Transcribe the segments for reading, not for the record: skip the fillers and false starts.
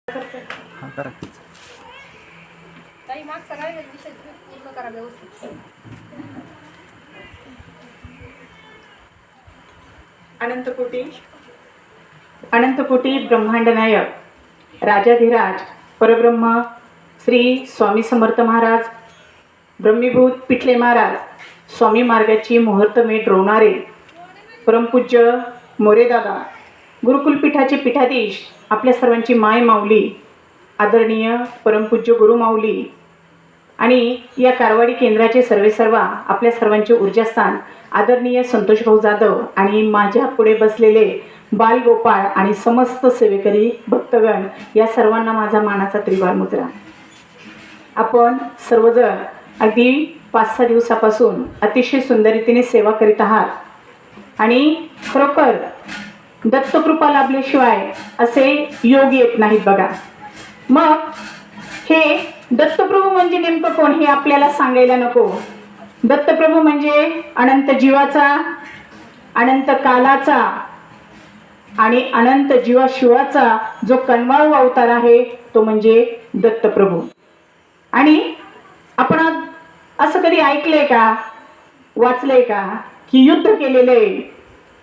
हा करा. काही माग सगळ्या विषय पूर्ण करा व्यवस्थित. अनंतकोटी ब्रह्मांड नायक राजाधिराज परब्रह्म श्री स्वामी समर्थ महाराज, ब्रह्मीभूत पिठले महाराज, स्वामी मार्गाची मुहूर्तमेढ रोवणारे परमपूज्य मोरेदादा, गुरुकुलपीठाचे पीठाधीश, आपल्या सर्वांची माय माऊली, आदरणीय परमपूज्य गुरुमाऊली आणि या कारवाडी केंद्राचे सर्वेसर्वा, आपल्या सर्वांचे ऊर्जास्थान आदरणीय संतोष भाऊ जाधव आणि माझ्या पुढे बसलेले बालगोपाळ आणि समस्त सेवेकरी भक्तगण, या सर्वांना माझा मानाचा त्रिवार मुजरा. आपण सर्वजण अगदी 5-6 दिवसापासून अतिशय सुंदररीतीने सेवा करीत आहात आणि खरोखर दत्तकृपा लाभल्याशिवाय असे योग येत नाहीत बघा. मग हे दत्तप्रभू म्हणजे नेमकं कोण हे आपल्याला सांगायला नको. दत्तप्रभू म्हणजे अनंत जीवाचा, अनंत कालाचा आणि अनंत जीवाशिवाचा जो कनवाळू अवतार आहे तो म्हणजे दत्तप्रभू. आणि आपण असं कधी ऐकलंय का, वाचलंय का की युद्ध केलेलं आहे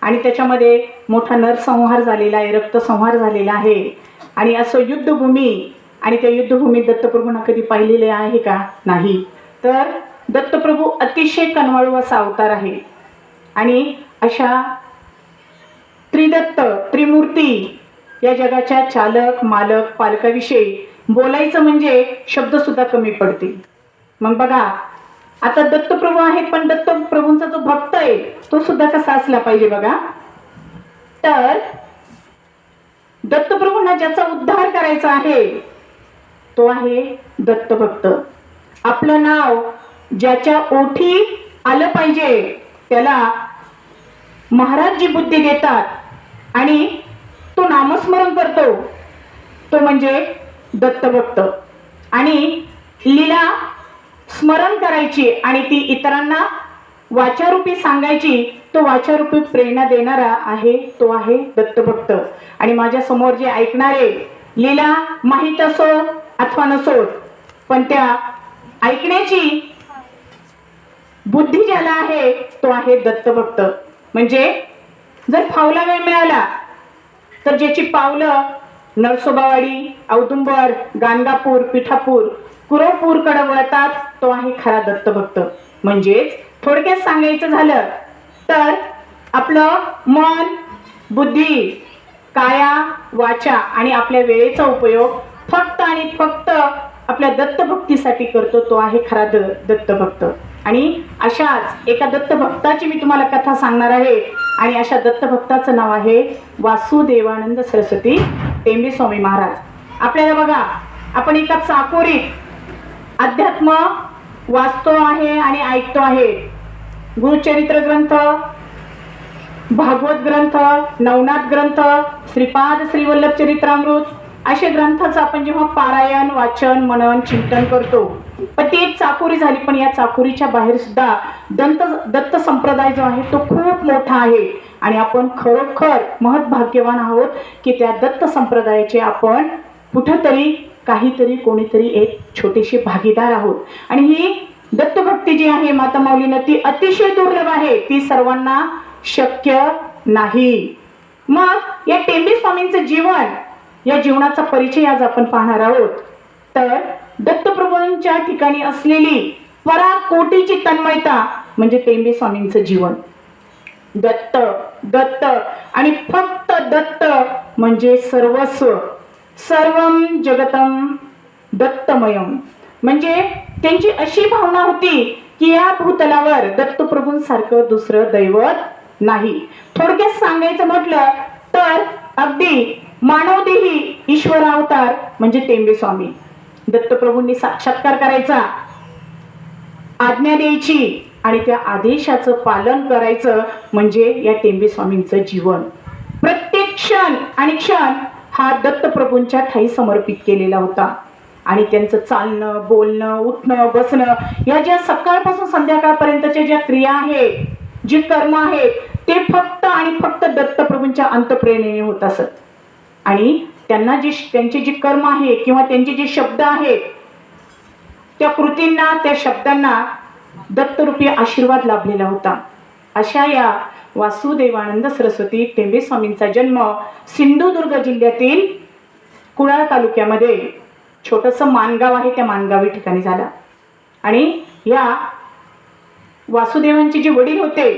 आणि त्याच्यामध्ये मोठा नरसंहार झालेला आहे, रक्तसंहार झालेला आहे आणि असं युद्धभूमी, आणि त्या युद्धभूमीत दत्तप्रभूंना कधी पाहिलेले आहे का? नाही. तर दत्तप्रभू अतिशय कनवाळू असा अवतार आहे आणि अशा त्रिदत्त त्रिमूर्ती या जगाच्या चालक मालक पालकाविषयी बोलायचं म्हणजे शब्दसुद्धा कमी पडतील. मग बघा, आता दत्तप्रभू आहेत पण दत्तप्रभूंचा जो भक्त आहे तो सुद्धा कसा असला पाहिजे बघा. तर दत्तप्रभूंना ज्याचा उद्धार करायचा आहे तो आहे दत्तभक्त. आपलं नाव ज्याच्या ओठी आलं पाहिजे त्याला महाराज जी बुद्धी देतात आणि तो नामस्मरण करतो तो म्हणजे दत्तभक्त. आणि लीला स्मरण करायची आणि ती इतरांना वाचारूपी सांगायची, तो वाचारूपी प्रेरणा देणारा आहे तो आहे दत्तभक्त. आणि माझ्या समोर जे ऐकणारे लीला माहीत असो अथवा नसो, पण त्या ऐकण्याची बुद्धी ज्याला आहे तो आहे दत्तभक्त. म्हणजे जर फावला वेळ मिळाला तर ज्याची पावलं नरसोबावाडी, औदुंबर, गाणगापूर, पिठापूर, कुरवपूरकडे वळतात तो आहे खरा दत्तभक्त. म्हणजेच थोडक्यात सांगायचं झालं तर आपलं मन, बुद्धी, काया, वाचा आणि आपल्या वेळेचा उपयोग फक्त आणि फक्त आपल्या दत्तभक्तीसाठी करतो तो आहे खरा दत्तभक्त. आणि अशाच एका दत्तभक्ताची मी तुम्हाला कथा सांगणार आहे आणि अशा दत्तभक्ताचं नाव आहे वासुदेवानंद सरस्वती टेंबे स्वामी महाराज. आपल्याला बघा, आपण एका चाकोरीत अध्यात्म वाचतो आहे आणि ऐकतो आहे. गुरुचरित्र ग्रंथ, भागवत ग्रंथ, नवनाथ ग्रंथ, श्रीपाद श्रीवल्लभ चरित्रामृत अशा ग्रंथाचं आपण जेव्हा पारायण, वाचन, मनन, चिंतन करतो, पण ती एक चाकोरी झाली. पण या चाकोरीच्या बाहेर सुद्धा दत्त संप्रदाय जो आहे तो खूप मोठा आहे आणि आपण खरोखर महत्भाग्यवान आहोत की त्या दत्त संप्रदायाचे आपण कुठंतरी काहीतरी कोणीतरी एक छोटीशी भागीदार आहोत. आणि ही दत्तभक्ती जी आहे माता माऊलीनं, ती अतिशय दुर्लभ आहे, ती सर्वांना शक्य नाही. मग या टेंबे स्वामींचं जीवन, या जीवनाचा परिचय आज आपण पाहणार आहोत. तर दत्तप्रभूंच्या ठिकाणी असलेली पराकोटीची तन्मयता म्हणजे टेंबे स्वामींचं जीवन. दत्त दत्त आणि फक्त दत्त म्हणजे सर्वस्व, सर्वम जगतम दत्तमयम. म्हणजे त्यांची अशी भावना होती की या भूतलावर दत्तप्रभूंसारखं दुसरं दैवत नाही. थोडक्यात सांगायचं म्हटलं तर अगदी मानवदेही ईश्वर अवतार म्हणजे टेंबे स्वामी. दत्तप्रभूंनी साक्षात्कार करायचा, आज्ञा द्यायची आणि त्या आदेशाचं पालन करायचं म्हणजे या टेंबे स्वामींचं जीवन. प्रत्येक क्षण आणि क्षण हा दत्तप्रभूंच्या ठाई समर्पित केलेला होता. आणि त्यांचं चालणं, बोलणं, उठणं, बसणं, या ज्या सकाळपासून संध्याकाळपर्यंतच्या ज्या क्रिया आहेत, जे कर्म आहेत, ते फक्त आणि फक्त दत्तप्रभूंच्या अंतप्रेरणेने होत असत. आणि त्यांना त्यांचे जे कर्म आहे किंवा त्यांचे जे शब्द आहेत त्या कृतींना, त्या शब्दांना दत्तरूपी आशीर्वाद लाभलेला होता. अशा या वासुदेवानंद सरस्वती टेंबे स्वामींचा जन्म सिंधुदुर्ग जिल्ह्यातील कुडाळ तालुक्यामध्ये छोटंसं मानगाव आहे, त्या मानगावी ठिकाणी झाला. आणि या वासुदेवांचे जे वडील होते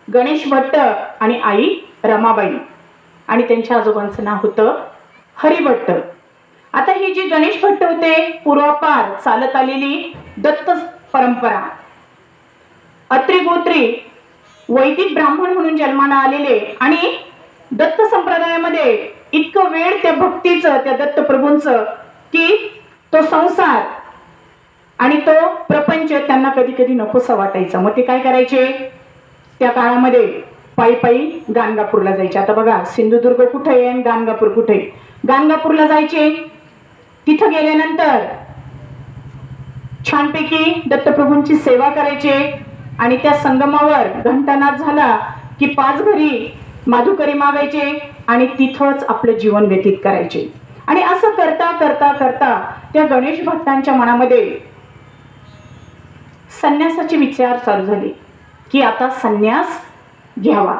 गणेश भट्ट आणि आई रमाबाई, आणि त्यांच्या आजोबांचं नाव होतं हरिभट्ट. आता ही जी गणेश भट्ट होते पूर्वापार चालत आलेली दत्त परंपरा, अत्रिगोत्री वैदिक ब्राह्मण म्हणून जन्माला आलेले, आणि दत्त संप्रदायामध्ये इतकं वेळ त्या भक्तीचं, त्या दत्त प्रभूंचं, की तो संसार आणि तो प्रपंच त्यांना कधी कधी नकोसा वाटायचा. मग ते काय करायचे, त्या काळामध्ये पायी पायी गाणगापूरला जायचे. आता बघा सिंधुदुर्ग कुठे आहे आणि गाणगापूर कुठे आहे. गाणगापूरला जायचे. तिथं गेल्यानंतर छानपैकी दत्तप्रभूंची सेवा करायचे, आणि त्या संगमावर घंटानाद झाला की 5 घरी माधुकरी मागायचे आणि तिथंच आपलं जीवन व्यतीत करायचे. आणि असं करता करता करता त्या गणेश भट्टांच्या मनामध्ये संन्यासाचे विचार चालू झाले की आता संन्यास घ्यावा.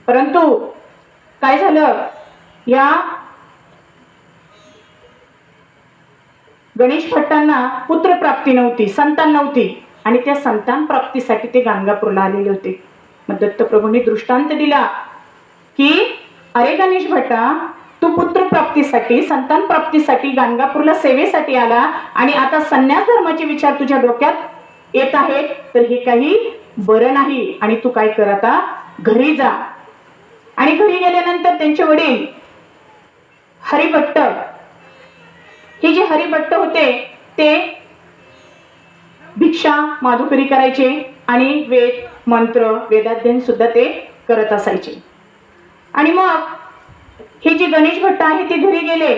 परंतु काय झालं, या गणेश भट्टांना पुत्रप्राप्ती नव्हती, संतान नव्हती, आणि त्या संतान प्राप्तीसाठी ते गाणगापूरला आलेले होते. मग दत्तप्रभूंनी दृष्टांत दिला की अरे गणेश भट्टा, तू पुत्रप्राप्तीसाठी, संतान प्राप्तीसाठी गाणगापूरला सेवेसाठी आला, आणि आता संन्यास धर्माचे विचार तुझ्या डोक्यात येत आहेत, तर हे काही बरं नाही. आणि तू काय कर, आता घरी जा. आणि घरी गेल्यानंतर त्यांचे वडील हरिभट्ट, हे जे हरिभट्ट होते ते भिक्षा माधुकरी करायचे आणि वेद मंत्र वेदाध्ययन सुद्धा ते करत असायचे. आणि मग हे जे गणेश भट्ट आहे ते घरी गेले.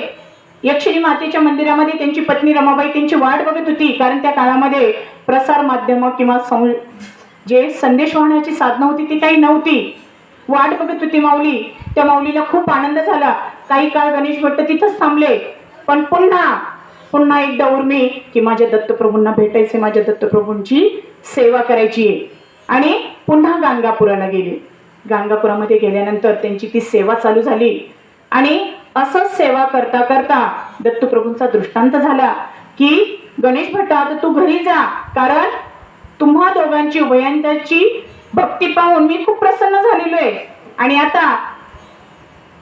यक्षिणी मातेच्या मंदिरामध्ये त्यांची पत्नी रमाबाई त्यांची वाट बघत होती, कारण त्या काळामध्ये प्रसार माध्यम किंवा जे संदेश वाहण्याची साधनं होती ती काही नव्हती. वाट बघत होती माऊली. त्या माऊलीला खूप आनंद झाला. काही काळ गणेश भट्ट तिथंच थांबले, पण पुन्हा एकदा उर्मी की माझ्या दत्तप्रभूंना भेटायचे, माझ्या दत्तप्रभूंची सेवा करायची आहे. आणि पुन्हा गाणगापुराला गेले. गाणगापुरामध्ये गेल्यानंतर त्यांची ती सेवा चालू झाली. आणि असंच सेवा करता करता दत्तप्रभूंचा दृष्टांत झाला की गणेश भट्ट, आता तू घरी जा, कारण तुम्हा दोघांची उभयांची भक्ती पाहून मी खूप प्रसन्न झालेलो आहे, आणि आता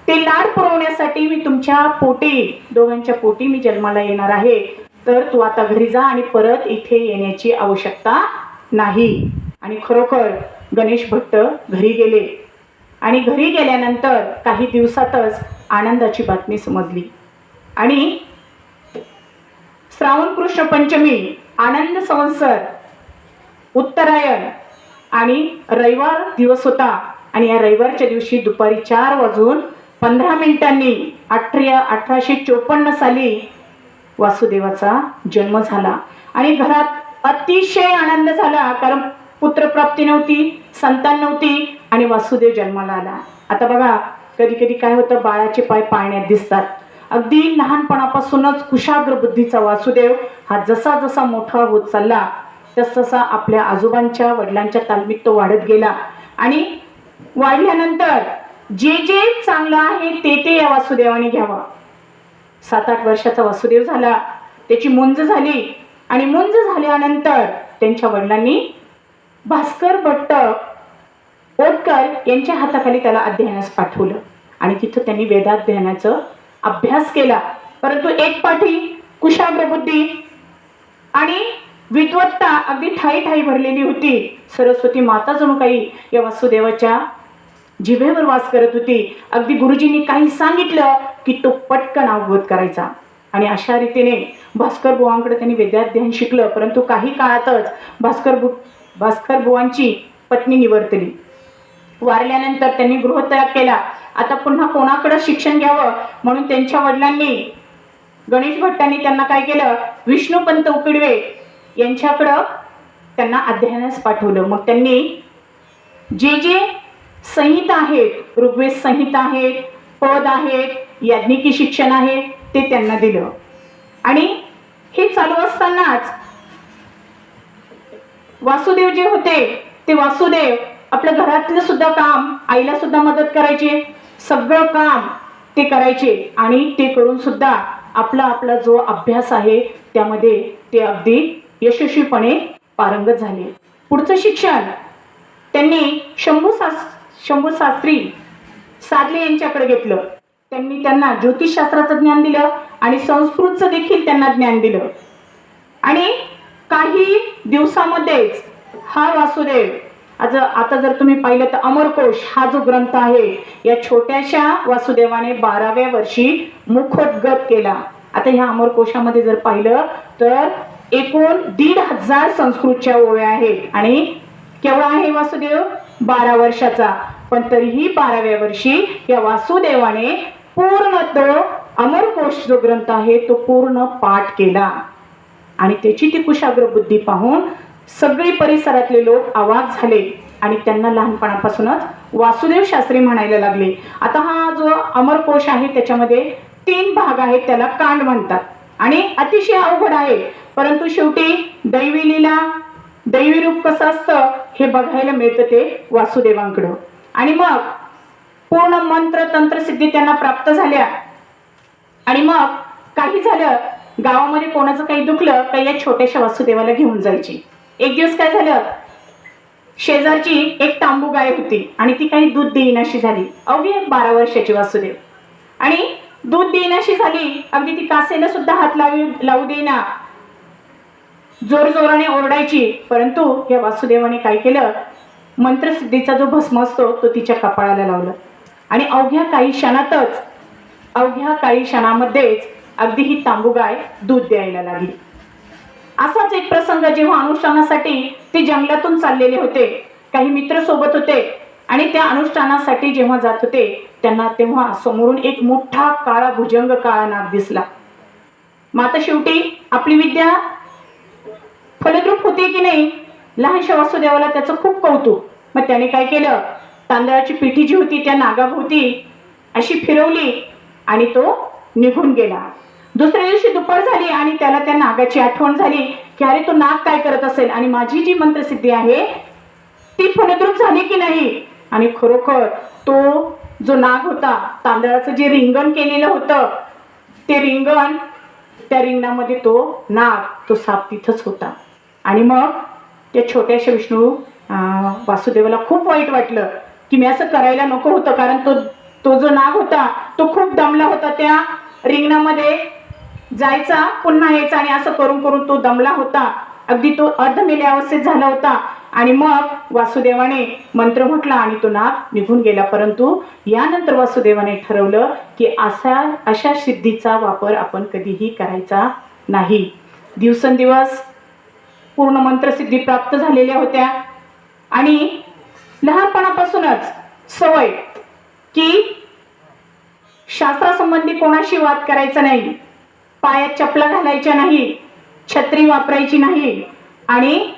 ते लाड पुरवण्यासाठी मी तुमच्या पोटी, दोघांच्या पोटी मी जन्माला येणार आहे, तर तू आता घरी जा आणि परत इथे येण्याची आवश्यकता नाही. आणि खरोखर गणेश भट्ट घरी गेले. आणि घरी गेल्यानंतर काही दिवसातच आनंदाची बातमी समजली. आणि श्रावण कृष्ण पंचमी, आनंद संवत्सर, उत्तरायण आणि रविवार दिवस होता. आणि या रविवारच्या दिवशी दुपारी 4:15 1854 साली वासुदेवाचा जन्म झाला. आणि घरात अतिशय आनंद झाला, कारण पुत्रप्राप्ती नव्हती, संतान नव्हती, आणि वासुदेव जन्माला आला. आता बघा कधी कधी काय होतं, बाळाचे पाय पाळण्यात दिसतात. अगदी लहानपणापासूनच कुशाग्र बुद्धीचा वासुदेव हा जसा जसा मोठा होत चालला तसतसा आपल्या आजोबांच्या वडिलांच्या तालमीत तो वाढत गेला. आणि वाढल्यानंतर जे जे चांगलं आहे ते या वासुदेवाने घ्यावं. 7-8 वर्षाचा वासुदेव झाला, त्याची मुंज झाली. आणि मुंज झाल्यानंतर त्यांच्या वडिलांनी भास्कर भट्ट ओटकर यांच्या हाताखाली त्याला अध्ययनास पाठवलं. आणि तिथं त्यांनी वेदाध्ययनाचा अभ्यास केला. परंतु एक पाठी कुशाग्र बुद्धी आणि विद्वत्ता अगदी ठाई भरलेली होती. सरस्वती माता जणू काही या वासुदेवाच्या जिभेवर वास करत होती. अगदी गुरुजींनी काही सांगितलं की तो पटकन अवगत करायचा. आणि अशा रीतीने भास्कर बुवांकडे त्यांनी वेदाध्ययन शिकलं. परंतु काही काळातच भास्कर बुवांची पत्नी निवर्तली. वारल्यानंतर त्यांनी गृहत्याग केला. आता पुन्हा कोणाकडे शिक्षण घ्यावं म्हणून त्यांच्या वडिलांनी, गणेश भट्टांनी त्यांना काय केलं, विष्णुपंत उकडवे यांच्याकडं त्यांना अध्ययनास पाठवलं. मग त्यांनी जे जे संहिता आहेत, ऋग्वेद संहिता आहेत, पद आहेत, याज्ञिकी शिक्षण आहे ते त्यांना दिलं. आणि हे चालू असतानाच वासुदेव जे होते ते वासुदेव आपल्या घरातलं सुद्धा काम, आईला सुद्धा मदत करायचे, सगळं काम ते करायचे. आणि ते करून सुद्धा आपला जो अभ्यास आहे त्यामध्ये ते अगदी यशस्वीपणे पारंगत झाले. पुढचं शिक्षण त्यांनी शंभू शास्त्री सादले यांच्याकडे घेतलं. त्यांनी त्यांना ज्योतिषशास्त्राचं ज्ञान दिलं आणि संस्कृतचं देखील त्यांना ज्ञान दिलं. आणि काही दिवसामध्येच हा वासुदेव आता जर तुम्ही पाहिलं तर अमरकोश हा जो ग्रंथ आहे, या छोट्याशा वासुदेवाने 12व्या वर्षी मुखोद्गत केला. आता ह्या अमरकोशामध्ये जर पाहिलं तर एकूण 1500 संस्कृतच्या ओव्या आहेत. आणि केवढा आहे वासुदेव? 12 वर्षाचा. पण तरीही 12व्या वर्षी या वासुदेवाने पूर्ण तो अमरकोश जो ग्रंथ आहे तो पूर्ण पाठ केला. आणि त्याची ती कुशाग्र बुद्धी पाहून सगळे परिसरातले लोक अवाक झाले आणि त्यांना लहानपणापासूनच वासुदेव शास्त्री म्हणायला लागले. आता हा जो अमरकोश आहे त्याच्यामध्ये 3 भाग आहेत, त्याला कांड म्हणतात. आणि अतिशय अवघड आहे, परंतु शेवटी दैवी लीला, दैवी रूप कसं असतं हे बघायला मिळतं ते वासुदेवांकडं. आणि मग पूर्ण मंत्र तंत्र सिद्धी त्यांना प्राप्त झाल्या. आणि मग काही झालं, गावामध्ये कोणाचं काही दुखलं का या छोट्याशा वासुदेवाला घेऊन जायची. एक दिवस काय झालं, शेजारची एक तांबू गाय होती आणि ती काही दूध देईनाशी झाली. अवघी 12 वर्षाची वासुदेव. आणि दूध देईनाशी झाली, अगदी ती कासेला सुद्धा हात लावू देईना, जोर जोराने ओरडायची. परंतु या वासुदेवाने काय केलं, मंत्रसिद्धीचा जो भस्म असतो तो तिच्या कपाळाला लावलं. आणि अवघ्या काही क्षणामध्येच अगदी ही तांबू गाय दूध द्यायला लागली. असाच एक प्रसंग जेव्हा अनुष्ठानासाठी ते जंगलातून चाललेले होते, काही मित्र सोबत होते आणि त्या अनुष्ठानासाठी जेव्हा जात होते त्यांना तेव्हा समोरून एक मोठा काळा भुजंग काळा नाग दिसला. माता शेवटी आपली विद्या फलद्रूप होते की नाही, लहानशा वासुदेवाला त्याचं खूप कौतुक. मग त्याने काय केलं, तांदळाची पिठी जी होती त्या नागाभोवती अशी फिरवली आणि तो निघून गेला. दुसऱ्या दिवशी दुपार झाली आणि त्याला त्या नागाची आठवण झाली की अरे तो नाग काय करत असेल आणि माझी जी मंत्रसिद्धी आहे ती फलद्रूप झाली की नाही. आणि खरोखर तो जो नाग होता, तांदळाचं जे रिंगण केलेलं होतं ते रिंगण, त्या रिंगणामध्ये तो नाग, तो साप तिथंच होता. आणि मग त्या छोट्याशा वासुदेवाला खूप वाईट वाटलं की मी असं करायला नको होतं, कारण तो जो नाग होता तो खूप दमला होता, त्या रिंगणामध्ये जायचा पुन्हा यायचा आणि असं करून करून तो दमला होता, अगदी तो अर्धमेल्या अवस्थेत झाला होता. आणि मग वासुदेवाने मंत्र म्हटला आणि तो नाग निघून गेला. परंतु यानंतर वासुदेवाने ठरवलं की अशा सिद्धीचा वापर आपण कधीही करायचा नाही. दिवसेंदिवस पूर्ण मंत्रसिद्धी प्राप्त झालेल्या होत्या आणि लहानपणापासूनच सवय की शास्त्रासंबंधी कोणाशी वाद करायचा नाही, पायात चपला घालायच्या नाही, छत्री वापरायची नाही. आणि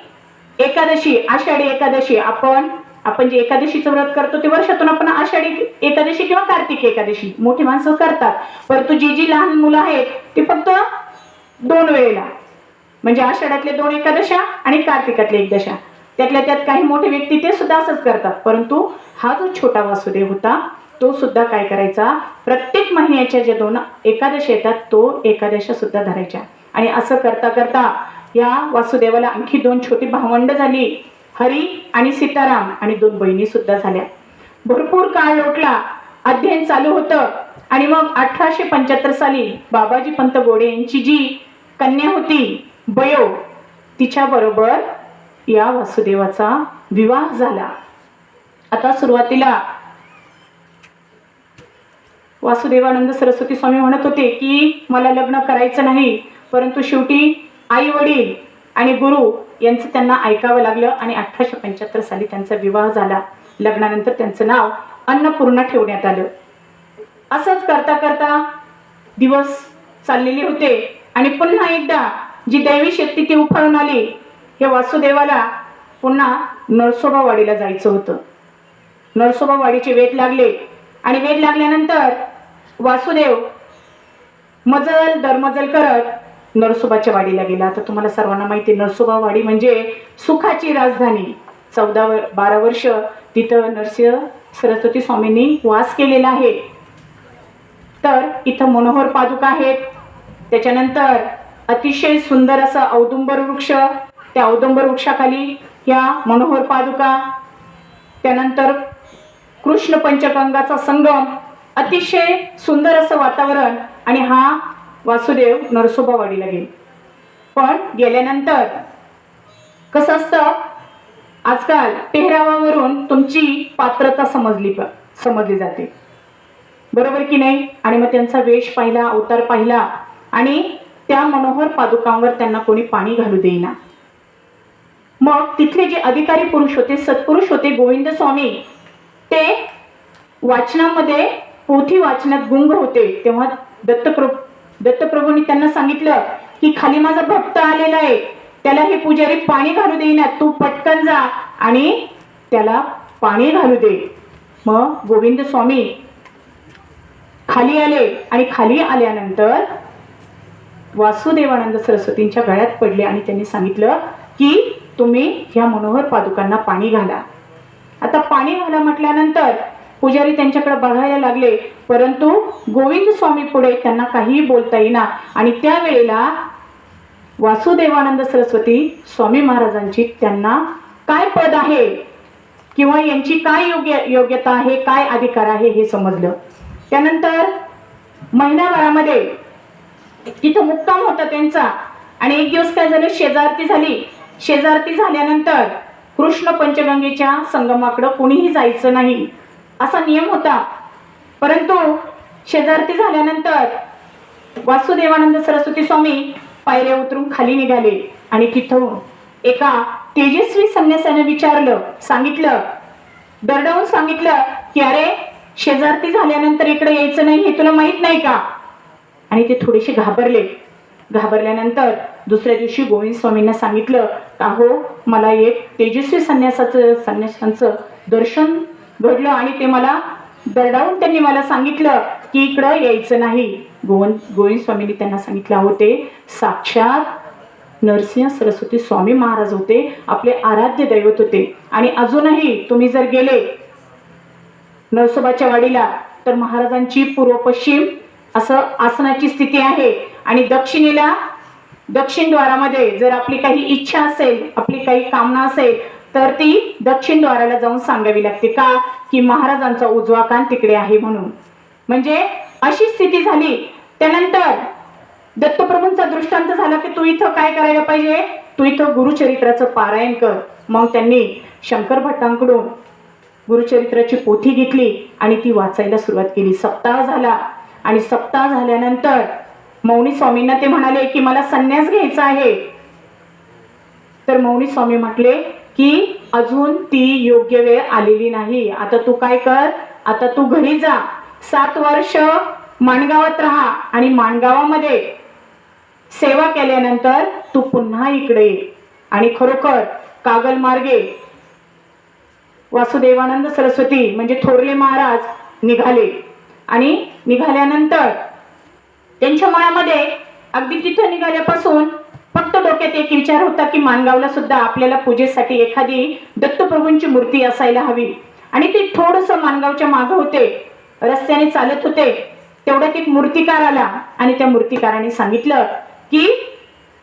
एकादशी, आषाढी एकादशी, आपण जे एकादशीचं व्रत करतो ते वर्षातून आपण आषाढी एकादशी किंवा कार्तिक एकादशी मोठी माणसं करतात, परंतु जी लहान मुलं आहेत ती फक्त 2 वेळेला, म्हणजे आषाढातले 2 एकादशा आणि कार्तिकातले 1 दशा. त्यातल्या त्यात काही मोठे व्यक्ती ते सुद्धा असंच करतात. परंतु हा जो छोटा वासुदेव होता तो सुद्धा काय करायचा, प्रत्येक महिन्याच्या ज्या 2 एकादशी येतात तो एकादशा सुद्धा धरायच्या. आणि असं करता करता या वासुदेवाला आणखी 2 छोटी भावंड झाली, हरी आणि सीताराम, आणि 2 बहिणी सुद्धा झाल्या. भरपूर काळ लोटला, अध्ययन चालू होतं. आणि मग 1875 साली बाबाजी पंत गोडे यांची जी कन्या होती बयो, तिच्याबरोबर या वासुदेवाचा विवाह झाला. आता सुरुवातीला वासुदेवानंद सरस्वती स्वामी म्हणत होते की मला लग्न करायचं नाही, परंतु शेवटी आई वडील आणि गुरु यांचं त्यांना ऐकावं लागलं आणि 1875 साली त्यांचा विवाह झाला. लग्नानंतर त्यांचं नाव अन्नपूर्णा ठेवण्यात आलं. असंच करता करता दिवस चाललेले होते आणि पुन्हा एकदा जी दैवी शक्ती ती उफाळून आली. हे वासुदेवाला पुन्हा नरसोबावाडीला जायचं होतं. नरसोबावाडीचे वेध लागले आणि वेध लागल्यानंतर वासुदेव मजल दरमजल करत नरसोबाच्या वाडीला गेला. आता तुम्हाला सर्वांना माहिती आहे, नरसोबा वाडी म्हणजे सुखाची राजधानी. 14-12 वर्ष तिथं नरसिंह सरस्वती स्वामींनी वास केलेला आहे. तर इथं मनोहर पादुका आहेत. त्याच्यानंतर अतिशय सुंदर असं औदुंबर वृक्ष, त्या औदुंबर वृक्षाखाली या मनोहर पादुका. त्यानंतर कृष्ण पंचगंगाचा संगम, अतिशय सुंदर असं वातावरण. आणि हा वासुदेव नरसोबा वाडीला गेले. पण गेल्यानंतर कसं असतं, आजकाल पेहरावावरून तुमची पात्रता समजली जाते, बरोबर की नाही. आणि मग त्यांचा वेश पाहिला, अवतार पाहिला, आणि त्या मनोहर पादुकांवर त्यांना कोणी पाणी घालू देईना. मग तिथले जे अधिकारी पुरुष होते, सत्पुरुष होते, गोविंद स्वामी, ते वाचनामध्ये पोथी वाचनात गुंग होते. तेव्हा दत्तप्रभूंनी त्यांना सांगितलं की खाली माझा भक्त आलेला आहे, त्याला हे पुजारी पाणी घालू देईना, तू पटकन जा आणि त्याला पाणी घालू दे. मग गोविंद स्वामी खाली आले आणि खाली आल्यानंतर वासुदेवानंद सरस्वतींच्या गळ्यात पडले आणि त्यांनी सांगितलं की तुम्ही ह्या मनोहर पादुकांना पाणी घाला. आता पाणी घाला म्हटल्यानंतर पुजारी त्यांच्याकडे बघायला लागले, परंतु गोविंद स्वामी पुढे त्यांना काहीही बोलता येईना. आणि त्यावेळेला वासुदेवानंद सरस्वती स्वामी महाराजांची त्यांना काय पद आहे किंवा यांची काय योग्यता आहे, काय अधिकार आहे हे समजलं. त्यानंतर महिनाभरामध्ये तिथं मुक्काम होता त्यांचा. आणि एक दिवस काय झालं, शेजारती झाली. शेजारती झाल्यानंतर कृष्ण पंचगंगेच्या संगमाकडं कोणीही जायचं नाही असा नियम होता. परंतु शेजारती झाल्यानंतर वासुदेवानंद सरस्वती स्वामी पायऱ्या उतरून खाली निघाले आणि तिथून एका तेजस्वी संन्यासाने सांगितलं, दरडावून सांगितलं की अरे, शेजारती झाल्यानंतर इकडे यायचं नाही हे तुला माहित नाही का. आणि ते थोडेसे घाबरले. घाबरल्यानंतर दुसऱ्या दिवशी गोविंद स्वामींना सांगितलं, अहो मला एक तेजस्वी संन्यासांचं दर्शन घडलं आणि ते मला दरडावून त्यांनी मला सांगितलं की इकडं यायचं नाही. गोविंद स्वामींनी त्यांना सांगितलं, अहो ते साक्षात नरसिंह सरस्वती स्वामी महाराज होते, आपले आराध्य दैवत होते. आणि अजूनही तुम्ही जर गेले नरसोबाच्या वाडीला तर महाराजांची पूर्व पश्चिम असं आसनाची स्थिती आहे. आणि दक्षिण द्वारामध्ये जर आपली काही इच्छा असेल, आपली काही कामना असेल तर ती दक्षिण द्वाराला जाऊन सांगावी लागते. का की महाराजांचा उजवा कान तिकडे आहे म्हणून. म्हणजे अशी स्थिती झाली. त्यानंतर दत्तप्रभूंचा दृष्टांत झाला की तू इथं काय करायला पाहिजे, तू इथं गुरुचरित्राचं पारायण कर. मग त्यांनी शंकर भट्टांकडून गुरुचरित्राची पोथी घेतली आणि ती वाचायला सुरुवात केली. सप्ताह झाला आणि सप्ताह झाल्यानंतर मौनी स्वामींना ते म्हणाले की मला संन्यास घ्यायचा आहे. तर मौनी स्वामी म्हटले की अजून ती योग्य वेळ आलेली नाही. आता तू काय कर, आता तू घरी जा, 7 वर्ष माणगावात राहा आणि माणगावामध्ये सेवा केल्यानंतर तू पुन्हा इकडे ये. आणि खरोखर कागल मार्गे वासुदेवानंद सरस्वती म्हणजे थोरले महाराज निघाले. आणि निघाल्यानंतर त्यांच्या मनामध्ये अगदी तिथं निघाल्यापासून फक्त डोक्यात एक विचार होता की माणगावला सुद्धा आपल्याला पूजेसाठी एखादी दत्तप्रभूंची मूर्ती असायला हवी. आणि ते थोडंसं माणगावच्या मागं होते, रस्त्याने चालत होते. तेवढ्यात एक मूर्तिकार आला आणि त्या मूर्तिकाराने सांगितलं की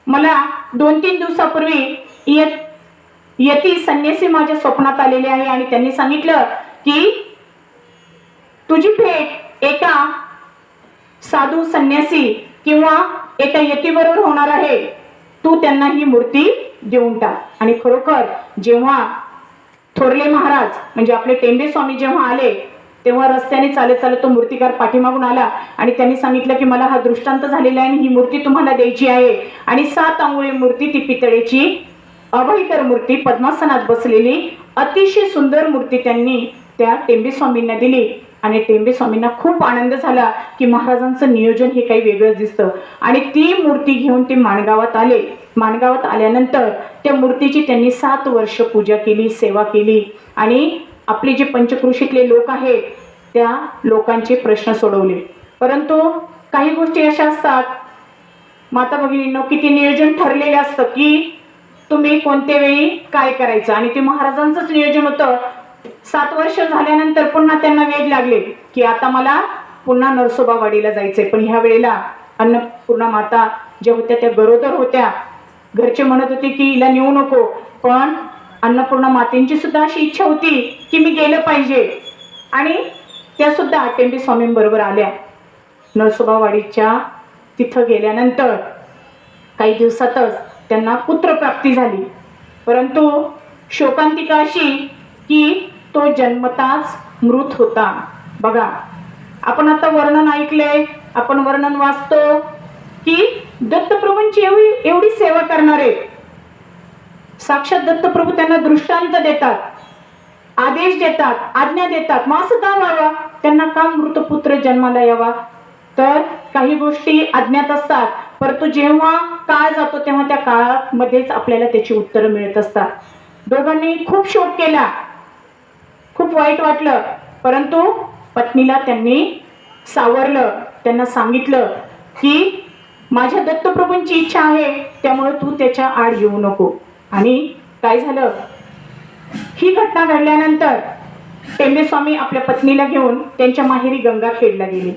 मला 2-3 दिवसापूर्वी यती संन्यासी माझ्या स्वप्नात आलेले आहे आणि त्यांनी सांगितलं की तुझी भेट एका साधू संन्यासी किंवा एका यतीबरोबर होणार आहे, तू त्यांना ही मूर्ती देऊन टाक. आणि खरोखर जेव्हा थोरले महाराज म्हणजे आपले टेंबे स्वामी जेव्हा आले तेव्हा रस्त्याने चालत चालत तो मूर्तिकार पाठीमागून आला आणि त्यांनी सांगितलं की मला हा दृष्टांत झालेला आहे आणि ही मूर्ती तुम्हाला द्यायची आहे. आणि 7 अंगुळी मूर्ती, ती पितळेची अभयकर मूर्ती, पद्मासनात बसलेली अतिशय सुंदर मूर्ती त्यांनी त्या टेंबे स्वामींना दिली. आणि टेंबे स्वामींना खूप आनंद झाला की महाराजांचं नियोजन हे काही वेगळंच दिसतं. आणि ती मूर्ती घेऊन ते माणगावात आले. माणगावात आल्यानंतर त्या मूर्तीची त्यांनी 7 वर्ष पूजा केली, सेवा केली. आणि आपले जे पंचक्रोशीतले लोक आहेत त्या लोकांचे प्रश्न सोडवले. परंतु काही गोष्टी अशा असतात माता भगिनींनो, किती नियोजन ठरलेलं असतं की तुम्ही कोणत्या वेळी काय करायचं. आणि ते महाराजांचंच नियोजन होतं. 7 वर्ष झाल्यानंतर पुन्हा त्यांना वेग लागले की आता मला पुन्हा नरसोबावाडीला जायचंय. पण ह्या वेळेला अन्नपूर्णा माता ज्या होत्या त्या गरोदर होत्या. घरचे म्हणत होते की हिला नेऊ नको, पण अन्नपूर्णा मातेंची सुद्धा अशी इच्छा होती की मी गेलं पाहिजे. आणि त्या सुद्धा टेंबे स्वामींबरोबर आल्या. नरसोबावाडीच्या तिथं गेल्यानंतर काही दिवसातच त्यांना पुत्रप्राप्ती झाली. परंतु शोकांतिका अशी की तो जन्मताच मृत होता. बघा, आपण आता वर्णन ऐकले, आपण वर्णन वाचतो की दत्तप्रभूंची एवढी सेवा करणारे साक्षात दत्तप्रभू त्यांना दृष्टांत देतात, आदेश देतात, आज्ञा देतात. मग असं का व्हावं, त्यांना का मृतपुत्र जन्माला यावा. तर काही गोष्टी अज्ञात असतात, परंतु जेव्हा काळ जातो तेव्हा त्या काळामध्येच आपल्याला त्याची उत्तरं मिळत असतात. दोघांनी खूप शोक केला, खूप वाईट वाटलं, परंतु पत्नीला त्यांनी सावरलं. त्यांना सांगितलं की माझ्या दत्तप्रभूंची इच्छा आहे, त्यामुळे तू त्याच्या आड येऊ नको. आणि काय झालं, ही घटना घडल्यानंतर टेंबे स्वामी आपल्या पत्नीला घेऊन त्यांच्या माहेरी गंगाखेडला गेले.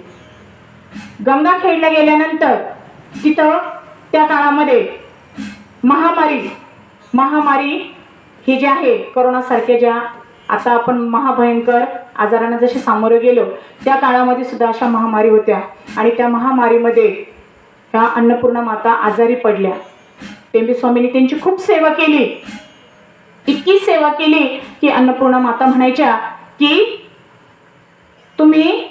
गंगाखेडला गेल्यानंतर तिथं त्या काळामध्ये महामारी हे जे आहे, कोरोनासारख्या ज्या आता आपण महाभयंकर आजारांना जसे सामोरे गेलो, त्या काळामध्ये सुद्धा अशा महामारी होत्या. आणि त्या महामारीमध्ये त्या अन्नपूर्णा माता आजारी पडल्या. टेंबे स्वामींनी त्यांची खूप सेवा केली, इतकी सेवा केली की अन्नपूर्णा माता म्हणायच्या की तुम्ही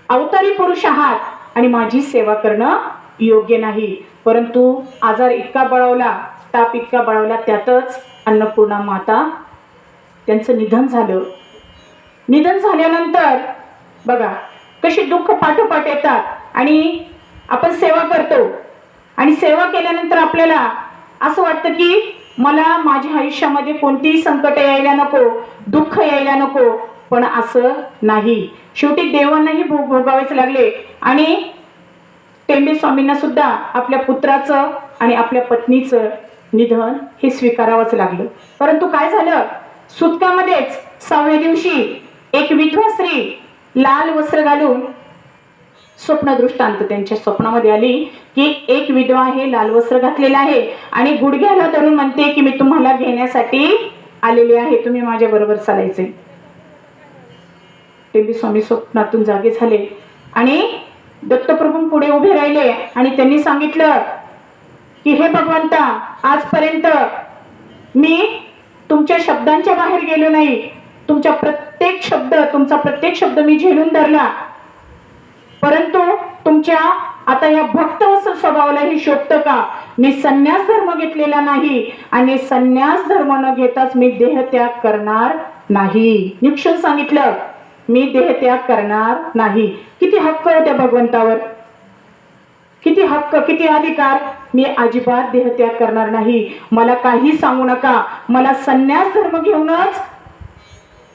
अवतारी पुरुष आहात आणि माझी सेवा करणं योग्य नाही. परंतु आजार इतका बळावला, ताप इतका बळावला, त्यातच अन्नपूर्णा माता त्यांचं निधन झालं. निधन झाल्यानंतर बघा कशी दुःख पाठोपाठ येतात. आणि आपण सेवा करतो आणि सेवा केल्यानंतर आपल्याला असं वाटतं की मला माझ्या आयुष्यामध्ये कोणतीही संकट यायला नको, दुःख यायला नको. पण असं नाही, शेवटी देवांनाही भोगावेच लागले. आणि टेंबे स्वामींना सुद्धा आपल्या पुत्राचं आणि आपल्या पत्नीचं निधन हे स्वीकारावंच लागलं. परंतु काय झालं, सुतकामध्येच 6व्या दिवशी एक विधवा स्त्री लाल वस्त्र घालून स्वप्न दृष्टांत त्यांच्या स्वप्नामध्ये आली की एक विधवा आहे, लाल वस्त्र घातलेलं आहे आणि गुडघ्याला धरून म्हणते की मी तुम्हाला घेण्यासाठी आलेले आहे, तुम्ही माझ्या बरोबर चालायचे. टेंबे स्वामी स्वप्नातून जागे झाले आणि दत्तप्रभू पुढे उभे राहिले आणि त्यांनी सांगितलं की हे भगवंता, आजपर्यंत मी तुमच्या शब्दांच्या बाहेर गेलो नाही, तुमचा प्रत्येक शब्द मी झेलून धरला. परंतु तुमच्या आता या भक्तवत्सल स्वभावाला हे शोभतं का. मी संन्यास धर्म घेतलेला नाही आणि संन्यास धर्म न घेताच मी देहत्याग करणार नाही. निक्षून सांगितलं, मी देहत्याग करणार नाही. किती हक्क होत्या भगवंतावर, किती हक्क, किती अधिकार. मी अजिबात देहत्याग करणार नाही, मला काही सांगू नका, मला संन्यास धर्म घेऊनच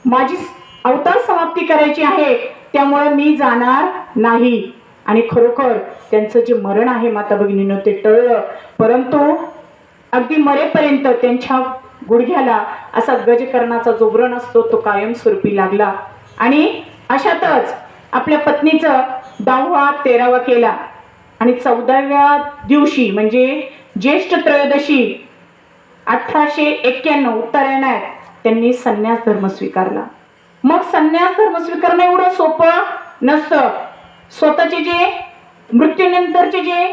माझी अवतार समाप्ती करायची आहे, त्यामुळे मी जाणार नाही. आणि खरोखर त्यांचं जे मरण आहे माता भगिनींनो ते टळलं. परंतु अगदी मरेपर्यंत त्यांच्या गुडघ्याला असा गजकर्णाचा जो व्रण असतो तो कायमस्वरूपी लागला. आणि अशातच आपल्या पत्नीचं 10वा 13वा केला आणि 14व्या दिवशी म्हणजे ज्येष्ठ त्रयोदशी 1891 उत्तरायणात त्यांनी संन्यास धर्म स्वीकारला. मग संन्यास धर्म स्वीकारणं एवढं सोपं नसतं. स्वतःचे जे मृत्यूनंतरचे जे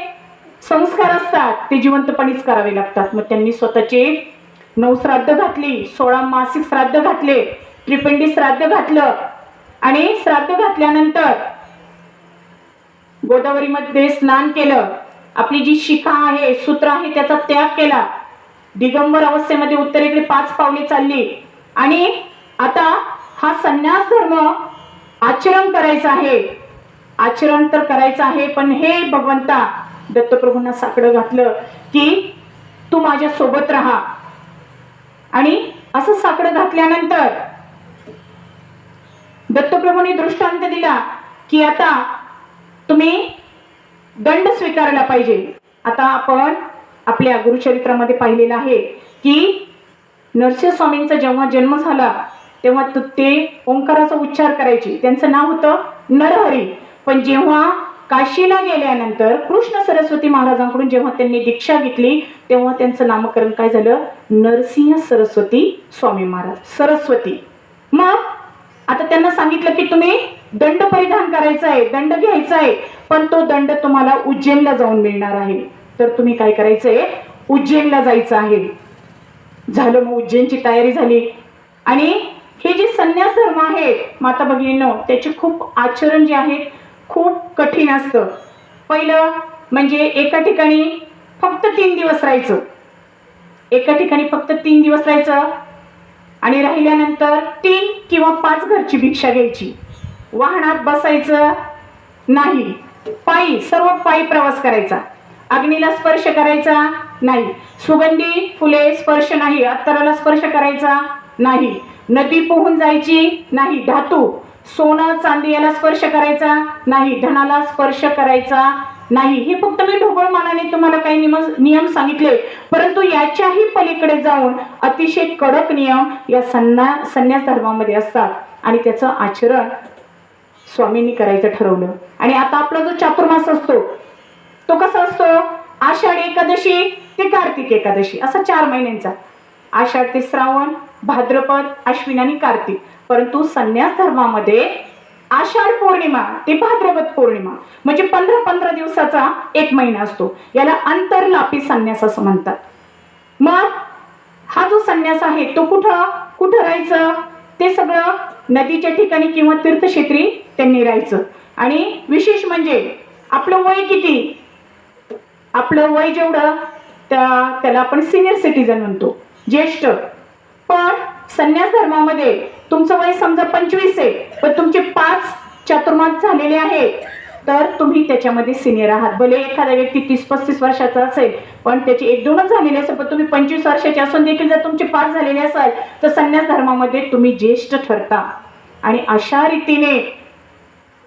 संस्कार असतात ते जिवंतपणीच करावे लागतात. मग त्यांनी स्वतःचे 9 श्राद्ध घातली, 16 मासिक श्राद्ध घातले, त्रिपिंडी श्राद्ध घातलं. आणि श्राद्ध घातल्यानंतर गोदावरीमध्ये स्नान केलं, आपली जी शिखा आहे, सूत्र आहे, त्याचा त्याग केला, दिगंबर अवस्थेमध्ये उत्तरेकडे 5 पावले चालली. आणि आता हा संन्यास धर्म आचरण करायचा आहे, आचरण तर करायचं आहे. पण हे भगवंता, दत्तप्रभूंना साकडं घातलं की तू माझ्या सोबत राहा. आणि असं साकडं घातल्यानंतर दत्तप्रभूंनी दृष्टांत दिला की आता तुम्ही दंड स्वीकारला पाहिजे. आता आपण आपल्या गुरुचरित्रामध्ये पाहिलेलं आहे की नरसिंहस्वामींचा जेव्हा जन्म झाला तेव्हा ते ओंकाराचा उच्चार करायचे. त्यांचं नाव होतं नरहरी. पण जेव्हा काशीला गेल्यानंतर कृष्ण सरस्वती महाराजांकडून जेव्हा त्यांनी दीक्षा घेतली तेव्हा त्यांचं नामकरण काय झालं? नरसिंह सरस्वती स्वामी महाराज, सरस्वती. मग आता त्यांना सांगितलं की तुम्ही दंड परिधान करायचा आहे, दंड घ्यायचा आहे, पण तो दंड तुम्हाला उज्जैनला जाऊन मिळणार आहे. तर तुम्ही काय करायचंय? उज्जैनला जायचं आहे. झालं, मग उज्जैनची तयारी झाली. आणि हे जे संन्यास धर्म आहेत माता भगिनींनो, त्याचे खूप आचरण जे आहे खूप कठीण असतं. पहिलं म्हणजे एका ठिकाणी फक्त 3 दिवस राहायचं. एका ठिकाणी फक्त 3 दिवस राहायचं आणि राहिल्यानंतर 3 किंवा 5 घरची भिक्षा घ्यायची. वाहनात बसायचं नाही, पायी, सर्व पायी प्रवास करायचा. अग्नीला स्पर्श करायचा नाही, सुगंधी फुले स्पर्श नाही, अत्तराला स्पर्श करायचा नाही, नदी पोहून जायची नाही, धातू सोनं चांदी याला स्पर्श करायचा नाही, धनाला स्पर्श करायचा नाही. हे फक्त मी ढोबळ मानाने तुम्हाला काही नियम सांगितले, परंतु याच्याही पलीकडे जाऊन अतिशय कडक नियम या संन्यास धर्मामध्ये असतात आणि त्याचं आचरण स्वामींनी करायचं ठरवलं. आणि आता आपला जो चातुर्मास असतो तो कसा असतो? आषाढ एकादशी ते कार्तिक एकादशी असा 4 महिन्यांचा. आषाढ ते श्रावण, भाद्रपद, अश्विन आणि कार्तिक. परंतु संन्यास धर्मामध्ये आषाढ पौर्णिमा ते भाद्रपद पौर्णिमा म्हणजे 15-15 दिवसाचा 1 महिना असतो. याला अंतरलापी संन्यास असं म्हणतात. मग हा जो संन्यास आहे तो कुठं राहायचं? ते सगळं नदीच्या ठिकाणी किंवा तीर्थक्षेत्री त्यांनी राहायचं. आणि विशेष म्हणजे आपलं वय किती? आपलं वय जेवढं त्याला आपण सिनियर सिटीजन म्हणतो, ज्येष्ठ. पण संन्यास धर्मामध्ये तुमचं वय समजा 25 आहे, पण तुमचे 5 चातुर्मास झालेले आहेत तर तुम्ही त्याच्यामध्ये सिनियर आहात. भले एखादा व्यक्ती 30-35 वर्षाचा असेल पण त्याची 1-2च झालेली असेल, पण तुम्ही 25 वर्षाचे असून देखील जर तुमचे 5 झालेले असाल तर संन्यास धर्मामध्ये तुम्ही ज्येष्ठ ठरता. आणि अशा रीतीने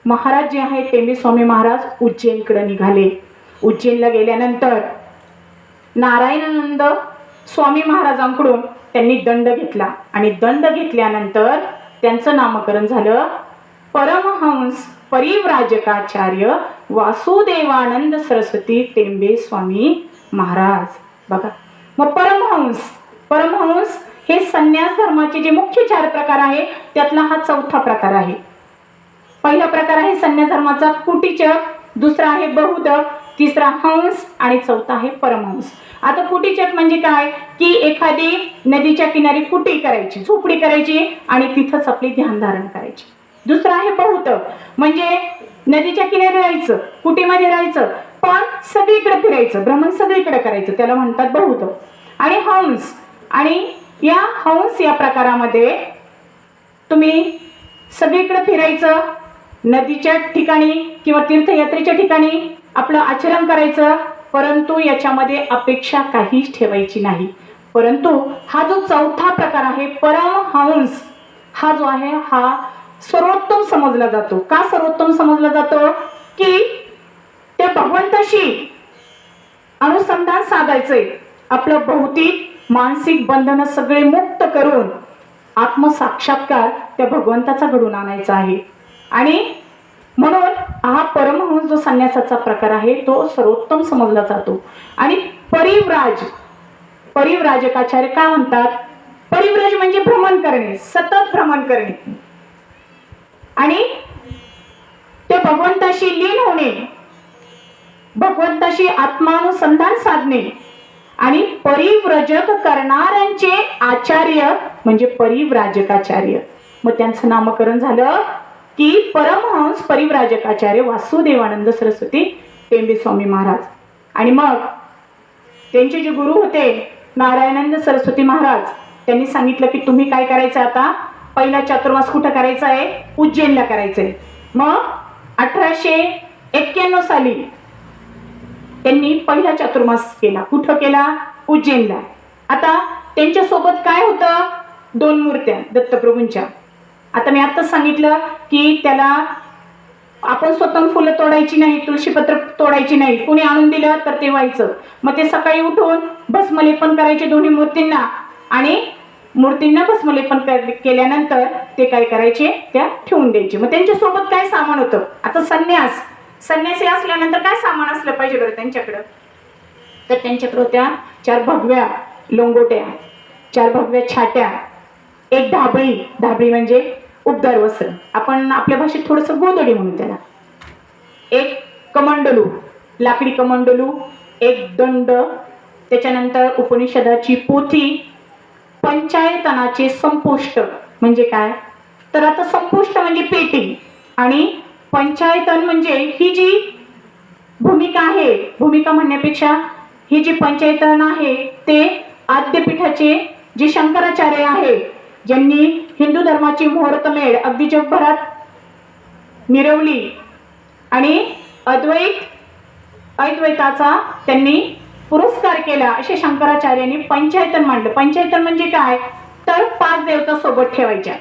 महाराज जे आहेत टेंबे स्वामी महाराज उज्जैनकडे निघाले. उज्जैनला गेल्यानंतर नारायणानंद स्वामी महाराजांकडून त्यांनी दंड घेतला आणि दंड घेतल्यानंतर त्यांचं नामकरण झालं परमहंस परिव्राजकाचार्य वासुदेवानंद सरस्वती टेंबे स्वामी महाराज. बघा, मग परमहंस हे संन्यास धर्माचे जे मुख्य 4 प्रकार आहे त्यातला हा 4था प्रकार आहे. पहिला प्रकार आहे संन्यास धर्माचा कुटीचक, दुसरा आहे बहुदक, तिसरा हंस आणि 4था आहे परमहंस. आता कुटीचक म्हणजे काय? की एखादी नदीच्या किनारी कुटी करायची, झोपडी करायची आणि तिथंच आपली ध्यानधारण करायची. दुसरं आहे बहुदक म्हणजे नदीच्या किनारी राहायचं, कुटीमध्ये राहायचं, पण सगळीकडे फिरायचं, भ्रमण सगळीकडे करायचं, त्याला म्हणतात बहुदक. आणि हंस, आणि या हंस या प्रकारामध्ये तुम्ही सगळीकडे फिरायचं, नदीच्या ठिकाणी किंवा तीर्थयात्रेच्या ठिकाणी आपलं आचरण करायचं, परंतु याच्यामध्ये अपेक्षा काहीच ठेवायची नाही. परंतु हा जो 4था प्रकार आहे परमहंस, हा जो आहे हा सर्वोत्तम समजला जातो. का सर्वोत्तम समजला जातो? की त्या भगवंताशी अनुसंधान साधायचंय, आपलं भौतिक मानसिक बंधन सगळे मुक्त करून आत्मसाक्षात्कार त्या भगवंताचा घडून आणायचा आहे. आणि म्हणून हा परमहंस जो संन्यासाचा प्रकार आहे तो सर्वोत्तम समजला जातो. आणि परिव्राजकाचार्य काय म्हणतात? परिव्रज म्हणजे भ्रमण करणे, सतत भ्रमण करणे आणि त्या भगवंताशी लीन होणे, भगवंताशी आत्मानुसंधान साधणे. आणि परिव्रजक करणाऱ्यांचे आचार्य म्हणजे परिव्राजकाचार्य. मग त्यांचं नामकरण झालं की परमहंस परिव्राजकाचार्य वासुदेवानंद सरस्वती टेंबे स्वामी महाराज. आणि मग त्यांचे जे गुरु होते नारायणानंद सरस्वती महाराज, त्यांनी सांगितलं की तुम्ही काय करायचं, आता पहिला चातुर्मास कुठं करायचा आहे? उज्जैनला करायचं आहे. मग 1891 साली त्यांनी पहिला चातुर्मास केला. कुठं केला? उज्जैनला. आता त्यांच्या सोबत काय होतं? 2 मूर्त्या दत्तप्रभूंच्या. आता मी आत्ताच सांगितलं की त्याला आपण स्वतःहून फुलं तोडायची नाही, तुळशीपत्र तोडायची नाही, कुणी आणून दिलं तर ते व्हायचं. मग ते सकाळी उठून भस्मलेपन करायचे दोन्ही मूर्तींना, आणि मूर्तींना भस्मलेपन केल्यानंतर ते काय करायचे, त्या ठेवून द्यायचे. मग त्यांच्यासोबत काय सामान होतं? आता संन्यासी असल्यानंतर काय सामान असलं पाहिजे बरं त्यांच्याकडं? तर त्यांच्याकडे होत्या 4 भगव्या लोंगोट्या, 4 भगव्या छाट्या, एक ढाबळी म्हणजे उबदार वस्त्र, आपण आपल्या भाषेत थोडंसं गोधडी म्हणू त्याला, एक कमंडलू, लाकडी कमंडलू, एक दंड, त्याच्यानंतर उपनिषदाची पोथी, पंचायतनाचे संपुष्ट. म्हणजे काय? तर आता संपुष्ट म्हणजे पेटी, आणि पंचायतन म्हणजे ही जी भूमिका आहे, भूमिका म्हणण्यापेक्षा ही जी पंचायतन आहे ते आद्यपीठाचे जे शंकराचार्य आहे, ज्यांनी हिंदू धर्माची मुहूर्तमेढ अगदी जगभरात मिरवली आणि अद्वैताचा त्यांनी पुरस्कार केला, असे शंकराचार्यांनी पंचायतन मांडलं. पंचायतन म्हणजे काय? तर 5 देवता सोबत ठेवायच्या,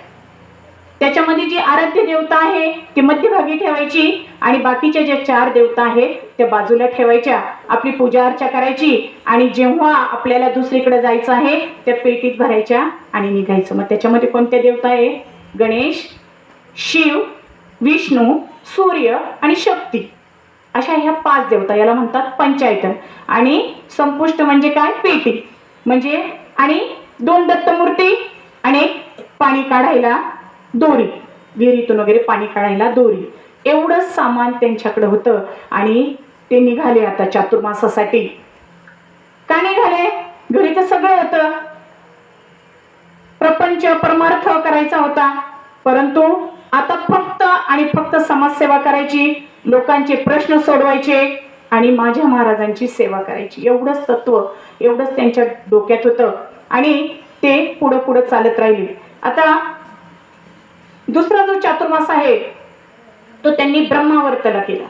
त्याच्यामध्ये जी आराध्य देवता आहे ती मध्यभागी ठेवायची, आणि बाकीच्या ज्या 4 देवता आहेत त्या बाजूला ठेवायच्या, आपली पूजा अर्चा करायची, आणि जेव्हा आपल्याला दुसरीकडे जायचं आहे त्या पेटीत भरायच्या आणि निघायचं. मग त्याच्यामध्ये कोणत्या देवता आहे? गणेश, शिव, विष्णू, सूर्य आणि शक्ती, अशा ह्या 5 देवता, याला म्हणतात पंचायतन. आणि संपुष्ट म्हणजे काय? पेटी म्हणजे, आणि 2 दत्तमूर्ती, आणि एक पाणी काढायला दोरी, विहिरीतून वगैरे पाणी काढायला दोरी, एवढंच सामान त्यांच्याकडे होतं. आणि ते निघाले आता चातुर्मासासाठी. का निघाले? घरी तर सगळं होतं, प्रपंच परमार्थ करायचा होता, परंतु आता फक्त आणि फक्त समाजसेवा करायची, लोकांचे प्रश्न सोडवायचे आणि माझ्या महाराजांची सेवा करायची, एवढंच तत्व, एवढंच त्यांच्या डोक्यात होतं. आणि ते पुढं पुढं चालत राहिले. आता दुसरा जो चातुर्मास आहे तो त्यांनी ब्रह्मावर्तला केला.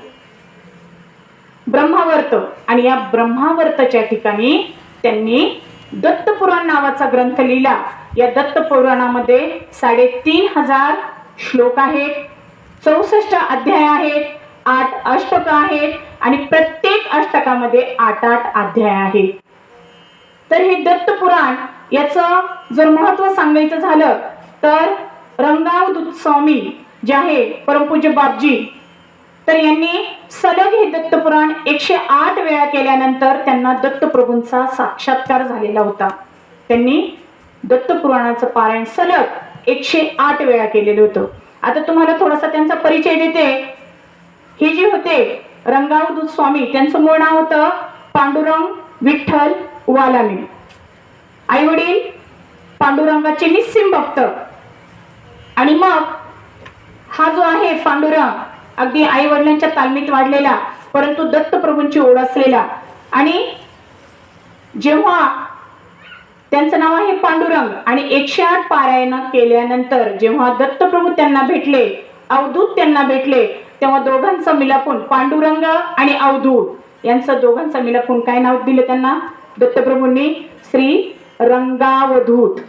ब्रह्मावर्त, आणि या ब्रह्मावर्तच्या ठिकाणी त्यांनी दत्तपुराण नावाचा ग्रंथ लिहिला. या दत्तपुराणामध्ये 3,500 श्लोक आहेत, 64 अध्याय आहेत, 8 अष्टक आहेत, आणि प्रत्येक अष्टकामध्ये 8 अध्याय आहेत. तर हे दत्तपुराण याचं जर महत्व सांगायचं झालं तर रंगावधूत स्वामी जे आहे परमपूज्य बापजी, तर यांनी सलग हे दत्तपुराण 108 वेळा केल्यानंतर त्यांना दत्तप्रभूंचा साक्षात्कार झालेला होता. त्यांनी दत्तपुराणाचं पारायण सलग 108 वेळा केलेलं होतं. आता तुम्हाला थोडासा त्यांचा परिचय देते. हे जे होते रंगावधूत स्वामी, त्यांचं मूळ नाव होतं पांडुरंग विठ्ठल वालामी. आई वडील पांडुरंगाचे निस्सिम भक्त, आणि मग हा जो आहे पांडुरंग अगदी आई वडिलांच्या तालमीत वाढलेला, परंतु दत्तप्रभूंची ओढ असलेला. आणि जेव्हा त्यांचं नाव आहे पांडुरंग, आणि 108 पारायण केल्यानंतर जेव्हा दत्तप्रभू त्यांना भेटले, अवधूत त्यांना भेटले, तेव्हा दोघांचा मिलाप होऊन पांडुरंग आणि अवधूत यांचं दोघांचा मिलाप होऊन काय नाव दिलं त्यांना दत्तप्रभूंनी? श्री रंगावधूत.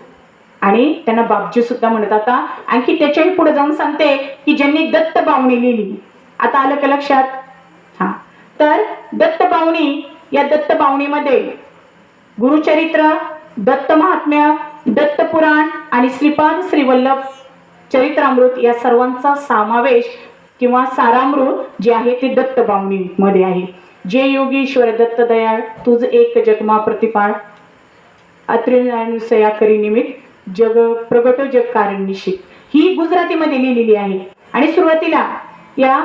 आणि त्यांना बापजी सुद्धा म्हणत. आता आणखी त्याच्याही पुढे जाऊन सांगते की ज्यांनी दत्त बावणी लिहिली. आता आलं का लक्षात? हा, तर दत्त बावणी, या दत्त बावणीमध्ये गुरुचरित्र, दत्त महात्म्य, दत्त पुराण आणि श्रीपाद श्रीवल्लभ चरित्रामृत या सर्वांचा समावेश किंवा सारामृत जे आहे ते दत्त बावणी मध्ये आहे. जे योगीश्वर दत्त दयाळ तुझ एक जगमा प्रतिपाळ, अत्रिनुसया करी निमित्त जग प्रगट जग कारण निश्चित, ही गुजरातीमध्ये लिहिलेली आहे. आणि सुरुवातीला या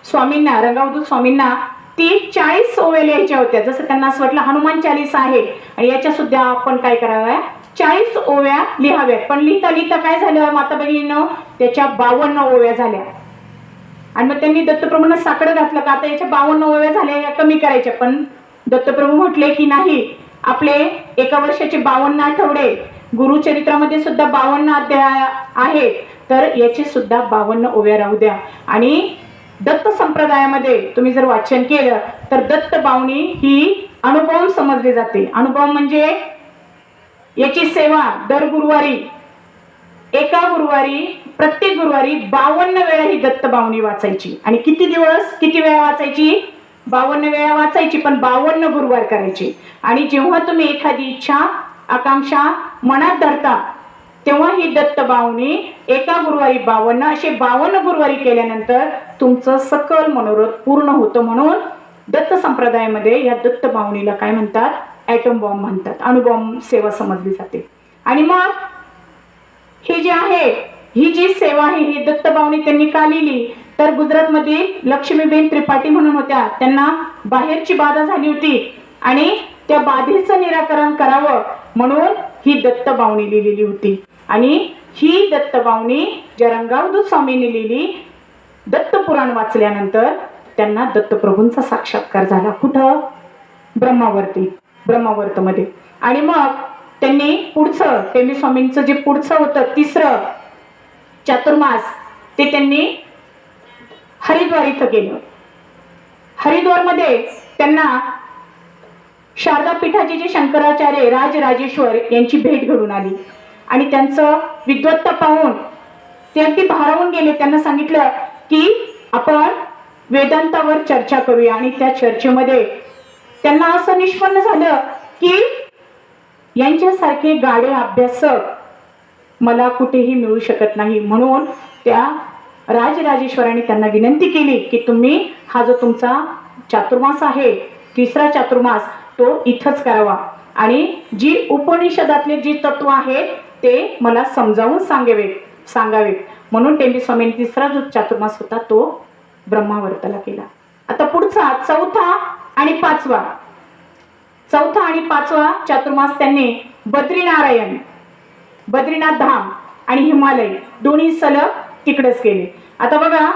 स्वामींना, रंगावधूत स्वामींना 40 ओव्या लिहायच्या होत्या. जसं त्यांना असं वाटलं हनुमान चालीसा आहे आणि याच्या सुद्धा आपण काय कराव्या, 40 ओव्या लिहाव्यात. पण लिहिता लिहिता काय झालं माता भगिनींनो, त्याच्या 52 ओव्या झाल्या. आणि मग त्यांनी दत्तप्रभूंना साकडं घातलं का आता याच्या 52 ओव्या झाल्या, या कमी करायच्या. पण दत्तप्रभू म्हटले की नाही, आपले एका वर्षाचे 52 आठवडे, गुरुचरित्रामध्ये सुद्धा 52 अध्याय आहेत, तर याचे सुद्धा 52 ओव्या राहू द्या. आणि दत्त संप्रदायामध्ये तुम्ही जर वाचन केलं तर दत्त बावणी ही अनुभव समजली जाते. अनुभव म्हणजे याची सेवा दर गुरुवारी एका गुरुवारी, प्रत्येक गुरुवारी 52 वेळा ही दत्तबावणी वाचायची. आणि किती दिवस, किती वेळा वाचायची? 52 वेळा वाचायची, पण 52 गुरुवार करायचे. आणि जेव्हा तुम्ही एखादी इच्छा, आकांक्षा मनात धरता, तेव्हा ही दत्तबावणी एका गुरुवारी 52, असे 52 गुरुवारी केल्यानंतर तुमचं सकल मनोरथ पूर्ण होतं. म्हणून दत्त संप्रदायामध्ये या दत्तबावणीला काय म्हणतात? ॲटम बॉम्ब म्हणतात. अणुबॉम्ब सेवा समजली जाते. आणि मग हे जे आहे, ही जी सेवा आहे, ही दत्तबावणी त्यांनी का लिहिली? तर गुजरातमध्ये लक्ष्मीबेन त्रिपाठी म्हणून होत्या. त्यांना बाहेरची बाधा झाली होती आणि त्या बाधेचं निराकरण करावं म्हणून ही दत्तबावणी लिहिलेली होती. आणि ही दत्तबावणी ज्या रंगावधूत स्वामींनी लिहिली, दत्तपुराण वाचल्यानंतर त्यांना दत्तप्रभूंचा साक्षात्कार झाला. कुठं? ब्रह्मावर्तमध्ये. आणि मग त्यांनी पुढचं, टेंबे स्वामींचं जे पुढचं होतं तिसरं चातुर्मास, ते त्यांनी हरिद्वार इथं केलं. हरिद्वारमध्ये त्यांना शारदा पीठाचे जे शंकराचार्य राजराजेश्वर यांची भेट घडून आली. आणि त्यांचं विद्वत्ता पाहून ते अगदी भारावून गेले. त्यांना सांगितलं की आपण वेदांतावर चर्चा करूया. आणि त्या चर्चेमध्ये त्यांना असं निष्पन्न झालं की यांच्यासारखे गाढे अभ्यासक मला कुठेही मिळू शकत नाही. म्हणून त्या राजराजेश्वरांनी त्यांना विनंती केली की तुम्ही हा जो तुमचा चातुर्मास आहे, तिसरा चातुर्मास, तो इथंच करावा. आणि जी उपनिषदातले जी तत्व आहेत ते मला समजावून सांगावेत. म्हणून टेंबे स्वामींनी तिसरा जो चातुर्मास होता तो ब्रह्मावर्तला केला. आता पुढचा चौथा आणि पाचवा चातुर्मास त्यांनी बद्रीनाथ धाम आणि हिमालय दोन्ही सलग तिकडेच केले. आता बघा,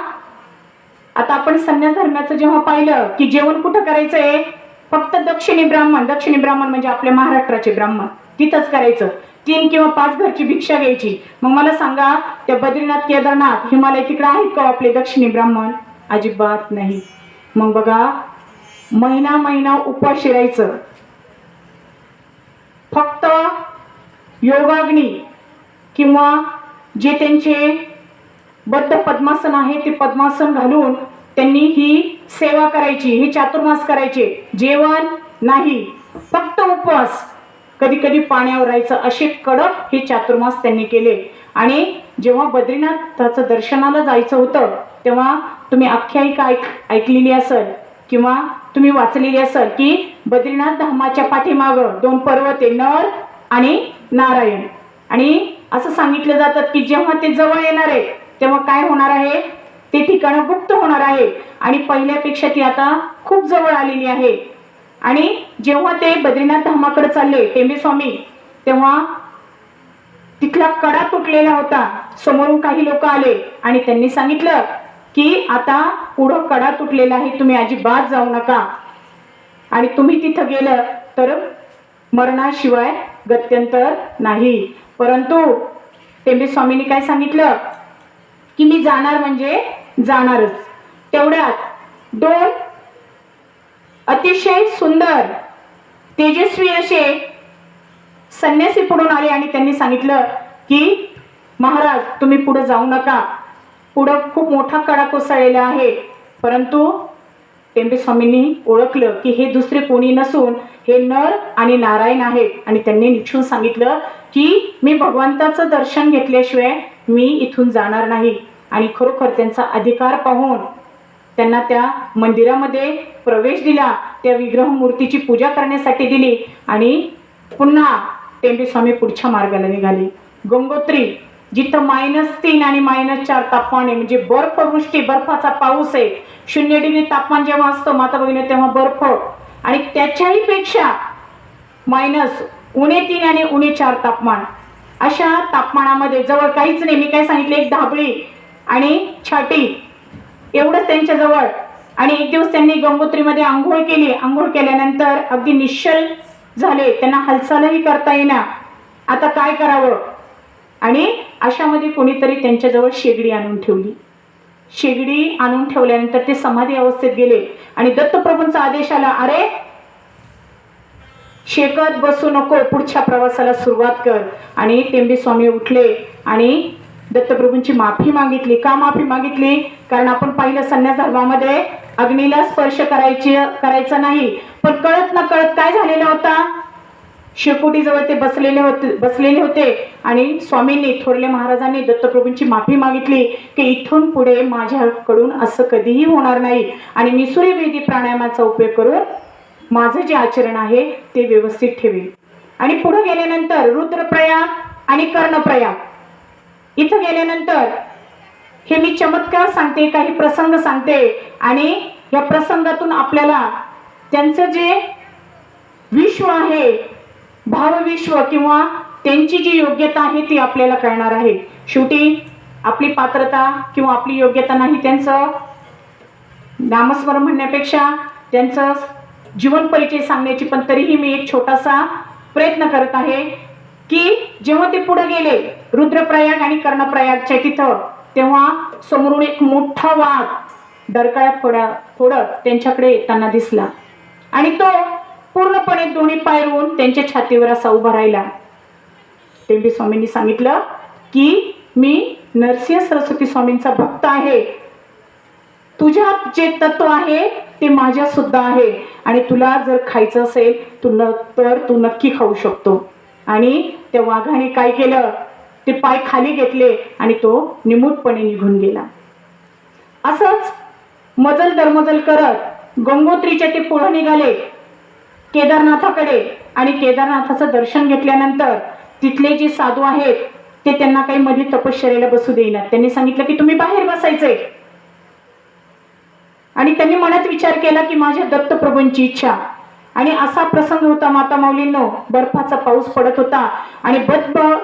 आता आपण संन्यास धर्माचं जेव्हा पाहिलं की जेवण कुठं करायचंय? फक्त दक्षिणी ब्राह्मण म्हणजे आपल्या महाराष्ट्राचे ब्राह्मण, तिथंच करायचं. 3 किंवा 5 घरची भिक्षा घ्यायची. मग मला सांगा, त्या बद्रीनाथ, केदारनाथ, हिमालय तिकडे आहेत का आपले दक्षिणी ब्राह्मण? अजिबात नाही. मग बघा, महिना उपवास शिरायचं. फक्त योगाग्नी किंवा जे त्यांचे बद्ध पद्मासन आहे ते पद्मासन घालून त्यांनी ही सेवा करायची, हे चातुर्मास करायचे. जेवण नाही, फक्त उपवास, कधी कधी पाण्यावर राहायचं. असे कडक हे चातुर्मास त्यांनी केले. आणि जेव्हा बद्रीनाथाचं दर्शनाला जायचं होतं तेव्हा तुम्ही आख्यायिका ऐकलेली असेल किंवा तुम्ही वाचलेली असेल की बद्रीनाथ धामाच्या पाठीमागं 2 पर्वत आहे, नर आणि नारायण. आणि असं सांगितलं जातं की जेव्हा ते जवळ येणार आहे तेव्हा काय होणार आहे? ते ठिकाण गुप्त होणार आहे. आणि पहिल्यापेक्षा ती आता खूप जवळ आलेली आहे. आणि जेव्हा ते बद्रीनाथ धामाकडे चालले टेंबे स्वामी, तेव्हा तिथला कडा तुटलेला होता. समोरून काही लोक आले आणि त्यांनी सांगितलं की आता पुढं कडा तुटलेला आहे, तुम्ही अजिबात जाऊ नका. आणि तुम्ही तिथं गेलं तर मरणाशिवाय गत्यंतर नाही. परंतु टेंबे स्वामींनी काय सांगितलं की मी जाणार म्हणजे जाणारच. तेवढ्यात 2 अतिशय सुंदर तेजस्वी असे संन्यासी पुढून आले आणि त्यांनी सांगितलं की महाराज तुम्ही पुढे जाऊ नका, पुढं खूप मोठा कडा कोसळलेला आहे. परंतु टेंबे स्वामींनी ओळखलं की हे दुसरे कोणी नसून हे नर आणि नारायण आहेत. आणि त्यांनी निक्षून सांगितलं की मी भगवंताचं दर्शन घेतल्याशिवाय मी इथून जाणार नाही. आणि खरोखर त्यांचा अधिकार पाहून त्यांना त्या मंदिरामध्ये प्रवेश दिला, त्या विग्रह मूर्तीची पूजा करण्यासाठी दिली. आणि पुन्हा टेंबे स्वामी पुढच्या मार्गाला निघाले. गंगोत्री, जिथं -3 आणि -4 तापमान आहे, म्हणजे बर्फवृष्टी, बर्फाचा पाऊस आहे. 0 डिग्री तापमान जेव्हा असतं माता भगिनी तेव्हा बर्फ, आणि त्याच्याही पेक्षा -3 आणि -4 तापमान. अशा तापमानामध्ये जवळ काहीच नाही. मी काय सांगितलं, एक धाबळी आणि छाटी एवढंच त्यांच्या जवळ. आणि एक दिवस त्यांनी गंगोत्रीमध्ये आंघोळ केली. आंघोळ केल्यानंतर अगदी निश्चल झाले, त्यांना हालचालही करता येईना. आता काय करावं? आणि अशामध्ये कोणीतरी त्यांच्याजवळ शेगडी आणून ठेवली. शेगडी आणून ठेवल्यानंतर ते समाधी अवस्थेत गेले. आणि दत्तप्रभूंचा आदेश आला, अरे शेकत बसू नको, पुढच्या प्रवासाला सुरुवात कर. आणि टेंबे स्वामी उठले आणि दत्तप्रभूंची माफी मागितली. का माफी मागितली? कारण आपण पाहिलं संन्यास धर्मामध्ये अग्नीला स्पर्श करायचा नाही. पण कळत न कळत काय झालेला होता, शेकोटीजवळ ते बसलेले होते आणि स्वामींनी, थोरले महाराजांनी दत्तप्रभूंची माफी मागितली की इथून पुढे माझ्याकडून असं कधीही होणार नाही आणि मी सूर्यवेदी प्राणायामाचा उपयोग करून माझं जे आचरण आहे ते व्यवस्थित ठेवेल. आणि पुढे गेल्यानंतर रुद्रप्रयाग आणि कर्णप्रयाग इथं गेल्यानंतर हे मी चमत्कार सांगते, काही प्रसंग सांगते आणि या प्रसंगातून आपल्याला त्यांचं जे विश्व आहे, भावविश्व किंवा त्यांची जी योग्यता आहे ती आपल्याला कळणार आहे. शेवटी आपली पात्रता किंवा आपली योग्यता नाही, त्यांचं नामस्मरण म्हणण्यापेक्षा त्यांचं जीवन परिचय सांगण्याची, पण तरीही मी एक छोटासा प्रयत्न करत आहे की जेव्हा ते पुढे गेले रुद्रप्रयाग आणि कर्णप्रयागच्या तिथं, तेव्हा समोरून एक मोठा वाघ डरकाळ्या फोडत त्यांच्याकडे येताना दिसला आणि तो पूर्णपणे दोन्ही पाय रोवून त्यांच्या छातीवर असा उभा राहिला. टेंबे स्वामींनी सांगितलं की मी नरसिंह सरस्वती स्वामींचा भक्त आहे, तुझ्यात जे तत्व आहे ते माझ्यात सुद्धा आहे आणि तुला जर खायचं असेल तर तू नक्की खाऊ शकतो. आणि त्या वाघाने काय केलं, ते पाय खाली घेतले आणि तो निमूटपणे निघून गेला. असंच मजल दरमजल करत गंगोत्रीच्या ते पुढे निघाले केदारनाथाकडे आणि केदारनाथाचं दर्शन घेतल्यानंतर तिथले जे साधू आहेत ते त्यांना काही मध्ये तपश्चर्याला बसू देईनात. त्यांनी सांगितलं की तुम्ही बाहेर बसायचे. आणि त्यांनी मनात विचार केला की माझ्या दत्तप्रभूंची इच्छा. आणि असा प्रसंग होता माता माऊलींनो, बर्फाचा पाऊस पडत होता आणि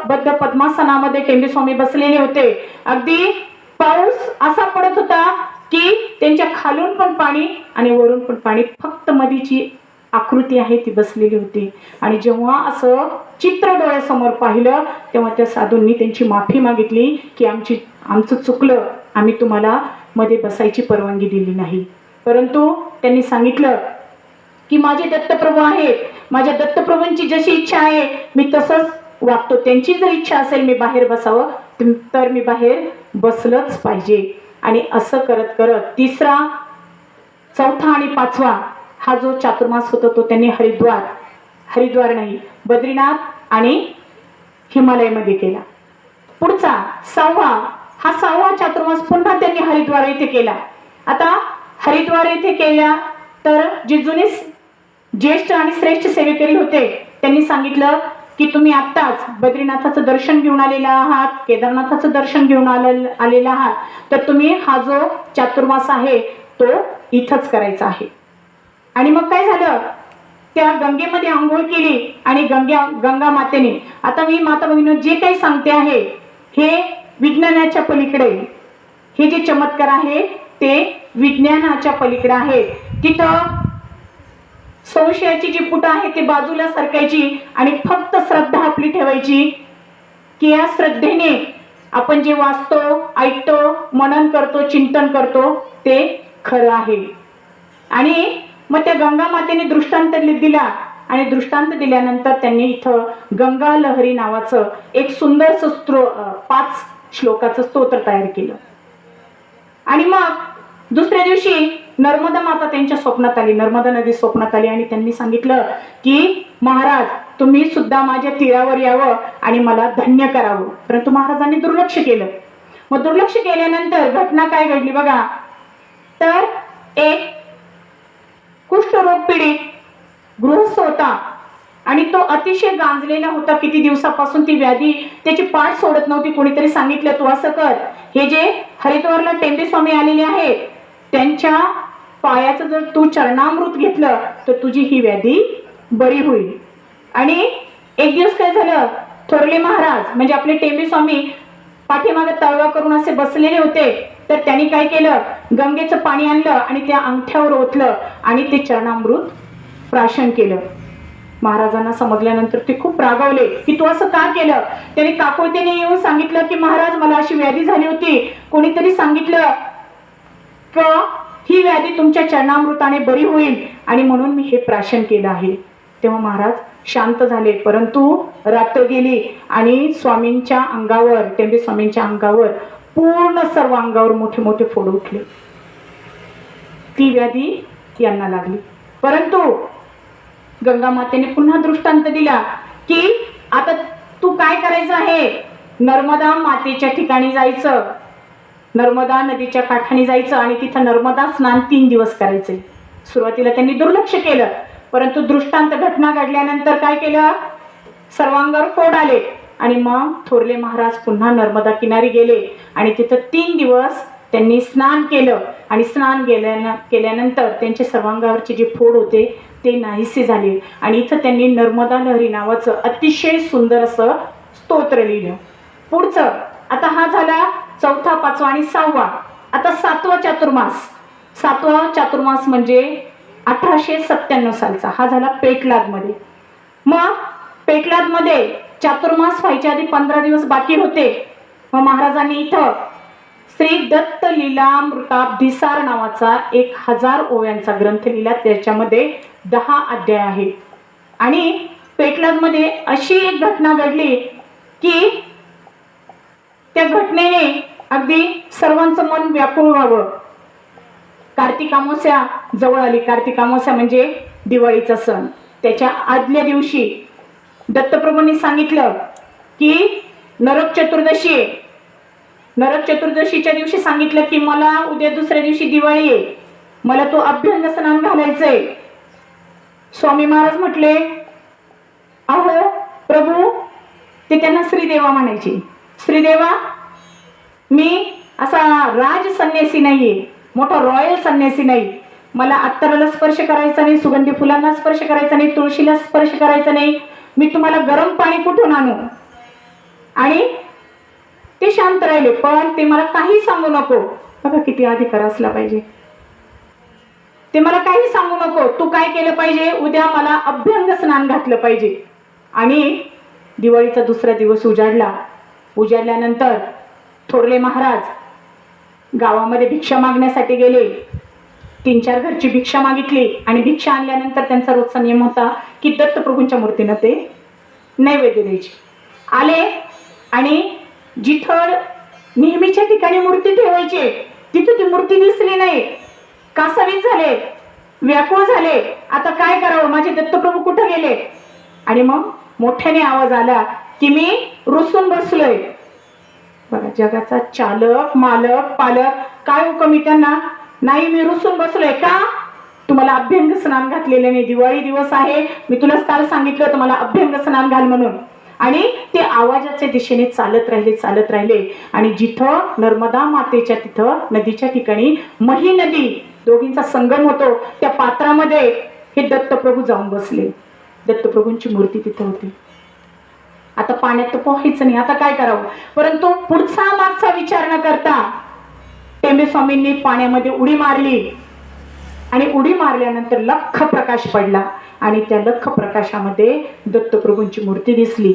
बद्ध पद्मासनामध्ये टेंबे स्वामी बसलेले होते. अगदी पाऊस असा पडत होता की त्यांच्या खालून पण पाणी आणि वरून पण पाणी, फक्त मधीची आकृती आहे ती बसलेली होती. आणि जेव्हा असं चित्र डोळ्यासमोर पाहिलं तेव्हा त्या साधूंनी त्यांची माफी मागितली की आमचं चुकलं, आम्ही तुम्हाला मध्ये बसायची परवानगी दिली नाही. परंतु त्यांनी सांगितलं की माझे दत्तप्रभू आहेत, माझ्या दत्तप्रभूंची जशी इच्छा आहे मी तसंच वागतो. त्यांची जर इच्छा असेल मी बाहेर बसावं तर मी बाहेर बसलंच पाहिजे. आणि असं करत करत तिसरा, चौथा आणि पाचवा हा जो चातुर्मास होता तो त्यांनी हरिद्वार नाही, बद्रीनाथ आणि हिमालयमध्ये केला. पुढचा हा सहावा चातुर्मास पुन्हा त्यांनी हरिद्वार येथे केला. आता हरिद्वार येथे केला तर जे जुने ज्येष्ठ आणि श्रेष्ठ सेवेकरी होते त्यांनी सांगितलं की तुम्ही आत्ताच बद्रीनाथाचं दर्शन घेऊन आलेला आहात, केदारनाथाचं दर्शन घेऊन आलेला आहात, तर तुम्ही हा जो चातुर्मास आहे तो इथंच करायचा आहे. आणि मग काय झालं, त्या गंगेमध्ये आंघोळ केली आणि गंगा मातेने, आता मी माता भगिनी जे काही सांगते आहे हे विज्ञानाच्या पलीकडे, हे जे चमत्कार आहे ते विज्ञानाच्या पलीकडे आहे. तिथं संशयाची जी पुटं आहे ते बाजूला सरकायची आणि फक्त श्रद्धा आपली ठेवायची की या श्रद्धेने आपण जे वाचतो, ऐकतो, मनन करतो, चिंतन करतो ते खरं आहे. आणि मग त्या गंगा मातेने दृष्टांत दिला आणि दृष्टांत दिल्यानंतर त्यांनी इथं गंगा लहरी नावाचं एक सुंदर 5 श्लोकाचं स्तोत्र तयार केलं. आणि मग दुसऱ्या दिवशी नर्मदा माता त्यांच्या स्वप्नात आली, नर्मदा नदी स्वप्नात आली आणि त्यांनी सांगितलं की महाराज तुम्ही सुद्धा माझ्या तीरावर यावं आणि मला धन्य करावं. परंतु महाराजांनी दुर्लक्ष केलं. मग दुर्लक्ष केल्यानंतर घटना काय घडली बघा, तर एक कुष्ठरोग पीडित गृहस्थ होता आणि तो अतिशय गांजलेला होता. किती दिवसापासून ती व्याधी त्याची पाठ सोडत नव्हती. कोणीतरी सांगितलं तू असं कर, हे जे हरिद्वारला टेंबे स्वामी आलेले आहेत त्यांच्या पायाचं जर तू चरणामृत घेतलं तर तुझी ही व्याधी बरी होईल. आणि एक दिवस काय झालं, थोरले महाराज म्हणजे आपले टेंबे स्वामी पाठीमागे तळवा करून असे बसलेले होते, तर त्यांनी काय केलं, गंगेचं पाणी आणलं आणि त्या अंगठ्यावर ओतलं आणि ते चरणामृत प्राशन केलं. महाराजांना समजल्यानंतर ते खूप रागावले की तू असं का केलं. त्याने काकुळतीने येऊन सांगितलं की महाराज मला अशी व्याधी झाली होती, कोणीतरी सांगितलं की ही व्याधी तुमच्या चरणामृताने बरी होईल आणि म्हणून मी हे प्राशन केलं आहे. तेव्हा महाराज शांत झाले. परंतु रात्र गेली आणि स्वामींच्या अंगावर, टेंबे स्वामींच्या अंगावर पूर्ण सर्व अंगावर मोठे मोठे फोड उठले. ती व्याधी यांना लागली. परंतु गंगा मातेने पुन्हा दृष्टांत दिला की आता तू काय करायचं आहे, नर्मदा मातेच्या ठिकाणी जायचं, नर्मदा नदीच्या काठाने जायचं आणि तिथं नर्मदा स्नान 3 दिवस करायचे. सुरुवातीला त्यांनी दुर्लक्ष केलं, परंतु दृष्टांत घटना घडल्यानंतर काय केलं, सर्वांगावर फोड आले आणि मग थोरले महाराज पुन्हा नर्मदा किनारी गेले आणि तिथं 3 दिवस त्यांनी स्नान केलं आणि स्नान केल्यानंतर त्यांचे सर्वांगावरचे जे फोड होते ते नाहीसे झाले. आणि इथं त्यांनी नर्मदा लहरी नावाचं अतिशय सुंदर असं स्तोत्र लिहिलं. पुढचं आता हा झाला 4था, 5वा आणि 6वा. आता 7वा चातुर्मास. 7वा चातुर्मास म्हणजे 1897 सालचा. हा झाला पेटलादमध्ये. मग पेटलादमध्ये चातुर्मास व्हायच्या आधी 15 दिवस बाकी होते. मग महाराजांनी इथं श्री दत्त लीलामृताब्धिसार नावाचा 1000 ओव्यांचा ग्रंथ लिहिला. त्याच्यामध्ये 10 अध्याय आहे. आणि पेटलादमध्ये अशी एक घटना घडली की त्या घटनेने अगदी सर्वांचं मन व्याकुळ व्हावं. कार्तिक अमावस्या जवळ आली. कार्तिक अमावस्या म्हणजे दिवाळीचा सण. त्याच्या आदल्या दिवशी दत्तप्रभूंनी सांगितलं की नरक चतुर्दशी आहे. नरक चतुर्दशीच्या दिवशी सांगितलं की मला उद्या दुसऱ्या दिवशी दिवाळी आहे, मला तो अभ्यंग स्नान घालायचंय. स्वामी महाराज म्हटले, अहो प्रभू, ते त्यांना श्रीदेवा म्हणायचे, श्रीदेवा मी असा राज संन्यासी नाहीये, मोठा रॉयल संन्यासी नाही, मला अत्तराला स्पर्श करायचा नाही, सुगंधी फुलांना स्पर्श करायचा नाही, तुळशीला स्पर्श करायचा नाही, मी तुम्हाला गरम पाणी कुठून आणू. आणि ते शांत राहिले, पण ते मला काही सांगू नको. बघा किती अधिकार असला पाहिजे. ते मला काही सांगू नको, तू काय केलं पाहिजे, उद्या मला अभ्यंग स्नान घातलं पाहिजे. आणि दिवाळीचा दुसरा दिवस उजाडला. उजाडल्यानंतर थोरले महाराज गावामध्ये भिक्षा मागण्यासाठी गेले. 3-4 घरची भिक्षा मागितली आणि भिक्षा आणल्यानंतर त्यांचा रोजचा नियम होता की दत्तप्रभूंच्या मूर्तीनं ते नैवेद्य द्यायचे. आले आणि जिथं नेहमीच्या ठिकाणी मूर्ती ठेवायची तिथं ती मूर्ती दिसली नाही. कासावीस झाले, व्याकुळ झाले, आता काय करावं, माझे दत्तप्रभू कुठं गेले. आणि मग मोठ्याने आवाज आला की मी रुसून बसलोय. बघा जगाचा चालक, मालक, पालक, काय हुकम मी त्यांना, नाही मी रुसून बसलोय. का, तुम्हाला अभ्यंग स्नान घातलेले नाही, दिवाळी दिवस आहे, मी तुला काल सांगितलं तुम्हाला अभ्यंग स्नान घाल म्हणून. आणि ते आवाजाच्या दिशेने चालत राहिले आणि जिथं नर्मदा मातेच्या तिथं नदीच्या ठिकाणी मही नदी दोघींचा संगम होतो, त्या पात्रामध्ये हे दत्तप्रभू जाऊन बसले. दत्तप्रभूंची मूर्ती तिथं होती. आता पाण्यात तर पोहायचं नाही, आता काय करावं. परंतु पुढचा मागचा विचार न करता टेंबे स्वामींनी पाण्यामध्ये उडी मारली आणि उडी मारल्यानंतर लख्ख प्रकाश पडला आणि त्या लख्ख प्रकाशामध्ये दत्तप्रभूंची मूर्ती दिसली.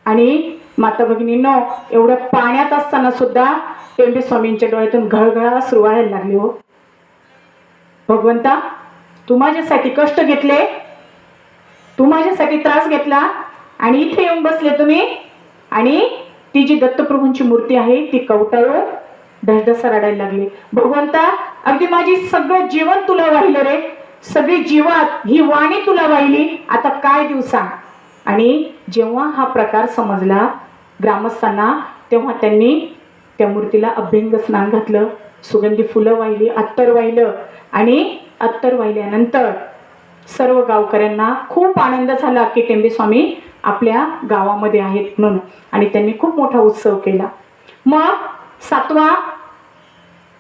आणि माता भगिनींनो, एवढ्या पाण्यात असताना सुद्धा टेंबे स्वामींच्या डोळ्यातून घळघळा सुरू व्हायला लागले. हो भगवंता, तू माझ्यासाठी कष्ट घेतले, तू माझ्यासाठी त्रास घेतला आणि इथे येऊन बसले तुम्ही, आणि ती जी दत्तप्रभूंची मूर्ती आहे ती कवटाळून ढसढसा रडायला लागली. भगवंता, अगदी माझी सगळं जीवन तुला वाहिलं रे, सगळी जीवात ही वाणी तुला वाहिली, आता काय देऊ सांग. आणि जेव्हा हा प्रकार समजला ग्रामस्थांना, तेव्हा त्यांनी त्या मूर्तीला अभ्यंग स्नान घातलं, सुगंधी फुलं वाहिली, अत्तर वाहिलं. आणि अत्तर वाहिल्यानंतर सर्व गावकऱ्यांना खूप आनंद झाला की टेंबे स्वामी आपल्या गावामध्ये आहेत म्हणून, आणि त्यांनी खूप मोठा उत्सव केला. मग 7वा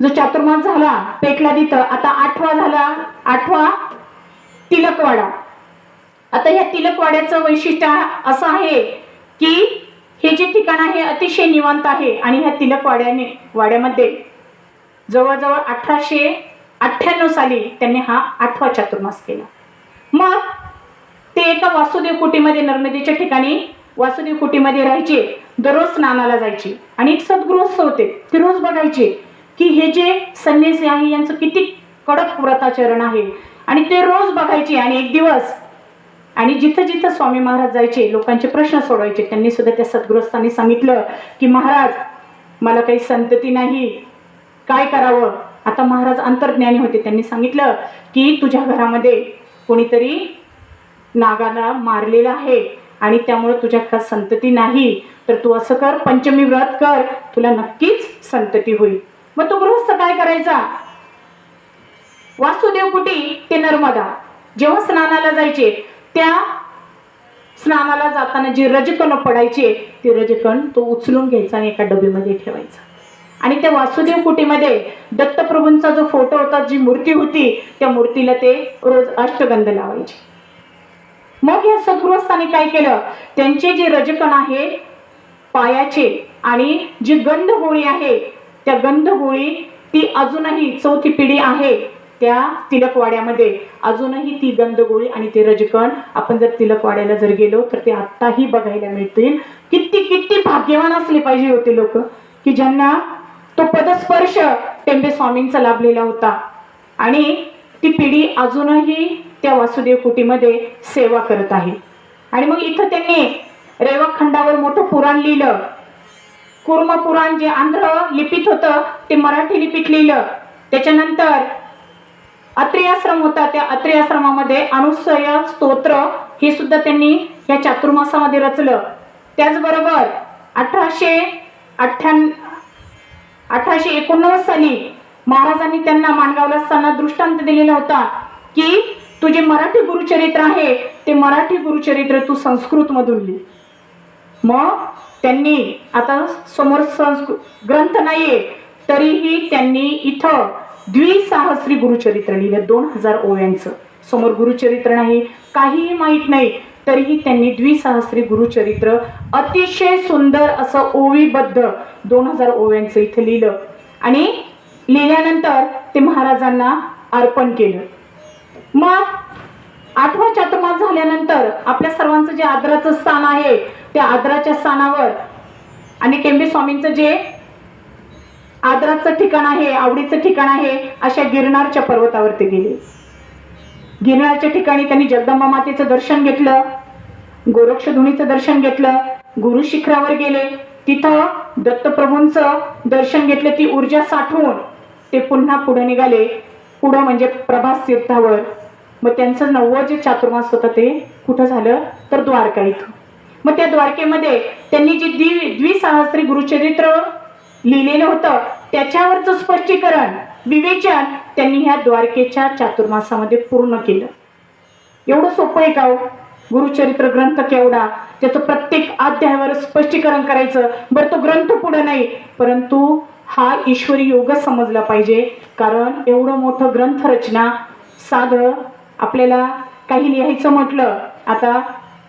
जो चातुर्मास झाला पेटला तिथं, आता 8वा झाला. 8वा तिलकवाडा. आता या तिलकवाड्याचं वैशिष्ट्य असं आहे की हे जे ठिकाण आहे अतिशय निवांत आहे. आणि ह्या वाड्यामध्ये जवळजवळ 1898 साली त्यांनी हा 8वा चातुर्मास केला. मग ते एका वासुदेव कुटीमध्ये, नर्मदेच्या ठिकाणी वासुदेव कुटीमध्ये राहायचे, दररोज स्नानाला जायचे. आणि एक सद्गृहस्थ होते, ते रोज बघायचे की हे जे संन्यासी आहे यांचं किती कडक व्रताचरण आहे, आणि ते रोज बघायचे. आणि एक दिवस आणि जिथं जिथं स्वामी महाराज जायचे, लोकांचे प्रश्न सोडवायचे, त्यांनी सुद्धा त्या सद्गृहस्थांनी सांगितलं की महाराज, मला काही संतती नाही, काय करावं. आता महाराज अंतर्ज्ञानी होते, त्यांनी सांगितलं की तुझ्या घरामध्ये कोणीतरी नागाला मारलेलं आहे आणि त्यामुळे तुझ्या संतती नाही, तर तू असं कर, पंचमी व्रत कर, तुला नक्कीच संतती होईल. मग तो गृहस्थ काय करायचा? वासुदेव कुटी ते नर्मदा जेव्हा स्नानाला जायचे, त्या स्नानाला जाताना जी रजकण पडायचे, ते रजकण तो उचलून घ्यायचा आणि एका डबीमध्ये ठेवायचा. आणि त्या वासुदेव कुटीमध्ये दत्तप्रभूंचा जो फोटो होता, जी मूर्ती होती, त्या मूर्तीला ते रोज अष्टगंध लावायचे. मग या सद्गृहस्थांनी काय केलं? त्यांचे जे रजकण आहे पायाचे आणि जी गंधगोळी आहे, त्या गंधगोळी ती अजूनही 4थी पिढी आहे त्या तिलकवाड्यामध्ये, अजूनही ती गंधगोळी आणि ते रजकण आपण जर तिलकवाड्याला जर गेलो तर ते आत्ताही बघायला मिळतील. किती किती भाग्यवान असले पाहिजे होते लोक की ज्यांना तो पदस्पर्श टेंबे स्वामींचा लाभलेला होता. आणि ती पिढी अजूनही त्या वासुदेव कुटीमध्ये सेवा करत आहे. आणि मग इथं त्यांनी रेवक खंडावर मोठं पुराण लिहिलं. कुर्म पुराण जे आंध्र लिपीत होतं ते मराठी लिपीत लिहिलं. त्याच्यानंतर अत्री आश्रम होता, त्या अत्री आश्रमामध्ये अनुसय स्तोत्र हे सुद्धा त्यांनी या चातुर्मासामध्ये रचलं. त्याचबरोबर 1889 साली महाराजांनी त्यांना माणगावला असताना दृष्टांत दिलेला होता की तुझे मराठी गुरुचरित्र आहे, ते मराठी गुरुचरित्र तू संस्कृत मधून लिह. मग त्यांनी आता समोर ग्रंथ नाहीये, तरीही त्यांनी इथं द्विसाहस्री गुरुचरित्र लिहिलं 2000 ओव्यांचं. समोर गुरुचरित्र नाही, काहीही माहीत नाही, तरीही त्यांनी द्विसाहस्री गुरुचरित्र अतिशय सुंदर असं ओवीबद्ध 2000 ओव्यांचं इथं लिहिलं. आणि लिहिल्यानंतर ते महाराजांना अर्पण केलं. मग 8वा चातुर्मास झाल्यानंतर आपल्या सर्वांचं जे आदराचं स्थान आहे, त्या आदराच्या स्थानावर आणि टेंबे स्वामींचं जे आदराचं ठिकाण आहे, आवडीचं ठिकाण आहे, अशा गिरनारच्या पर्वतावर ते गेले. गिरनारच्या ठिकाणी त्यांनी जगदंबा मातेचं दर्शन घेतलं, गोरक्षधुनीचं दर्शन घेतलं, गुरु शिखरावर गेले, तिथं दत्तप्रभूंचं दर्शन घेतलं. ती ऊर्जा साठवून ते पुन्हा पुढे निघाले, पुढं म्हणजे प्रभास तीर्थावर. मग त्यांचं 9वं जे चातुर्मास होतं ते कुठं झालं तर द्वारका इथं. मग त्या द्वारकेमध्ये त्यांनी जे द्विसाहस्री गुरुचरित्र लिहिलेलं होतं त्याच्यावरचं स्पष्टीकरण, विवेचन त्यांनी ह्या द्वारकेच्या चातुर्मासामध्ये पूर्ण केलं. एवढं सोपं आहे का हो? गुरुचरित्र ग्रंथ केवढा, त्याचं प्रत्येक अध्यायावर स्पष्टीकरण करायचं. बरं, तो ग्रंथ पुढे नाही, परंतु हा ईश्वरी योग समजला पाहिजे. कारण एवढं मोठं ग्रंथ रचना, साधं आपल्याला काही लिहायचं म्हटलं, आता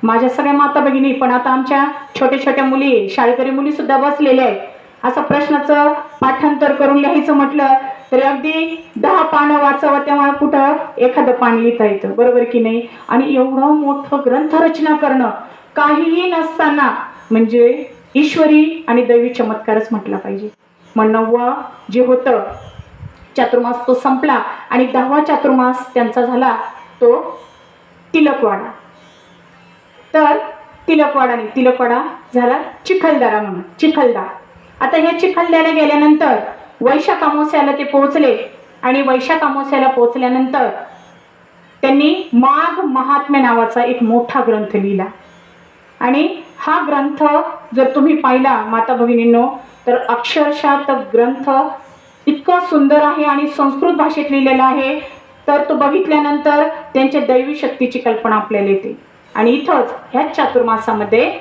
माझ्या सगळ्या माता भगिनी, पण आता आमच्या छोट्या छोट्या मुली, शाळकरी मुली सुद्धा बसलेल्या आहेत, असं प्रश्नाचं पाठांतर करून लिहायचं म्हटलं तरी अगदी 10 पानं वाचावं, तेव्हा कुठं एखादं पान लिहिता येतं, बरोबर की नाही? आणि एवढं मोठं ग्रंथ रचना करणं काहीही नसताना म्हणजे ईश्वरी आणि दैवी चमत्कारच म्हटला पाहिजे. मग 9वा जे होतं चातुर्मास तो संपला आणि 10वा चातुर्मास त्यांचा झाला तो तिलकवाडा. तर तिलकवाडा झाला चिखलदरा म्हणून, चिखलदा. आता ह्या चिखलद्याला गेल्यानंतर वैशाख अमावस्याला ते पोहोचले आणि वैशाख अमावस्याला पोहोचल्यानंतर त्यांनी माघ महात्म्य नावाचा एक मोठा ग्रंथ लिहिला. आणि हा ग्रंथ जर तुम्ही पाहिला माता भगिनींनो, तर अक्षरशः तो ग्रंथ इतका सुंदर आहे आणि संस्कृत भाषेत लिहिलेला आहे, तर तो बघितल्यानंतर त्यांच्या दैवी शक्तीची कल्पना आपल्याला येते. आणि इथंच ह्याच चातुर्मासामध्ये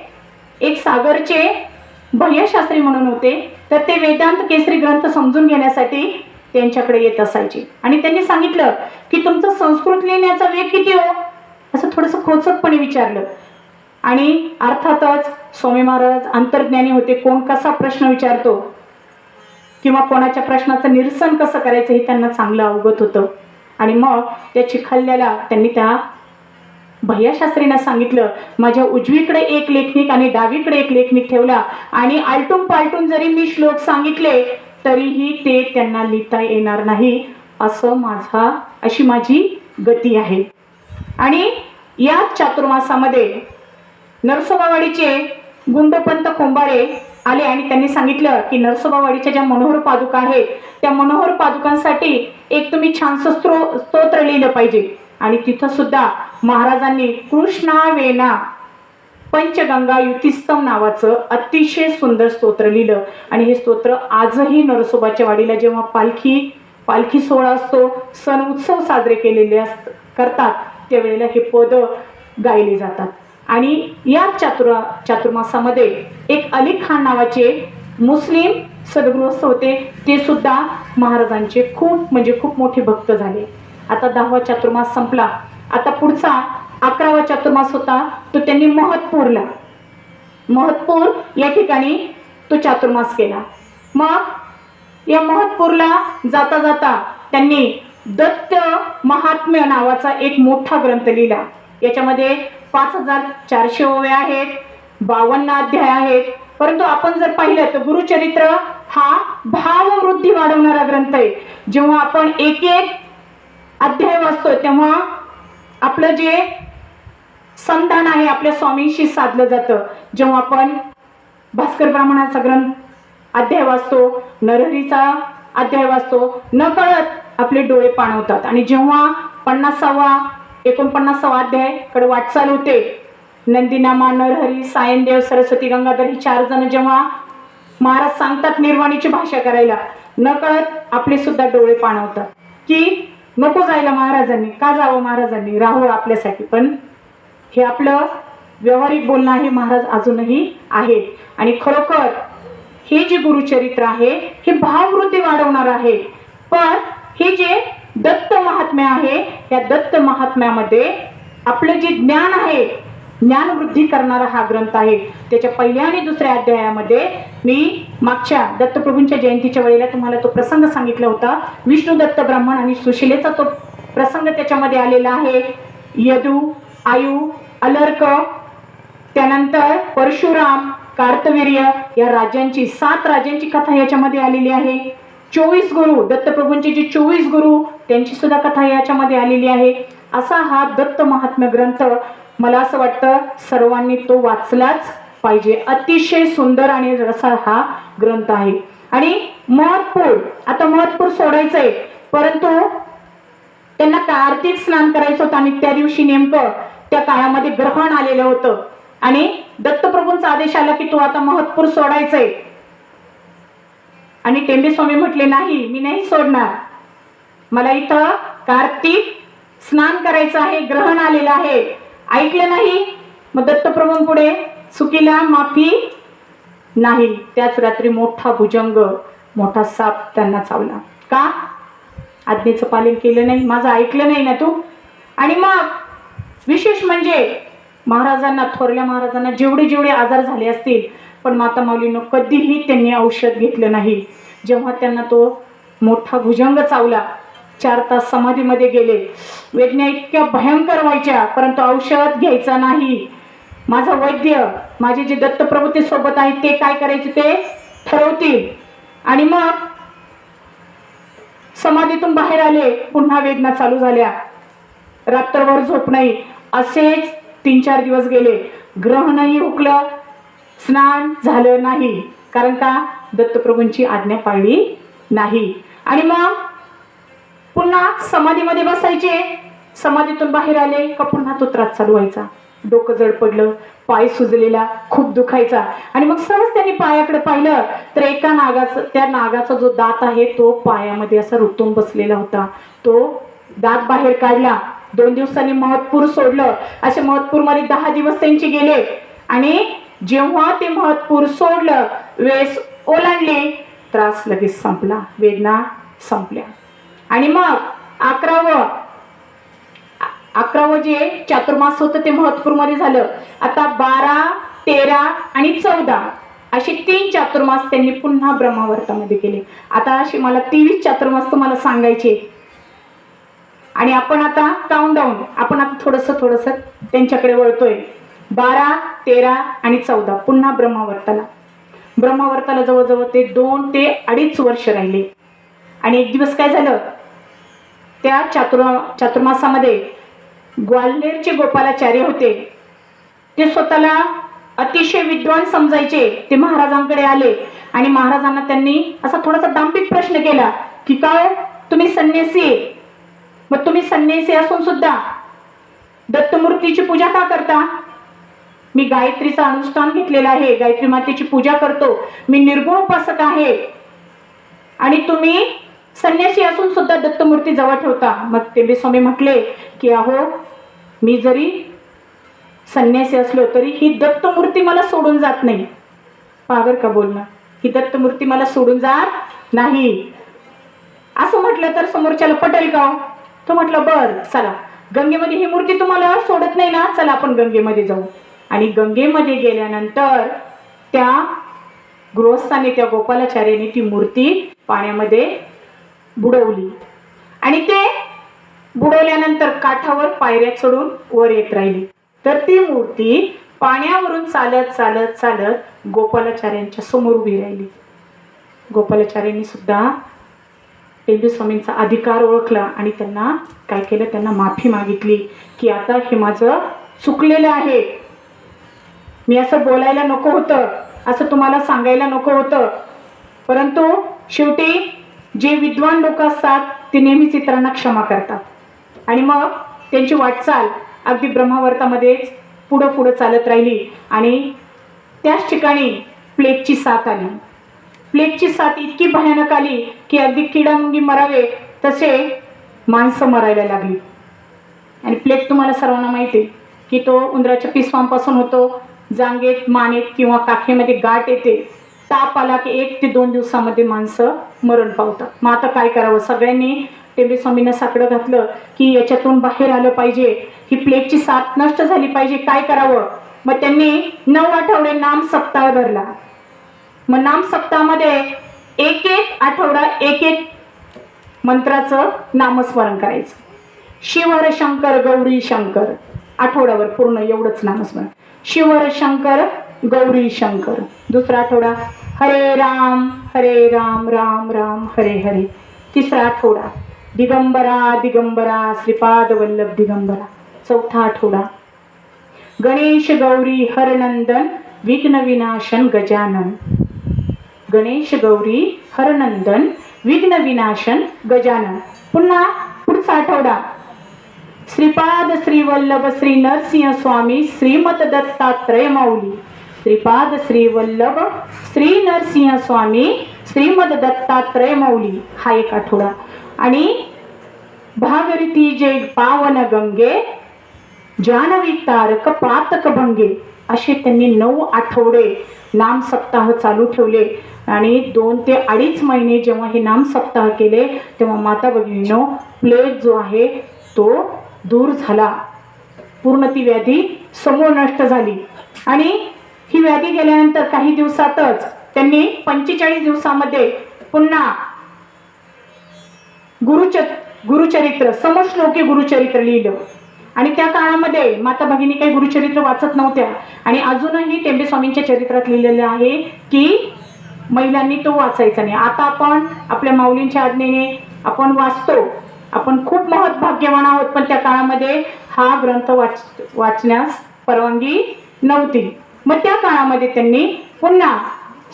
एक सागरचे भय्यशास्त्री म्हणून होते, तर ते वेदांत केसरी ग्रंथ समजून घेण्यासाठी त्यांच्याकडे येत असायचे. आणि त्यांनी सांगितलं की तुमचं संस्कृत लिहिण्याचा वेग किती हो, असं थोडंसं खोचकपणे विचारलं. आणि अर्थातच स्वामी महाराज अंतर्ज्ञानी होते, कोण कसा प्रश्न विचारतो किंवा कोणाच्या प्रश्नाचं निरसन कसं करायचं हे त्यांना चांगलं अवगत होतं. आणि मग त्या चिखलद्याला त्यांनी त्या भय्याशास्त्रींना सांगितलं, माझ्या उजवीकडे एक लेखनिक आणि डावीकडे एक लेखनिक ठेवला आणि आलटून पालटून जरी मी श्लोक सांगितले तरीही ते त्यांना लिहिता येणार नाही, अशी माझी गती आहे. आणि या चातुर्मासामध्ये नरसोबावाडीचे गुंडपंत खोंबारे आले आणि त्यांनी सांगितलं की नरसोबावाडीच्या ज्या मनोहर पादुका आहेत त्या मनोहर पादुकांसाठी एक तुम्ही छानसं स्तोत्र लिहिलं पाहिजे. आणि तिथं सुद्धा महाराजांनी कृष्णा वेना पंचगंगा युतिस्तम नावाचं अतिशय सुंदर स्तोत्र लिहिलं. आणि हे स्तोत्र आजही नरसोबाच्या वाडीला जेव्हा पालखी सोहळा असतो, सण उत्सव साजरे केलेले करतात, त्यावेळेला हे पद गायले जातात. आणि या चातुर्मासामध्ये एक अली खान नावाचे मुस्लिम सद्गृहस्थ होते, ते सुद्धा महाराजांचे खूप म्हणजे खूप मोठे भक्त झाले. आता 10वा चातुर्मास संपला. आता पुढचा 11वा चातुर्मास होता, तो त्यांनी महत्पूर या ठिकाणी तो चातुर्मास केला. मग या महत्पूरला जाता जाता त्यांनी दत्त महात्म्य नावाचा एक मोठा ग्रंथ लिहिला. याच्यामध्ये 5400 ओव्या आहेत, 52 अध्याय आहेत. परंतु आपण जर पाहिलं तर गुरुचरित्र हा भाववृद्धी वाढवणारा ग्रंथ आहे. जेव्हा आपण एक एक अध्याय वाचतो तेव्हा आपलं जे संधान आहे आपल्या स्वामींशी साधलं जातं. जेव्हा आपण भास्कर ब्राह्मणाचा ग्रंथ अध्याय वाचतो, नरहरीचा अध्याय वाचतो, नकळत आपले डोळे पाणवतात. आणि जेव्हा 49वा अध्याय कडे वाटचाल होते, नंदीनामा, नरहरी, सायनदेव, सरस्वती, गंगाधर ही 4 जण जेव्हा महाराज सांगतात निर्वाणीची भाषा करायला, नकळत आपले सुद्धा डोळे पाणवतात की नको जायला महाराजांनी, का जावं महाराजांनी, राहावं आपल्यासाठी. पण हे आपलं व्यावहारिक बोलणं आहे, महाराज अजूनही आहे. आणि खरोखर हे जे गुरुचरित्र आहे हे भाववृत्ती वाढवणार आहे. पण हे जे दत्त महात्म्य आहे, या दत्त महात्म्यामध्ये आपलं जे ज्ञान आहे, ज्ञानवृद्धी करणारा हा ग्रंथ आहे. त्याच्या 1ल्या आणि 2ऱ्या अध्यायामध्ये मी मागच्या दत्तप्रभूंच्या जयंतीच्या वेळेला तुम्हाला तो प्रसंग सांगितला होता. विष्णू दत्त ब्राह्मण आणि सुशिलेचा तो प्रसंग त्याच्यामध्ये आलेला आहे. यदू, आयु, अलर्क, त्यानंतर परशुराम, कार्तवीर्य या राजांची 7 राजांची कथा याच्यामध्ये आलेली आहे. 24 गुरु, दत्तप्रभूंचे जे 24 गुरु त्यांची सुद्धा कथा याच्यामध्ये आलेली आहे. असा हा दत्त महात्म्य ग्रंथ मला असं वाटतं सर्वांनी तो वाचलाच पाहिजे. अतिशय सुंदर आणि रसा हा ग्रंथ आहे. आणि महत्पूर सोडायचंय, परंतु त्यांना कार्तिक स्नान करायचं होतं आणि त्या दिवशी नेमकं त्या काळामध्ये ग्रहण आलेलं होतं. आणि दत्तप्रभूंचा आदेश आला की तू आता महत्पूर सोडायचंय. आणि टेंबे स्वामी म्हटले नाही, मी नाही सोडणार, मला इथं कार्तिक स्नान करायचं आहे, ग्रहण आलेलं आहे. ऐकलं नाही. मग दत्तप्रभूंपुढे चुकीला माफी नाही. त्याच रात्री मोठा भुजंग, मोठा साप त्यांना चावला. का? आज्ञेचं पालन केलं नाही, माझं ऐकलं नाही ना तू. आणि मग विशेष म्हणजे महाराजांना, थोरल्या महाराजांना जेवढे आजार झाले असतील, पण माता माऊलीनं कधीही त्यांनी औषध घेतलं नाही. जेव्हा त्यांना तो मोठा भुजंग चावला, 4 तास समाधीमध्ये गेले. वेदना इतक्या भयंकर व्हायच्या, परंतु औषध घ्यायचं नाही. माझा वैद्य, माझे जे दत्तप्रभू ते सोबत आहेत, ते काय करायचे ते ठरवतील. आणि मग समाधीतून बाहेर आले, पुन्हा वेदना चालू झाल्या, रात्रभर झोप नाही. असेच 3-4 दिवस गेले. ग्रहणही हुकलं, स्नान झालं नाही. कारण का? दत्तप्रभूंची आज्ञा पाळली नाही. आणि मग पुन्हा समाधीमध्ये बसायचे. समाधीतून बाहेर आले का पुन्हा तो त्रास चालू व्हायचा. डोकं जड पडलं, पाय सुजलेला, खूप दुखायचा. आणि मग सहज त्यांनी पायाकडे पाहिलं तर एका त्या नागाचा जो दात आहे तो पायामध्ये असा रुतून बसलेला होता. तो दात बाहेर काढला. 2 दिवसांनी महत्पूर सोडलं. असे महत्पूरमध्ये 10 दिवस त्यांचे गेले. आणि जेव्हा ते महत्पूर सोडलं, वेस ओलांडली, त्रास लगेच संपला, वेदना संपल्या. आणि मग 11वं जे चातुर्मास होतं ते महत्पूरमध्ये झालं. आता 12, 13 आणि 14 असे 3 चातुर्मास त्यांनी पुन्हा ब्रह्मावर्तामध्ये केले. आता अशी मला 23 चातुर्मास तुम्हाला सांगायचे. आणि आपण आता काउंटडाऊन, आपण आता थोडंसं त्यांच्याकडे वळतोय. 12, 13 आणि 14 पुन्हा ब्रह्मावर्ताला जवळजवळ ते 2 ते 2.5 वर्ष राहिले. आणि एक दिवस काय झालं, त्या चातुर्मासामध्ये ग्वाल्हेरचे गोपालाचार्य होते. ते स्वतःला अतिशय विद्वान समजायचे. ते महाराजांकडे आले आणि महाराजांना त्यांनी असा थोडासा दांभिक प्रश्न केला की काय तुम्ही संन्यासी आहे, मग तुम्ही संन्यासी असून सुद्धा दत्तमूर्तीची पूजा का करता? मी गायत्रीचा अनुष्ठान घेतलेला आहे, गायत्री मातेची पूजा करतो, मी निर्गुण उपासक आहे, आणि तुम्ही संन्यासी असून सुद्धा दत्तमूर्ती जवळ ठेवता. मग टेंबे स्वामी म्हटले की अहो, मी जरी संन्यासी असलो तरी ही दत्तमूर्ती मला सोडून जात नाही. पावर का बोलणं, ही दत्तमूर्ती मला सोडून जात नाही. असं म्हटलं तर समोरच्याला पटेल का? तो म्हटलं बर चला, गंगेमध्ये ही मूर्ती तुम्हाला सोडत नाही ना, चला आपण गंगेमध्ये जाऊ. आणि गंगेमध्ये गेल्यानंतर त्या गृहस्थाने, त्या गोपालाचार्याने ती मूर्ती पाण्यामध्ये बुडवली आणि ते बुडवल्यानंतर काठावर पायऱ्या चढून वर येत राहिली. तर ती मूर्ती पाण्यावरून चालत चालत चालत गोपालाचार्यांच्या समोर उभी राहिली. गोपालाचार्यांनी सुद्धा टेंबे स्वामींचा अधिकार ओळखला आणि त्यांना काय केलं, त्यांना माफी मागितली की आता हे माझं चुकलेलं आहे, मी असं बोलायला नको होतं, असं तुम्हाला सांगायला नको होतं. परंतु शेवटी जे विद्वान लोक असतात ते नेहमीच इतरांना क्षमा करतात आणि मग त्यांची वाटचाल अगदी ब्रह्मावर्तामध्येच पुढं पुढं चालत राहिली. आणि त्याच ठिकाणी प्लेगची साथ आली. प्लेगची साथ इतकी भयानक आली की अगदी किडामुंगी मरावे तसे माणसं मरायला लागली. आणि प्लेग तुम्हाला सर्वांना माहिती आहे की तो उंदराच्या पिसवांपासून होतो. जांगेत, मानेत किंवा काखेमध्ये गाठ येते. ताप आला की 1 ते 2 दिवसामध्ये माणसं मरण पावतात. मग आता काय करावं? सगळ्यांनी टेंबे स्वामींना साकडं घातलं की याच्यातून बाहेर आलं पाहिजे, ही प्लेगची साथ नष्ट झाली पाहिजे, काय करावं? मग त्यांनी 9 आठवडे नाम सप्ताह धरला. मग नाम सप्ताहामध्ये एक आठवडा एक मंत्राचं नामस्मरण करायचं. शिवहर शंकर गौरी शंकर, आठवड्यावर पूर्ण एवढंच नामस्मरण. शिवहर शंकर गौरी शंकर. दुसरा आठवडा हरे राम राम राम हरे हरे. तिसरा आठवडा दिगंबरा दिगंबरा श्रीपाद वल्लभ दिगंबरा. चौथा आठवडा गणेश गौरी हरनंदन विघ्न विनाशन गजानन. गणेश गौरी हरनंदन विघ्न विनाशन गजानन. पुन्हा पुढचा आठवडा श्रीपाद श्री वल्लभ श्री नरसिंह स्वामी श्रीमद दत्तात्रय माऊली. श्रीपाद श्री वल्लभ श्री नरसिंह स्वामी श्रीमद दत्तात्रय माऊली हा एक आठवडा. आणि भागीरथी जय पावन गंगे जानवी तारक पातक भंगे, असे त्यांनी 9 आठवडे नाम सप्ताह चालू ठेवले. आणि 2 ते 2.5 महिने जेव्हा हे नाम सप्ताह केले तेव्हा माता भगिनींनो, प्लेग जो आहे तो दूर झाला. पूर्ण ती व्याधी समूळ नष्ट झाली. आणि ही व्याधी गेल्यानंतर काही दिवसातच त्यांनी 45 दिवसामध्ये पुन्हा गुरुचरित्र, समश्लोकी गुरुचरित्र लिहिलं. आणि त्या काळामध्ये माता भगिनी काही गुरुचरित्र वाचत नव्हत्या. आणि अजूनही टेंबे स्वामींच्या चरित्रात लिहिलेलं आहे की महिलांनी तो वाचायचा नाही. आता आपण आपल्या माऊलींच्या आज्ञेने आपण वाचतो, आपण खूप महत्भाग्यवान आहोत. पण त्या काळामध्ये हा ग्रंथ वाचण्यास परवानगी नव्हती. मग त्या काळामध्ये त्यांनी पुन्हा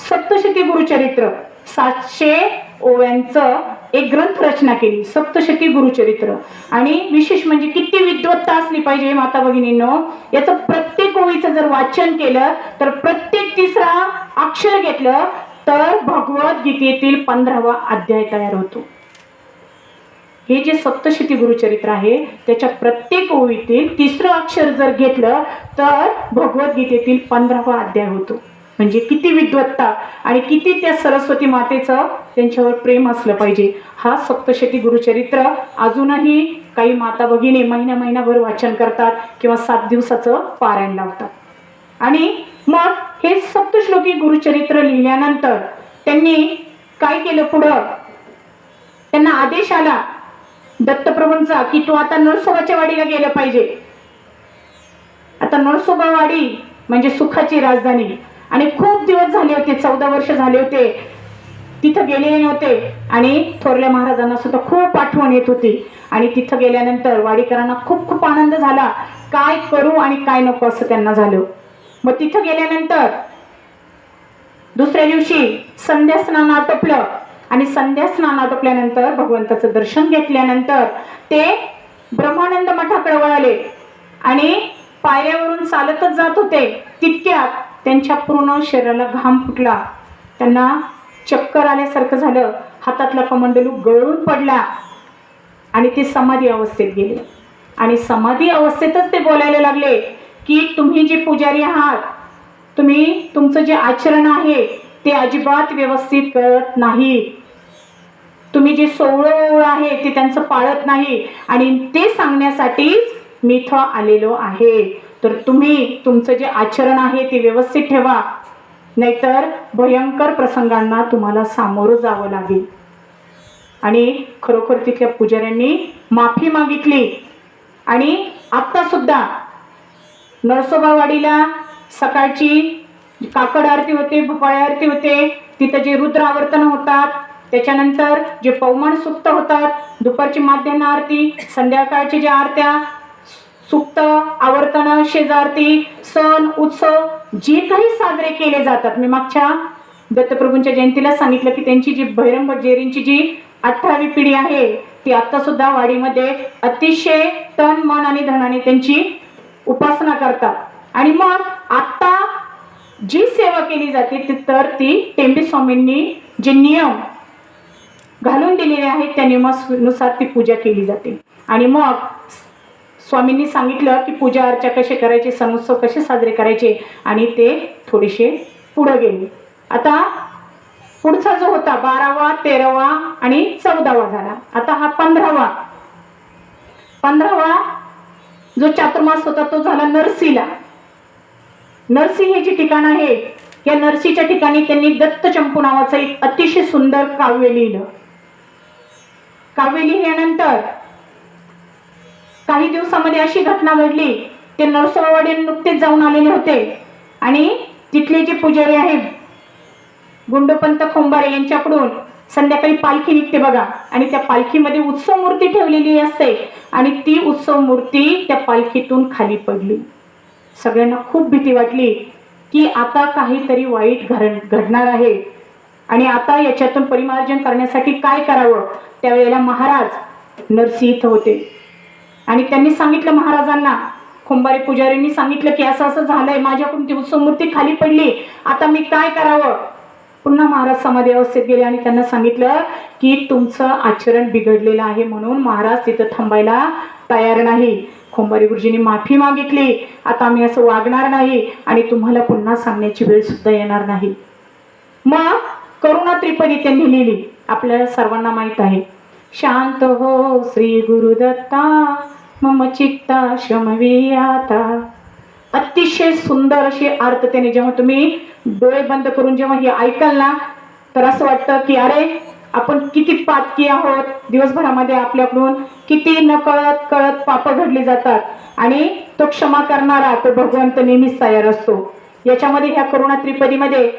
सप्तशती गुरुचरित्र 700 ओव्यांचं एक ग्रंथ रचना केली, सप्तशती गुरुचरित्र. आणि विशेष म्हणजे किती विद्वत्ता असली पाहिजे माता भगिनींनो, याचं प्रत्येक ओळीचं जर वाचन केलं तर प्रत्येक तिसरा अक्षर घेतलं तर भगवद्गीतेतील 15वा अध्याय तयार होतो. हे जे सप्तशती गुरुचरित्र आहे त्याच्या प्रत्येक ओळीतील तिसरं अक्षर जर घेतलं तर भगवद्गीतेतील 15वा अध्याय होतो. म्हणजे किती विद्वत्ता आणि किती त्या सरस्वती मातेचं त्यांच्यावर प्रेम असलं पाहिजे. हा सप्तशती गुरुचरित्र अजूनही काही माता भगिनी महिनाभर वाचन करतात किंवा 7 दिवसाचं पारायण लावतात. आणि मग हे सप्तश्लोकी गुरुचरित्र लिहिल्यानंतर त्यांनी काय केलं? पुढं त्यांना आदेश आला दत्तप्रभूंचा की तू आता नरसोबाच्या वाडीला गेलं पाहिजे. आता नरसोबावाडी म्हणजे सुखाची राजधानी. आणि खूप दिवस झाले होते, 14 वर्ष झाले होते तिथं गेलेले नव्हते. आणि थोरल्या महाराजांना सुद्धा खूप आठवण येत होती. आणि तिथं गेल्यानंतर वाडीकरांना खूप खूप आनंद झाला. काय करू आणि काय नको असं त्यांना झालं. मग तिथं गेल्यानंतर दुसऱ्या दिवशी संध्या स्नान आटोपलं आणि संध्या स्नान आटोपल्यानंतर भगवंताचं दर्शन घेतल्यानंतर ते ब्रह्मानंद मठाकडे वळाले आणि पायऱ्यावरून चालतच जात होते. तितक्यात त्यांच्या पूर्ण शरीराला घाम फुटला, त्यांना चक्कर आल्यासारखं झालं, हातातला कमंडलू गळून पडला आणि ते समाधी अवस्थेत गेले. आणि समाधी अवस्थेतच ते बोलायला लागले की तुम्ही जे पुजारी आहात, तुम्ही तुमचं जे आचरण आहे ते अजिबात व्यवस्थित करत नाही. तुम्ही जे सोवळं आहे ते त्यांचं पाळत नाही आणि ते सांगण्यासाठीच मी इथं आलेलो आहे. तर तुम्ही तुमचं जे आचरण आहे ते व्यवस्थित ठेवा, नाहीतर भयंकर प्रसंगांना तुम्हाला सामोरं जावं लागेल. आणि खरोखर तिथल्या पुजाऱ्यांनी माफी मागितली. आणि आता सुद्धा नरसोबावाडीला सकाळची काकड आरती होते, भोपाळी आरती होते, तिथं जे रुद्र आवर्तन होतात, त्याच्यानंतर जे पौमाण सुक्त होतात, दुपारची माध्यान्ह आरती, संध्याकाळची ज्या आरत्या, सुक्त आवर्तन, शेजारती, सण उत्सव जे काही साजरे केले जातात. मी मागच्या दत्तप्रभूंच्या जयंतीला सांगितलं की त्यांची जी भैरंबट जेरींची जी 18वी पिढी आहे ती आता सुद्धा वाडीमध्ये अतिशय तन मन आणि धनाने त्यांची उपासना करतात. आणि मग आता जी सेवा केली जाते तर ती टेंबे स्वामींनी जे नियम घालून दिलेले आहेत त्या नियमानुसार ती पूजा केली जाते. आणि मग स्वामींनी सांगितलं की पूजा अर्चा कसे करायचे, सण उत्सव कसे साजरे करायचे, आणि ते थोडेसे पुढे गेले. आता पुढचा जो होता 12वा 13वा आणि 14वा झाला. आता हा 15वा जो चातुर्मास होता तो झाला नरसीला. नरसी हे जे ठिकाण आहे, या नरसीच्या ठिकाणी त्यांनी दत्तचंपू नावाचं एक अतिशय सुंदर काव्य लिहिलं. काव्य लिहिल्यानंतर काही दिवसामध्ये अशी घटना घडली, ते नरसोबावाडी नुकतेच जाऊन आलेले होते आणि तिथले जे पुजारी आहेत गुंडोपंत खोंबारे यांच्याकडून संध्याकाळी पालखी निघते बघा, आणि त्या पालखीमध्ये उत्सव मूर्ती ठेवलेली असते आणि ती उत्सव मूर्ती त्या पालखीतून खाली पडली. सगळ्यांना खूप भीती वाटली की आता काहीतरी वाईट घडणार आहे आणि आता याच्यातून परिमार्जन करण्यासाठी काय करावं. त्यावेळेला महाराज नरसी इथं होते आणि त्यांनी सांगितलं महाराजांना, खोंबारे पुजारींनी सांगितलं की असं असं झालंय, माझ्याकडून ती उत्सव मूर्ती खाली पडली, आता मी काय करावं. पुन्हा महाराज समाधी अवस्थेत गेले आणि त्यांना सांगितलं की तुमचं आचरण बिघडलेलं आहे म्हणून महाराज तिथं थांबायला तयार नाही. खोंबारी गुरुजींनी माफी मागितली, आता आम्ही असं वागणार नाही आणि तुम्हाला पुन्हा सांगण्याची वेळ सुद्धा येणार नाही. मग करुणा त्रिपदी त्यांनी लिहिली, आपल्याला सर्वांना माहित आहे. शांत हो श्री गुरुदत्ता मम चित्ता शमवियाता. अतिशय सुंदर अशी अर्थ त्याने, जेव्हा तुम्ही डोळे बंद करून जेव्हा हे ऐकाल ना तर असं वाटतं की अरे आपण किती पातकी आहोत, दिवसभरामध्ये आपल्याकडून किती नकळत कळत पाप घडली जातात आणि तो क्षमा करणारा तो भगवंत नेहमीच तयार असतो. याच्यामध्ये ह्या करुणा त्रिपदीमध्ये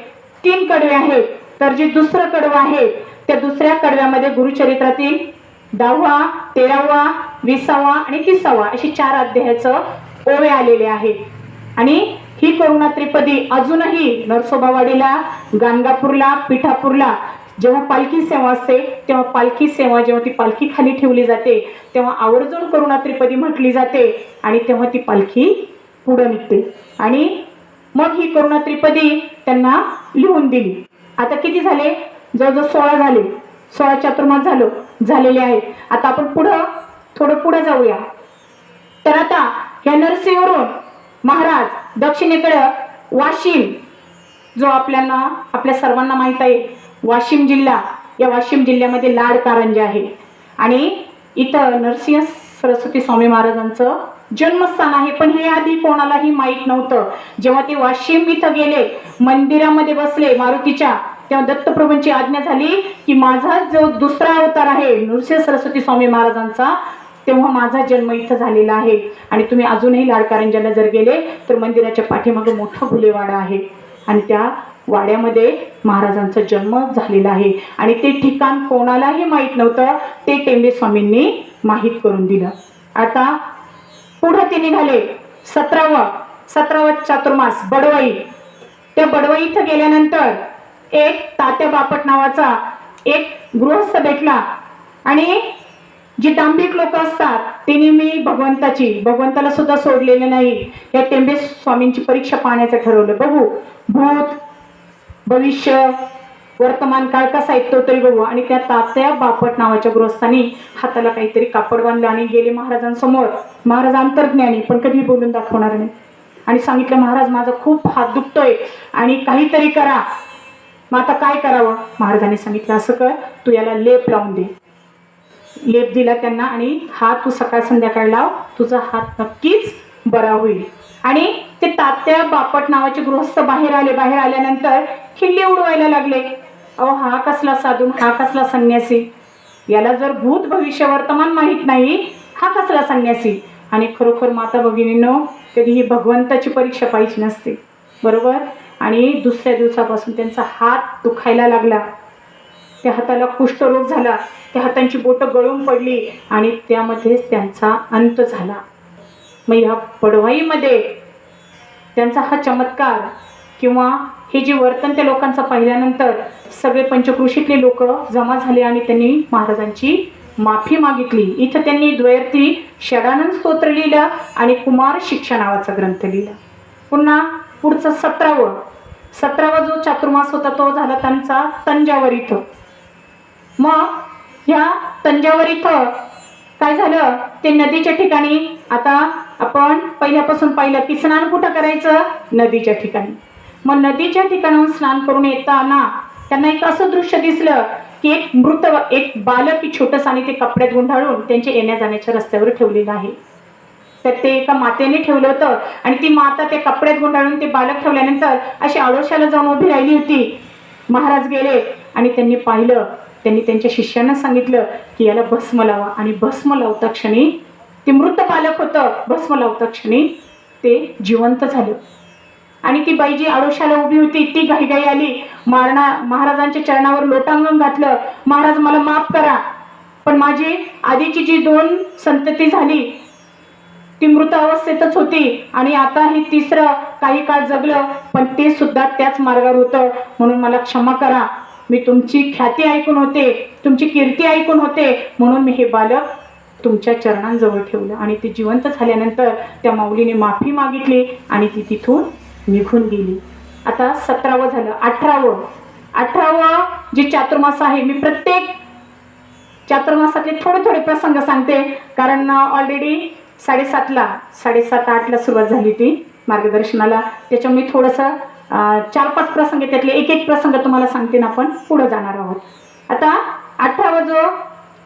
3 कडवे आहेत. तर जे दुसरं कडवं आहे त्या दुसऱ्या कडव्यामध्ये गुरुचरित्रातील 10वा 13वा 20वा आणि 30वा अशी 4 अध्यायाचं ओवे आलेले आहेत. आणि ही करुणा त्रिपदी अजूनही नरसोबावाडीला, गाणगापूरला, पिठापूरला जेव्हा पालखी सेवा असते तेव्हा पालखी सेवा, जेव्हा ती पालखी खाली ठेवली जाते तेव्हा आवर्जून करुणा त्रिपदी म्हटली जाते आणि तेव्हा ती पालखी पुढे निघते. आणि मग ही करुणा त्रिपदी त्यांना लिहून दिली. आता किती झाले, जवळजवळ 16 झाले, 16 चातुर्मास झालेले आहेत. आता आपण थोडं पुढे जाऊया. तर आता या नरसीवरून महाराज दक्षिणेकडे वाशिम, जो आपल्या सर्वांना माहित आहे वाशिम जिल्हा, या वाशिम जिल्ह्यामध्ये लाडकारंजे आहे आणि इथं नरसिंह सरस्वती स्वामी महाराजांचं जन्मस्थान आहे. पण हे आधी कोणालाही माहीत नव्हतं. जेव्हा ते वाशिम इथं गेले, मंदिरामध्ये बसले मारुतीच्या, तेव्हा दत्तप्रभूंची आज्ञा झाली की माझा जो दुसरा अवतार आहे नरसिंह सरस्वती स्वामी महाराजांचा, तेव्हा माझा जन्म इथं झालेला आहे. आणि तुम्ही अजूनही लाडकारंजाला जर गेले तर मंदिराच्या पाठीमागे मोठा फुलेवाडा आहे आणि त्या वाड्यामध्ये महाराजांचा जन्म झालेला आहे. आणि ते ठिकाण कोणालाही माहीत नव्हतं, ते टेंबे स्वामींनी माहीत करून दिलं. आता पुढे ते निघाले 17वा चातुर्मास बडवई. त्या बडवई इथं गेल्यानंतर एक तात्या बापट नावाचा एक गृहस्थ भेटला आणि जी दांभिक लोक असतात ते नेहमी भगवंताला सुद्धा सोडलेले नाही. या टेंबे स्वामींची परीक्षा पाहण्याचं ठरवलं. बघू भूत भविष्य वर्तमान काळ कसा आहे तो तरी बघू. आणि त्या तात्या बापट नावाच्या गृहस्थांनी हाताला काहीतरी कापड बांधलं आणि गेले महाराजांसमोर. महाराज अंतर्ज्ञानी पण कधी बोलून दाखवणार नाही. आणि सांगितलं महाराज माझा खूप हात दुखतोय आणि काहीतरी करा. मग आता काय करावं. महाराजांनी सांगितलं असं कर तू याला लेप लावून दे. लेप दिला त्यांना आणि हा तू सकाळ संध्याकाळ लाव तुझा हात नक्कीच बरा होईल. आणि ते तात्या बापट नावाचे गृहस्थ बाहेर आले. बाहेर आल्यानंतर खिल्ली उडवायला लागले. अहो हा कसला साधू हा कसला संन्यासी. याला जर भूत भविष्य वर्तमान माहीत नाही हा कसला संन्यासी. आणि खरोखर माता भगिनींनो कधीही भगवंताची परीक्षा पाहिजे नसते बरोबर. आणि दुसऱ्या दिवसापासून त्यांचा हात दुखायला लागला. त्या हाताला कुष्ठरोग झाला. त्या हातांची बोटं गळून पडली आणि त्यामध्येच त्यांचा अंत झाला. मग ह्या पडवाईमध्ये त्यांचा हा चमत्कार किंवा हे जे वर्तन त्या लोकांचं पाहिल्यानंतर सगळे पंचक्रोशीतले लोक जमा झाले आणि त्यांनी महाराजांची माफी मागितली. इथं त्यांनी द्वैती षडानंद स्तोत्र लिहिलं आणि कुमार शिक्षा नावाचा ग्रंथ लिहिला. पुन्हा पुढचं 17वा जो चातुर्मास होता तो झाला त्यांचा तंजावर इथं. मग ह्या तंजावर इथं काय झालं ते नदीच्या ठिकाणी. आता आपण पहिल्यापासून पाहिलं की स्नान कुठं करायचं नदीच्या ठिकाणी. मग नदीच्या ठिकाणाहून स्नान करून येताना त्यांना एक असं दृश्य दिसलं की एक बालक की छोटंसं आणि ते कपड्यात गुंडाळून त्यांच्या येण्या जाण्याच्या रस्त्यावर ठेवलेलं आहे. तर ते एका मातेने ठेवलं होतं आणि ती माता ते कपड्यात गुंडाळून ते बालक ठेवल्यानंतर अशी आडोशाला जाऊन उभी राहिली होती. महाराज गेले आणि त्यांनी पाहिलं. त्यांनी त्यांच्या शिष्यांना सांगितलं की याला भस्म लावा. आणि भस्म लावता क्षणी ते मृत बालक होतं. भस्म लावता क्षणी ते जिवंत झालं. आणि ती बाई जी आडोशाला उभी होती ती घाईघाई आली. महाराजांच्या चरणावर लोटांगण घातलं. महाराज मला माफ करा पण माझी आधीची जी 2 संतती झाली ती मृत अवस्थेतच होती आणि आता हे तिसरं काही काळ जगलं पण ते सुद्धा त्याच मार्गावर होतं. म्हणून मला क्षमा करा. मी तुमची ख्याती ऐकून होते तुमची कीर्ती ऐकून होते म्हणून मी हे बालक तुमच्या चरणांजवळ ठेवलं. आणि ते जिवंत झाल्यानंतर त्या माऊलीने माफी मागितली आणि ती तिथून निघून गेली. आता 17वं झालं. 18वं जे चातुर्मास आहे मी प्रत्येक चातुर्मासातले थोडे प्रसंग सांगते कारण ऑलरेडी 7:30-8ला सुरुवात झाली ती मार्गदर्शनाला. त्याच्यामुळे थोडंसं 4-5 प्रसंग त्यातले एक प्रसंग तुम्हाला सांगते ना आपण पुढे जाणार आहोत. आता 18वा जो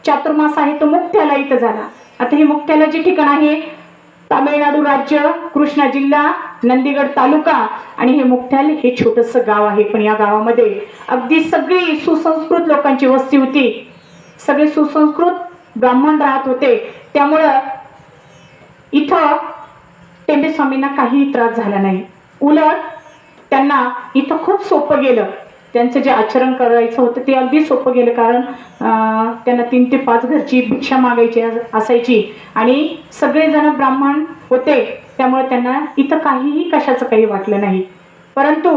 चातुर्मास आहे तो मुक्त्याला इथं झाला. आता हे मुक्त्याला जे ठिकाण आहे तामिळनाडू राज्य कृष्णा जिल्हा नंदीगड तालुका. आणि हे मुक्त्याल हे छोटंसं गाव आहे पण या गावामध्ये अगदी सगळी सुसंस्कृत लोकांची वस्ती होती. सगळे सुसंस्कृत ब्राह्मण राहत होते. त्यामुळं इथं टेंबे स्वामींना काहीही त्रास झाला नाही. उलट त्यांना इथं खूप सोपं गेलं. त्यांचं जे आचरण करायचं होतं ते अगदी सोपं गेलं कारण त्यांना 3 ते 5 घरची भिक्षा मागायची असायची आणि सगळेजण ब्राह्मण होते. त्यामुळे त्यांना इथं काहीही कशाचं काही वाटलं नाही. परंतु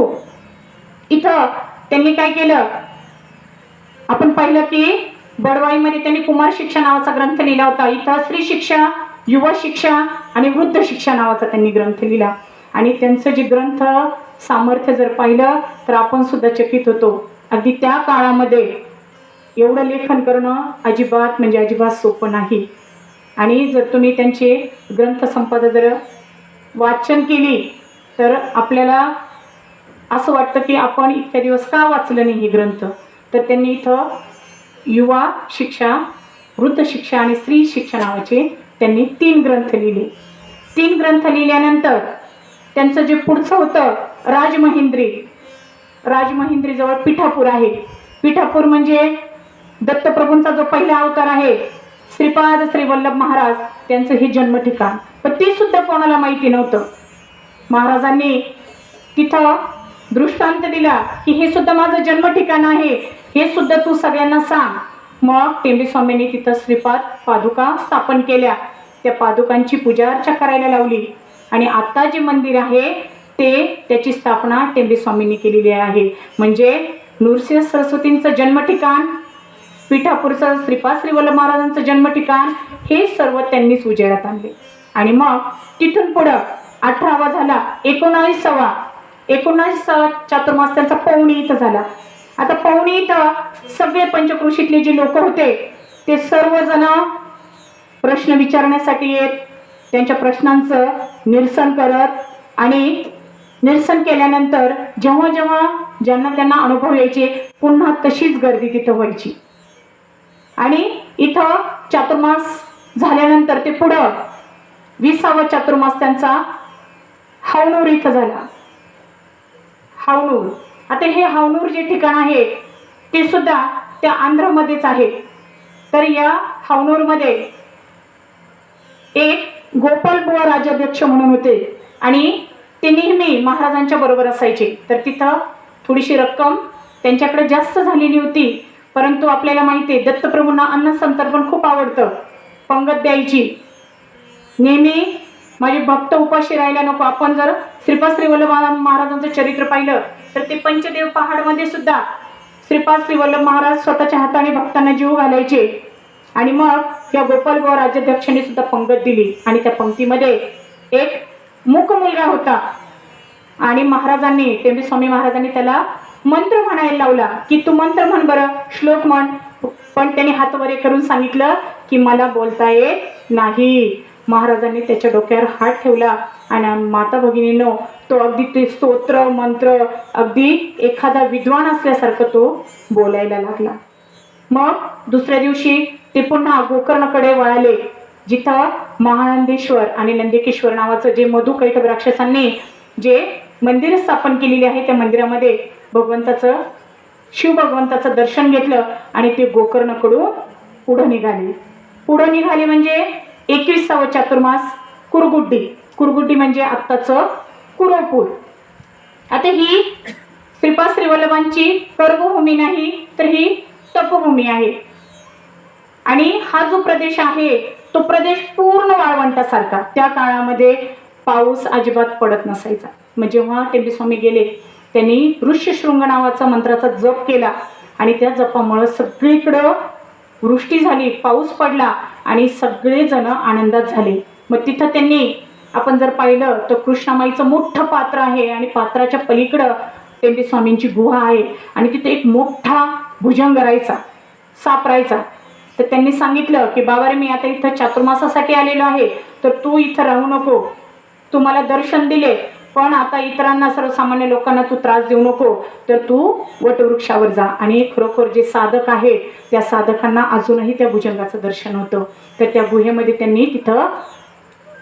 इथं त्यांनी काय केलं आपण पाहिलं की बडवाईमध्ये त्यांनी कुमार शिक्षा नावाचा ग्रंथ लिहिला होता. इथं स्त्री शिक्षा युवा शिक्षा आणि वृद्ध शिक्षा नावाचा त्यांनी ग्रंथ लिहिला. आणि त्यांचं जे ग्रंथ सामर्थ्य जर पाहिलं तर आपण सुद्धा चकित होतो. अगदी त्या काळामध्ये एवढं लेखन करणं अजिबात सोपं नाही. आणि जर तुम्ही त्यांचे ग्रंथसंपदा जर वाचन केली तर आपल्याला असं वाटतं की आपण इतक्या दिवस का वाचलं नाही हे ग्रंथ. तर त्यांनी इथं युवा शिक्षा वृद्ध शिक्षा आणि स्त्री शिक्षा नावाचे त्यांनी 3 ग्रंथ लिहिले. 3 ग्रंथ लिहिल्यानंतर त्यांचं जे पुढचं होतं राजमहिंद्री जवळ पिठापूर आहे. पिठापूर म्हणजे दत्तप्रभूंचा जो पहिला अवतार आहे श्रीपाद श्री वल्लभ महाराज त्यांचं हे जन्म ठिकाण. पण ते सुद्धा कोणाला माहिती नव्हतं. महाराजांनी तिथं दृष्टांत दिला की हे सुद्धा माझं जन्म ठिकाण आहे. हे सुद्धा तू सगळ्यांना सांग. मग टेंबे स्वामींनी तिथं श्रीपाद पादुका स्थापन केल्या. त्या पादुकांची पूजा अर्चा करायला लावली आणि आता जे मंदिर आहे त्याची स्थापना टेंबे स्वामींनी केलेली आहे. म्हणजे नृसिंह सरस्वतींचं जन्म ठिकाण, पिठापूरचं श्रीपाद श्री वल्लभ महाराजांचं जन्म ठिकाण हे सर्व त्यांनीच उजेडात आणले. आणि मग तिथून पुढं 18वा झाला, 19वा चातुर्मास त्यांचा पवनी इथं झाला. आता पवनी इथं सगळे पंचक्रोशीतले जे लोक होते ते सर्वजण प्रश्न विचारण्यासाठी येत, त्यांच्या प्रश्नांचं निरसन करत आणि निरसन केल्यानंतर जेव्हा जेव्हा ज्यांना त्यांना अनुभव यायचे पुन्हा तशीच गर्दी तिथं व्हायची. आणि इथं चातुर्मास झाल्यानंतर ते पुढं 20वा चातुर्मास त्यांचा हावनूर इथं झाला. हावनूर, आता हे हावनूर जे ठिकाण आहे ते सुद्धा त्या आंध्रमध्येच आहे. तर या हावनूरमध्ये एक गोपाल बुवा राजाध्यक्ष म्हणून होते आणि ते नेहमी महाराजांच्या बरोबर असायचे. तर तिथं थोडीशी रक्कम त्यांच्याकडे जास्त झालेली होती, परंतु आपल्याला माहिती आहे दत्तप्रभूंना अन्न संतर्पण खूप आवडतं, पंगत द्यायची. नेहमी माझे भक्त उपाशी राहायला नको. आपण जर श्रीपाद श्री वल्लभ महाराजांचं चरित्र पाहिलं तर ते पंचदेव पहाडमध्ये सुद्धा श्रीपाद श्री वल्लभ महाराज स्वतःच्या हाताने भक्तांना जीव घालायचे. आणि मग या गोपाल बुवा राजाध्यक्षांनी सुद्धा पंगत दिली आणि त्या पंक्तीमध्ये एक मूक मुलगा होता आणि महाराजांनी टेंबे स्वामी महाराजांनी त्याला मंत्र म्हणायला लावला की तू मंत्र म्हण बरं, श्लोक म्हण. पण त्याने हात वरे करून सांगितलं की मला बोलता येत नाही. महाराजांनी त्याच्या डोक्यावर हात ठेवला आणि माता भगिनींनो तो अगदी ते स्तोत्र मंत्र अगदी एखादा विद्वान असल्यासारखं तो बोलायला लागला. मग दुसऱ्या दिवशी ते पुन्हा गोकर्णकडे वळाले, जिथं महानंदेश्वर आणि नंदिकेश्वर नावाचं जे मधुकैटभ राक्षसांनी जे मंदिर स्थापन केलेले आहे त्या मंदिरामध्ये शिव भगवंताचं दर्शन घेतलं आणि ते गोकर्णकडून पुढं निघाले. म्हणजे 21वा चातुर्मास कुरगुड्डी म्हणजे आत्ताचं कुरवपूर. आता ही श्रीपाद श्री वल्लभांची कर्मभूमी नाही तर ही तपभूमी आहे. आणि हा जो प्रदेश आहे तो प्रदेश पूर्ण वाळवंटासारखा. त्या काळामध्ये पाऊस अजिबात पडत नसायचा. मग जेव्हा टेंबे स्वामी गेले त्यांनी ऋष्यशृंग नावाचा मंत्राचा जप केला आणि त्या जपामुळे सगळीकडं वृष्टी झाली, पाऊस पडला आणि सगळेजण आनंदात झाले. मग तिथं त्यांनी आपण जर पाहिलं तर कृष्णामाईचं मोठं पात्र आहे आणि पात्राच्या पलीकडं टेंबे स्वामींची गुहा आहे आणि तिथे एक मोठा भुजंग राहायचा, साप राहायचा. तर त्यांनी सांगितलं की बाबा रे, मी आता इथं चातुर्मासासाठी आलेलो आहे, तर तू इथं राहू नको. तू मला दर्शन दिले पण आता इतरांना सर्वसामान्य लोकांना तू त्रास देऊ नको, तर तू वटवृक्षावर जा. आणि खरोखर जे साधक आहेत त्या साधकांना अजूनही त्या भुजंगाचं दर्शन होतं. तर त्या गुहेमध्ये त्यांनी तिथं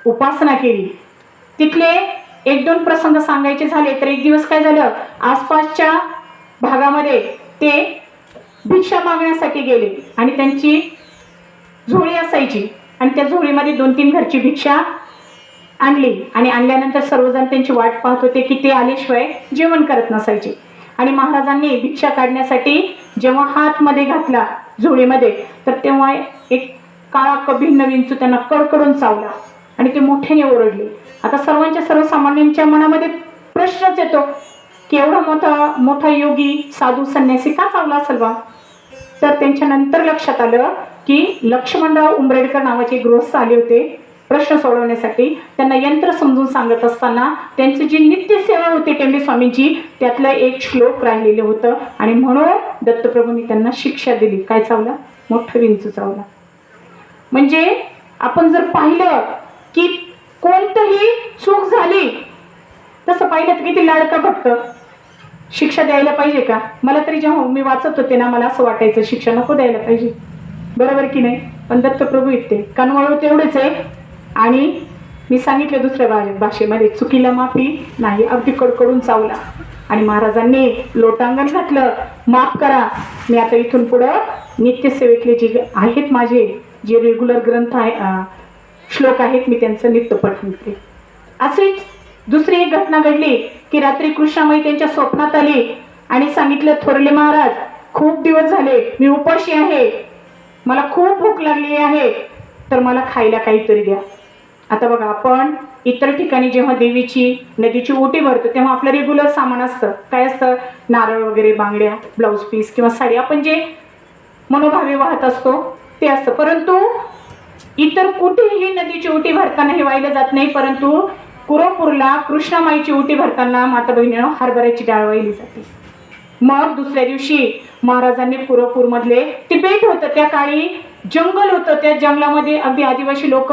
उपासना केली. तिथले 1-2 प्रसंग सांगायचे झाले तर एक दिवस काय झालं, आसपासच्या भागामध्ये ते भिक्षा मागण्यासाठी गेले आणि त्यांची झोळी असायची आणि त्या झोळीमध्ये 2-3 घरची भिक्षा आणली आणि आणल्यानंतर सर्वजण त्यांची वाट पाहत होते की ते आल्याशिवाय जेवण करत नसायचे. आणि महाराजांनी भिक्षा काढण्यासाठी जेव्हा हातमध्ये घातला झोळीमध्ये तर तेव्हा एक काळा कभिन्न विंचू त्यांना कडकडून चावला आणि ते मोठ्याने ओरडले. आता सर्वसामान्यांच्या मनामध्ये प्रश्नच येतो की एवढा मोठा योगी साधू संन्यासी का चावला असेल बा. तर त्यांच्या नंतर लक्षात आलं की लक्ष्मणराव उंबरेडकर नावाचे गृहस्थ आले होते प्रश्न सोडवण्यासाठी. त्यांना यंत्र समजून सांगत असताना त्यांची जी नित्यसेवा होती टेंबे स्वामींची त्यातलं एक श्लोक राहिलेलं होतं आणि म्हणून दत्तप्रभूंनी त्यांना शिक्षा दिली. काय चावला? मोठं विंचू चावला. म्हणजे आपण जर पाहिलं की कोणतंही चूक झाली तसं पाहिलं तर किती लाडका भक्त शिक्षा द्यायला पाहिजे का? मला तरी जेव्हा मी वाचत होते ना मला असं वाटायचं शिक्षा नको द्यायला पाहिजे, बरोबर की नाही. पण दत्तप्रभू येते कनवळू तेवढेच आहे. आणि मी सांगितलं दुसऱ्या भाषेमध्ये चुकीला माफी नाही, अगदी कडकडून चावला आणि महाराजांनी लोटांगण घातलं, माफ करा, मी आता इथून पुढं नित्यसेवेतले जे आहेत माझे जे रेग्युलर ग्रंथ आहे श्लोक आहेत मी त्यांचं नित्य पठण केले. अशीच दुसरी एक घटना घडली की रात्री कृष्णामाई त्यांच्या स्वप्नात आली आणि सांगितलं, थोरले महाराज खूप दिवस झाले मी उपाशी आहे, मला खूप भूक लागली आहे, तर मला खायला काहीतरी द्या. आता बघा, आपण इतर ठिकाणी जेव्हा देवीची नदीची ओटी भरतो तेव्हा आपलं रेग्युलर सामान असतं. काय असतं? नारळ वगैरे, बांगड्या, ब्लाऊज पीस किंवा साडी, आपण जे मनोभावे वाहत असतो ते असतं. परंतु इतर कुठेही नदीची ओटी भरताना हे वाहिलं जात नाही, परंतु कुरोपूरला कृष्णामाईची ओटी भरताना माता बहिणीनं हरभऱ्याची डाळ वाहिली जाते. मग दुसऱ्या दिवशी महाराजांनी कुरोपूरमधले ते बेट होतं, त्या काळी जंगल होतं, त्या जंगलामध्ये अगदी आदिवासी लोक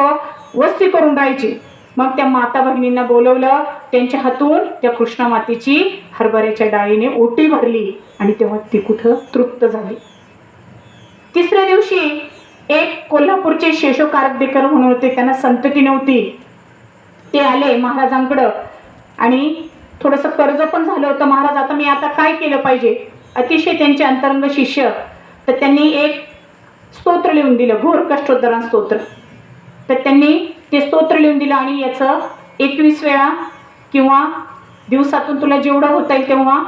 वस्ती करून राहायचे. मग त्या माता भगिनींना बोलवलं, त्यांच्या हातून त्या कृष्णा मातेची हरभऱ्याच्या डाळीने ओटी भरली आणि तेव्हा ती कुठं तृप्त झाली. तिसऱ्या दिवशी एक कोल्हापूरचे शेषो कारदेकर म्हणून होते, त्यांना संतती नव्हती. ते आले महाराजांकडं आणि थोडंसं कर्ज पण झालं होतं. महाराज, आता मी आता काय केलं पाहिजे? अतिशय त्यांचे अंतरंग शिष्य, तर त्यांनी एक स्तोत्र लिहून दिलं, घोर कष्टोद्धरण स्तोत्र. तर त्यांनी ते स्तोत्र लिहून दिलं आणि याचं 21 वेळा किंवा दिवसातून तुला जेवढं होता येईल तेव्हा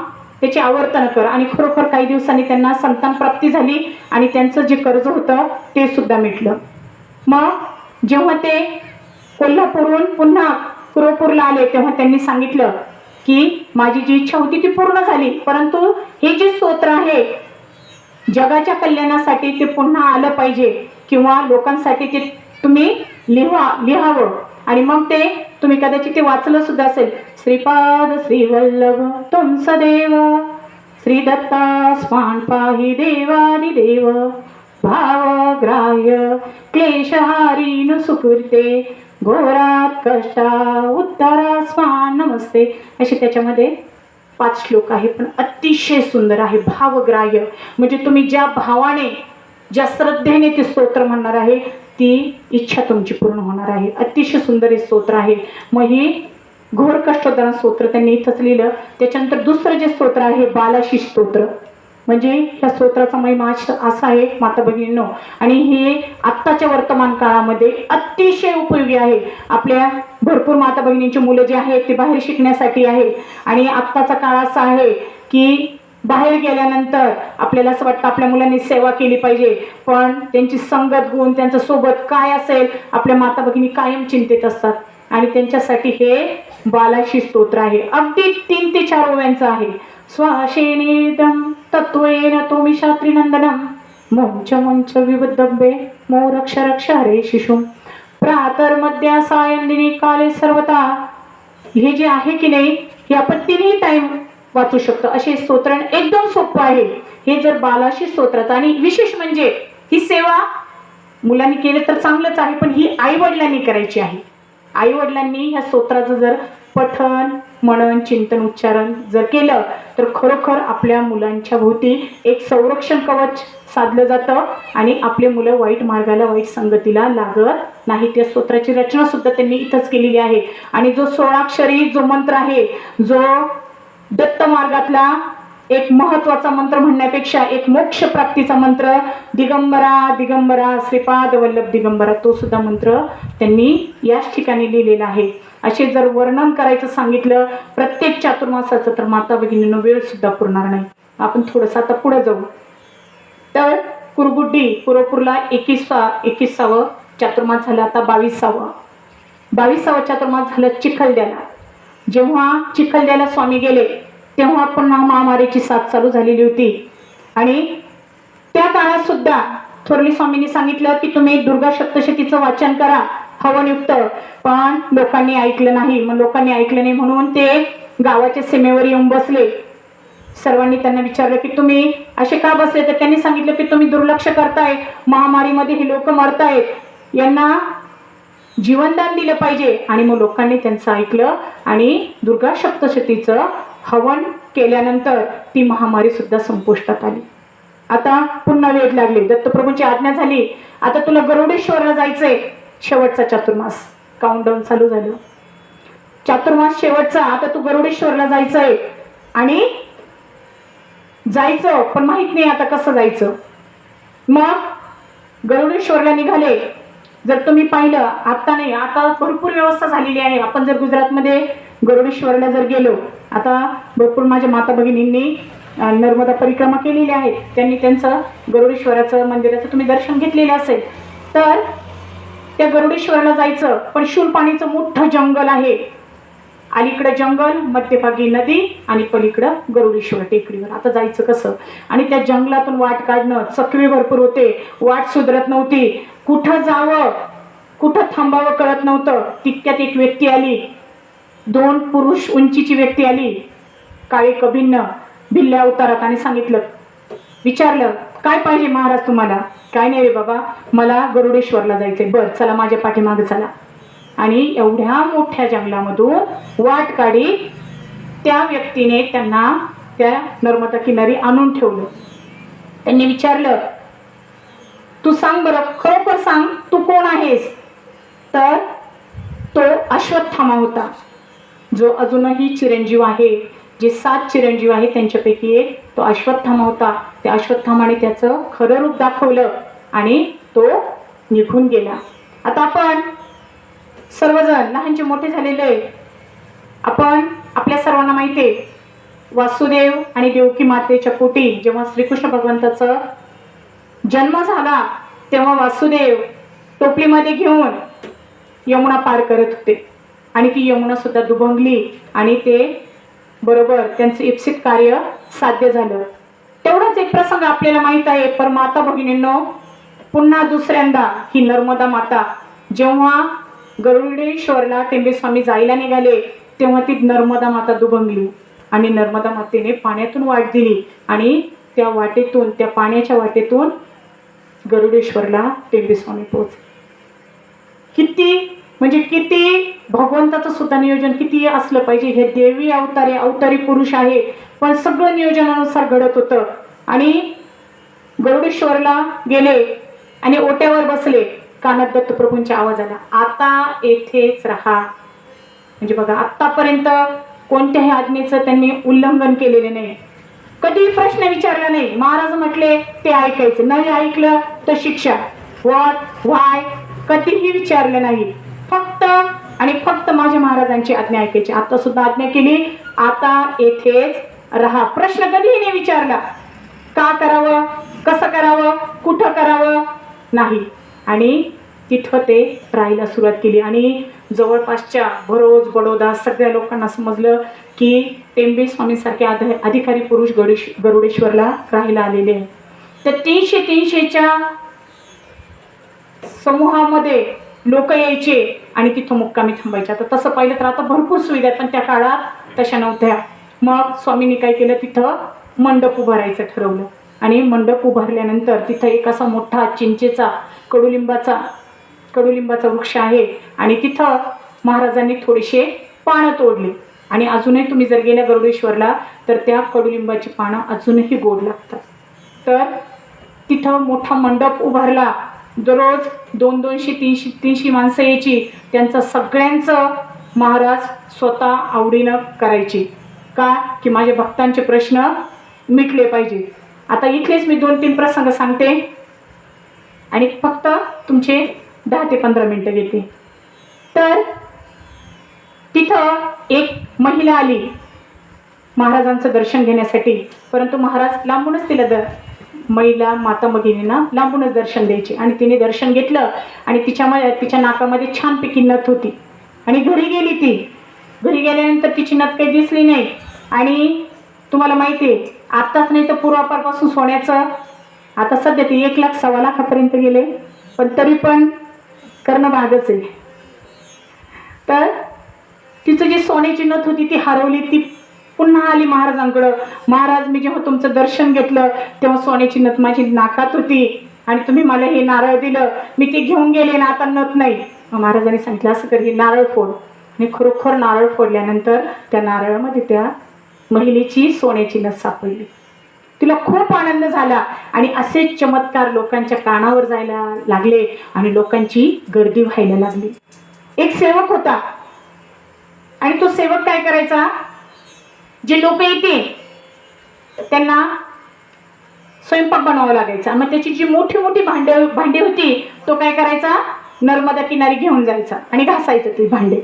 त्याची आवर्तन कर. आणि खरोखर काही दिवसांनी त्यांना संतान प्राप्ती झाली आणि त्यांचं जे कर्ज होतं ते सुद्धा मिटलं. मग जेव्हा ते कोल्हापूरहून पुन्हा कुरोपूरला आले तेव्हा त्यांनी सांगितलं की माझी जी इच्छा होती ती पूर्ण झाली, परंतु हे जे स्तोत्र आहे जगाच्या कल्याणासाठी ते पुन्हा आलं पाहिजे किंवा लोकांसाठी ते तुम्ही लिहावं. आणि मग ते तुम्ही कदाचित ते वाचलं सुद्धा असेल. श्रीपाद श्रीवल्लभ तुम सदैव, श्री दत्ता स्मान पाहि देवादिदेव, भावग्राह्य क्लेशहारी सुकृते, घोरात कष्टा उद्धारा स्मान नमस्ते. असे त्याच्यामध्ये 5 श्लोक आहे, पण अतिशय सुंदर आहे. भावग्राह्य म्हणजे तुम्ही ज्या भावाने, ज्या श्रद्धेने ते स्तोत्र म्हणणार आहे ती इच्छा तुमची पूर्ण होणार आहे. अतिशय सुंदर हे स्तोत्र आहे. मग ही घोर कष्टोद्धरण स्तोत्र त्यांनी इथंच लिहिलं. त्याच्यानंतर दुसरं जे स्तोत्र आहे बालाशी स्तोत्र, म्हणजे ह्या स्तोत्राचा महिमा असा आहे माता भगिनींनो, आणि हे आत्ताच्या वर्तमान काळामध्ये अतिशय उपयोगी आहे. आपल्या भरपूर माता भगिनींची मुलं जे आहेत ते बाहेर शिकण्यासाठी आहे, आणि आत्ताचा काळ असा आहे की बाहेर गेल्यानंतर आपल्याला असं वाटतं आपल्या मुलांनी सेवा केली पाहिजे, पण त्यांची संगत गुण, त्यांचं सोबत काय असेल, आपल्या माता भगिनी कायम चिंतेत असतात. आणि त्यांच्यासाठी हे बालाशी स्तोत्र आहे. अगदी 3 ते 4 ओव्यांचं आहे. स्वाशेनेदम तत्वेन तोमी शात्रीनंदनम, मोंच मोंच विबुद्धब्बे मो रक्ष रक्ष हरे शिशुम, प्रातर मध्या सायंदिनी काले सर्वता. हे जे आहे की नाही, हे आपण 3ही टाइम वाचू शकतो. असे स्तोत्र एकदम सोपं आहे हे जर बालाशी स्तोत्राचं. आणि विशेष म्हणजे ही सेवा मुलांनी केली तर चांगलंच आहे, पण ही आई वडिलांनी करायची आहे. आई वडिलांनी ह्या स्तोत्राचं जर पठण, मनन, चिंतन, उच्चारण जर केलं तर खरोखर आपल्या मुलांच्या भोवती एक संरक्षण कवच साधलं जातं आणि आपले मुलं वाईट मार्गाला, वाईट संगतीला लागत नाही. त्या स्तोत्राची रचना सुद्धा त्यांनी इथंच केलेली आहे. आणि जो 16अक्षरी जो मंत्र आहे, जो दत्त मार्गातला एक महत्वाचा मंत्र म्हणण्यापेक्षा एक मोक्ष प्राप्तीचा मंत्र, दिगंबरा दिगंबरा श्रीपाद वल्लभ दिगंबरा, तो सुद्धा मंत्र त्यांनी याच ठिकाणी लिहिलेला आहे. असे जर वर्णन करायचं सांगितलं प्रत्येक चातुर्मासाचं तर माता भगिनींना वेळ सुद्धा पुरणार नाही. आपण थोडंसं आता पुढे जाऊ. तर कुरगुड्डी कुरोपूरला 21वां चातुर्मास झाला. आता 22वां चातुर्मास झालं चिखलद्याला. जेव्हा चिखलद्याला स्वामी गेले तेव्हा पुन्हा महामारीची साथ चालू झालेली होती. आणि त्या काळात सुद्धा थोरली स्वामींनी सांगितलं की तुम्ही दुर्गा सप्तशतीचं वाचन करा हवनयुक्त, पण लोकांनी ऐकलं नाही. मग लोकांनी ऐकलं नाही म्हणून ते गावाच्या सीमेवर येऊन बसले. सर्वांनी त्यांना विचारलं की तुम्ही असे का बसले, तर त्यांनी सांगितलं की तुम्ही दुर्लक्ष करताय, महामारीमध्ये हे लोक मरतायत, यांना जीवनदान दिलं पाहिजे. आणि मग लोकांनी त्यांचं ऐकलं आणि दुर्गा सप्तशतीचं हवन केल्यानंतर ती महामारी सुद्धा संपुष्टात आली. आता पुन्हा वेध लागले, दत्तप्रभूंची आज्ञा झाली, आता तुला गरुडेश्वरला जायचंय. शेवटचा चातुर्मास काउंटडाऊन चालू झालं. चातुर्मास शेवटचा, आता तू गरुडेश्वरला जायचंय. आणि जायचं पण माहित नाही आता कसं जायचं. मग गरुडेश्वरला निघाले. जर तुम्ही पाहिलं, आता नाही, आता भरपूर व्यवस्था झालेली आहे. आपण जर गुजरातमध्ये गरुडेश्वरला जर गेलो, आता भरपूर माझ्या माता भगिनींनी नर्मदा परिक्रमा केलेली आहे, त्यांनी त्यांचं गरुडेश्वराचं मंदिराचं तुम्ही दर्शन घेतलेलं असेल. तर त्या गरुडेश्वरला जायचं, पण शूलपाणीचं मोठं जंगल आहे. अलीकडे जंगल, मध्यभागी नदी आणि पलीकडं गरुडेश्वर टेकडीवर. आता जायचं कसं? आणि त्या जंगलातून वाट काढणं, चकवे भरपूर होते, वाट सुधरत नव्हती, कुठं जावं कुठं थांबावं कळत नव्हतं. तितक्यात एक व्यक्ती आली, 2 पुरुष उंचीची व्यक्ती आली, काळे कभिन्न भिल्ल्या अवतारात, आणि सांगितलं, विचारलं, काय पाहिजे महाराज तुम्हाला? काय नाही रे बाबा, मला गरुडेश्वरला जायचंय. बरं चला माझ्या पाठीमागे चला. आणि एवढ्या मोठ्या जंगलामधून वाट काढी त्या व्यक्तीने त्यांना त्या नर्मदा किनारी आणून ठेवलं. त्यांनी विचारलं, तू सांग बरं, खरोखर सांग, तू कोण आहेस? तर तो अश्वत्थामा होता, जो अजूनही चिरंजीव आहे. जे 7 चिरंजीव आहेत त्यांच्यापैकी एक तो अश्वत्थामा होता. त्या अश्वत्थामाने त्याचं खरं रूप दाखवलं आणि तो निघून गेला. आता आपण सर्वजण लहानचे मोठे झालेले, आपण आपल्या सर्वांना माहिती आहे, वासुदेव आणि देवकी मातेच्या पोटी जेव्हा श्रीकृष्ण भगवंताचा जन्म झाला, तेव्हा वासुदेव टोपलीमध्ये घेऊन यमुना पार करत होते आणि ती यमुना सुद्धा दुभंगली आणि ते बरोबर त्यांचं इप्सित कार्य साध्य झालं. तेवढाच एक प्रसंग आपल्याला माहित आहे. पण माता भगिनींनो, पुन्हा दुसऱ्यांदा ही नर्मदा माता जेव्हा गरुडेश्वरला टेंबेस्वामी जायला निघाले, तेव्हा ती नर्मदा माता दुभंगली आणि नर्मदा मातेने पाण्यातून वाट दिली आणि त्या वाटेतून, त्या पाण्याच्या वाटेतून गरुडेश्वरला टेंबेस्वामी पोहोचले. किती म्हणजे किती भगवंताचं सुद्धा नियोजन किती असलं पाहिजे. हे देवी अवतारी पुरुष आहे, पण सगळं नियोजनानुसार घडत होतं. आणि गरुडेश्वरला गेले आणि ओट्यावर बसले, कानात दत्तप्रभूंचा आवाज आला, आता येथेच राहा. म्हणजे बघा, आतापर्यंत कोणत्याही आज्ञेचं त्यांनी उल्लंघन केलेले नाही, कधी प्रश्न विचारला नाही. महाराज म्हटले ते ऐकायचं, नाही ऐकलं तर शिक्षा. व्हॉट व्हाय कधीही विचारलं नाही, फक्त आणि फक्त माझ्या महाराजांची आज्ञा ऐकायची. आता सुद्धा आज्ञा केली, आता येथेच राहा. प्रश्न कधीही नाही विचारला, का करावं, कसं करावं, कुठं करावं, नाही. आणि तिथं ते राहायला सुरुवात केली. आणि जवळपासच्या भरोज बडोदा सगळ्या लोकांना समजलं की टेंबेस्वामींसारखे अधिकारी पुरुष गरुडेश्वरला राहायला आलेले आहे. तर 300-300च्या समूहामध्ये लोक यायचे आणि तिथं मुक्कामी थांबायचे. आता तसं पाहिलं तर आता भरपूर सुविधा आहेत, पण त्या काळात तशा नव्हत्या. मग स्वामींनी काय केलं, तिथं मंडप उभारायचं ठरवलं. आणि मंडप उभारल्यानंतर तिथं एक असा मोठा चिंचेचा कडुलिंबाचा वृक्ष आहे आणि तिथं महाराजांनी थोडेसे पानं तोडले. आणि अजूनही तुम्ही जर गेल्या गरुडेश्वरला तर त्या कडुलिंबाची पानं अजूनही गोड लागतात. तर तिथं मोठा मंडप उभारला. दररोज 200-300 माणसं यायची. त्यांचं सगळ्यांचं महाराज स्वतः आवडीनं करायची. का की माझ्या भक्तांचे प्रश्न मिटले पाहिजे. आता इथलेच मी 2-3 प्रसंग सांगते आणि फक्त तुमचे 10 ते 15 मिनटं घेते. तर तिथं एक महिला आली महाराजांचं दर्शन घेण्यासाठी, परंतु महाराज लांबूनच तिला महिला माता भगिनींना लांबूनच दर्शन द्यायचे. आणि तिने दर्शन घेतलं आणि तिच्या नाकामध्ये छानपैकी नथ होती. आणि घरी गेली. ती घरी गेल्यानंतर तिची नथ काही दिसली नाही. आणि तुम्हाला माहिती आहे, आत्ताच नाही तर पूर्वापारपासून सोन्याचं आता सध्या ते 1,00,000 लाखापर्यंत गेले, पण तरी पण करणं भागच आहे. तर तिचं जी सोन्याची नथ होती ती हरवली. ती पुन्हा आली महाराजांकडं. महाराज, मी जेव्हा तुमचं दर्शन घेतलं तेव्हा सोन्याची नथ माझी नाकात होती आणि तुम्ही मला हे नारळ दिलं, मी ते घेऊन गेले ना, आता नथ नाही. महाराजांनी सांगितलं, असं कर, हे नारळ फोड. आणि खरोखर नारळ फोडल्यानंतर त्या नारळामध्ये त्या महिलेची सोन्याची नथ सापडली. तिला खूप आनंद झाला. आणि असेच चमत्कार लोकांच्या कानावर जायला लागले आणि लोकांची गर्दी व्हायला लागली. एक सेवक होता आणि तो सेवक काय करायचा, जे लोक येते त्यांना स्वयंपाक बनवावा लागायचा. मग त्याची जी मोठी मोठी भांडी होती तो काय करायचा, नर्मदा किनारी घेऊन जायचा आणि घासायचं ती भांडे.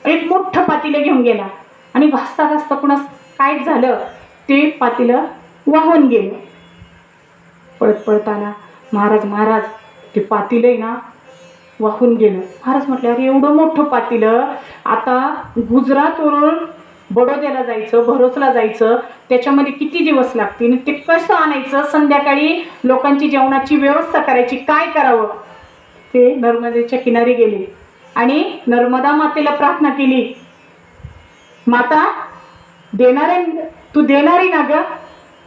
एक मोठं पातेलं घेऊन गेला आणि घासता घासता पुन्हा काय झालं, ते पातेलं वाहून गेलं. पळत पळताना महाराज ते पातेलं आहे ना वाहून गेलं. महाराज म्हटले, अरे एवढं मोठं पातेलं, आता गुजरातवरून बडोद्याला जायचं, भरोसला जायचं, त्याच्यामध्ये किती दिवस लागतील, ते कसं आणायचं, संध्याकाळी लोकांची जेवणाची व्यवस्था करायची, काय करावं. ते नर्मदेच्या किनारी गेले आणि नर्मदा मातेला प्रार्थना केली, माता तू देणारी ना ग,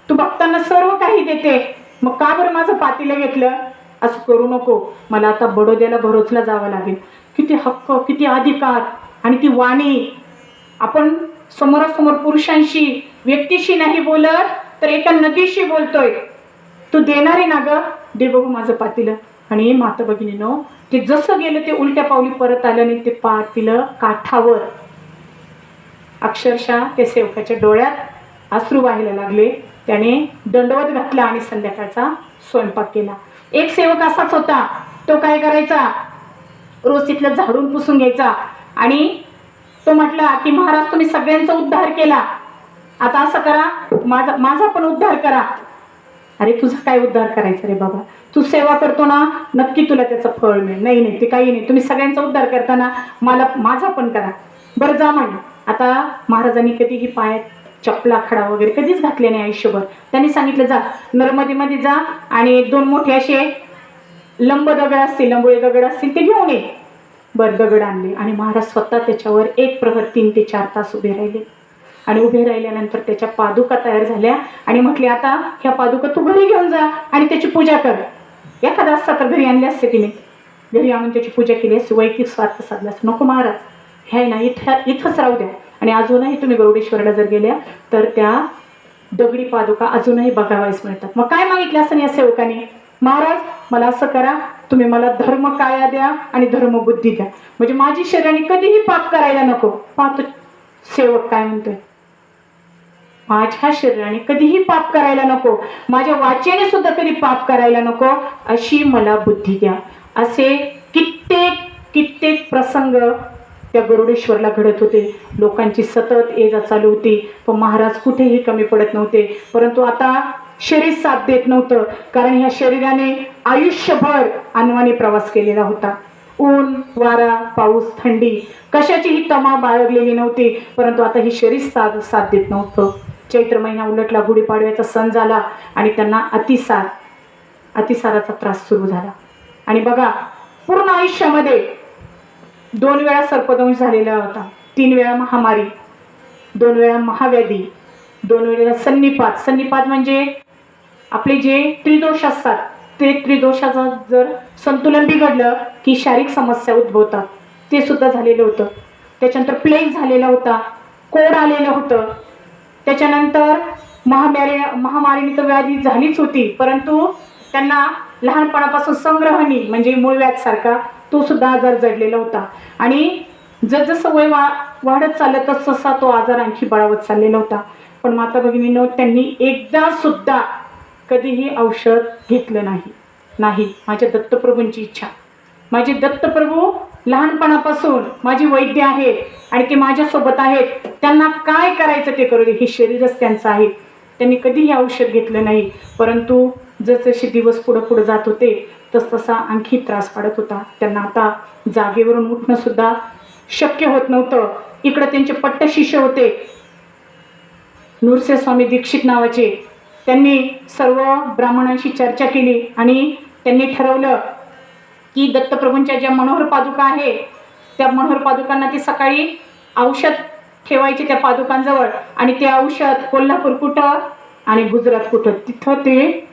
तू भक्तांना सर्व काही देते, मग का बरं माझं पातेलं घेतलं. असं करू नको, मला आता बडोद्याला भरोसला जावं लागेल. किती हक्क, किती अधिकार आणि ती वाणी. आपण समोरासमोर पुरुषांशी, व्यक्तीशी नाही बोलत तर एका नदीशी बोलतोय. तू देणारी ना ग, दे बघू माझं पातेलं. आणि माता भगिनीनो, ते जसं गेलं ते उलट्या पावली परत आलं आणि ते पातेलं काठावर, अक्षरशः त्या सेवकाच्या डोळ्यात अश्रू व्हायला लागले. त्याने दंडवत घातला आणि संध्याकाळचा स्वयंपाक केला. एक सेवक असाच होता, तो काय करायचा, रोज तिथलं झाडून पुसून घ्यायचा आणि तो म्हटला की महाराज तुम्ही सगळ्यांचा उद्धार केला, आता असं करा, माझा पण उद्धार करा. अरे तुझा काय उद्धार करायचा रे बाबा, तू सेवा करतो ना, नक्की तुला त्याचं फळ मिळेल. नाही ते काही नाही, तुम्ही सगळ्यांचा उद्धार करताना माझा पण करा. बरं जा म्हणे. आता महाराजांनी कधीही पायात चपला खडा वगैरे कधीच घातले नाही आयुष्यभर. त्यांनी सांगितलं, जा नर्मदेमध्ये जा आणि 2 मोठे असे लंब दगड असतील, लंबोळे दगड असतील, ते घेऊन ये. बरं दगड आणले आणि महाराज स्वतः त्याच्यावर 1 प्रहर 3 ते 4 तास उभे राहिले. आणि उभे राहिल्यानंतर त्याच्या पादुका तयार झाल्या आणि म्हटले, आता ह्या पादुका तू घरी घेऊन जा आणि त्याची पूजा कर. एखादा असता तर घरी आणले असते तिने, घरी आणून त्याची पूजा केली असते, वैयक्तिक स्वार्थ साधला असता. नको महाराज, ह्या ना इथंच राहू द्या. आणि अजूनही तुम्ही गरुडेश्वरला जर गेल्या तर त्या दगडी पादुका अजूनही बघावयास मिळतात. मग काय मागितलं असं या सेवकाने, महाराज मला असं करा, तुम्ही मला धर्म काया द्या आणि धर्मबुद्धी द्या, म्हणजे माझी शरीराने कधीही पाप करायला नको. पाहतो सेवक काय म्हणतोय, माझ्या शरीराने कधीही पाप करायला नको, माझ्या वाचेने सुद्धा कधी पाप करायला नको, अशी मला बुद्धी द्या. असे कित्येक प्रसंग त्या गरुडेश्वरला घडत होते. लोकांची सतत ये जा चालू होती, पण महाराज कुठेही कमी पडत नव्हते. परंतु आता शरीर साथ देत नव्हतं, कारण ह्या शरीराने आयुष्यभर अनवाणी प्रवास केलेला होता. ऊन वारा पाऊस थंडी कशाचीही तमा बाळगलेली नव्हती, परंतु आता ही शरीर साथ देत नव्हतं. चैत्र महिना उलटला, गुढीपाडव्याचा सण झाला आणि त्यांना अतिसाराचा त्रास सुरू झाला. आणि बघा, पूर्ण आयुष्यामध्ये 2 वेळा सर्पदंश झालेला होता, 3 वेळा महामारी, 2 वेळा महाव्याधी, 2 वेळेला सन्निपात म्हणजे आपले जे त्रिदोष असतात, ते त्रिदोषाचं जर संतुलन बिघडलं की शारीरिक समस्या उद्भवतात, ते सुद्धा झालेलं होतं. त्याच्यानंतर प्लेग झालेला होता, कोड आलेलं होतं. त्याच्यानंतर महामारीने तर व्याधी झालीच होती, परंतु त्यांना लहानपणापासून संग्रहणी म्हणजे मूळव्याध सारखा तो सुद्धा आजार जडलेला होता. आणि जसजसं वय वाढत चाललं तससा तो आजार आणखी बळावत चाललेला होता. पण माता भगिनींनो, त्यांनी एकदा सुद्धा कधीही औषध घेतलं नाही. माझ्या दत्तप्रभूंची इच्छा, माझे दत्तप्रभू लहानपणापासून माझी वैद्य आहेत आणि ते माझ्यासोबत आहेत, त्यांना काय करायचं ते करू दे, हे शरीरच त्यांचं आहे. त्यांनी कधीही औषध घेतलं नाही, परंतु जसजसे दिवस पुढे जात होते तसतसा आणखी त्रास वाढत होता. त्यांना आता जागेवरून उठणं सुद्धा शक्य होत नव्हतं. इकडं त्यांचे पट्टशिष्य होते नृसिंह स्वामी दीक्षित नावाचे. त्यांनी सर्व ब्राह्मणांशी चर्चा केली आणि त्यांनी ठरवलं की दत्तप्रभूंच्या ज्या मनोहर पादुका आहे, त्या मनोहर पादुकांना ते सकाळी औषध ठेवायचे त्या पादुकांजवळ, आणि ते औषध कोल्हापूर कुठं आणि गुजरात कुठं, तिथं ते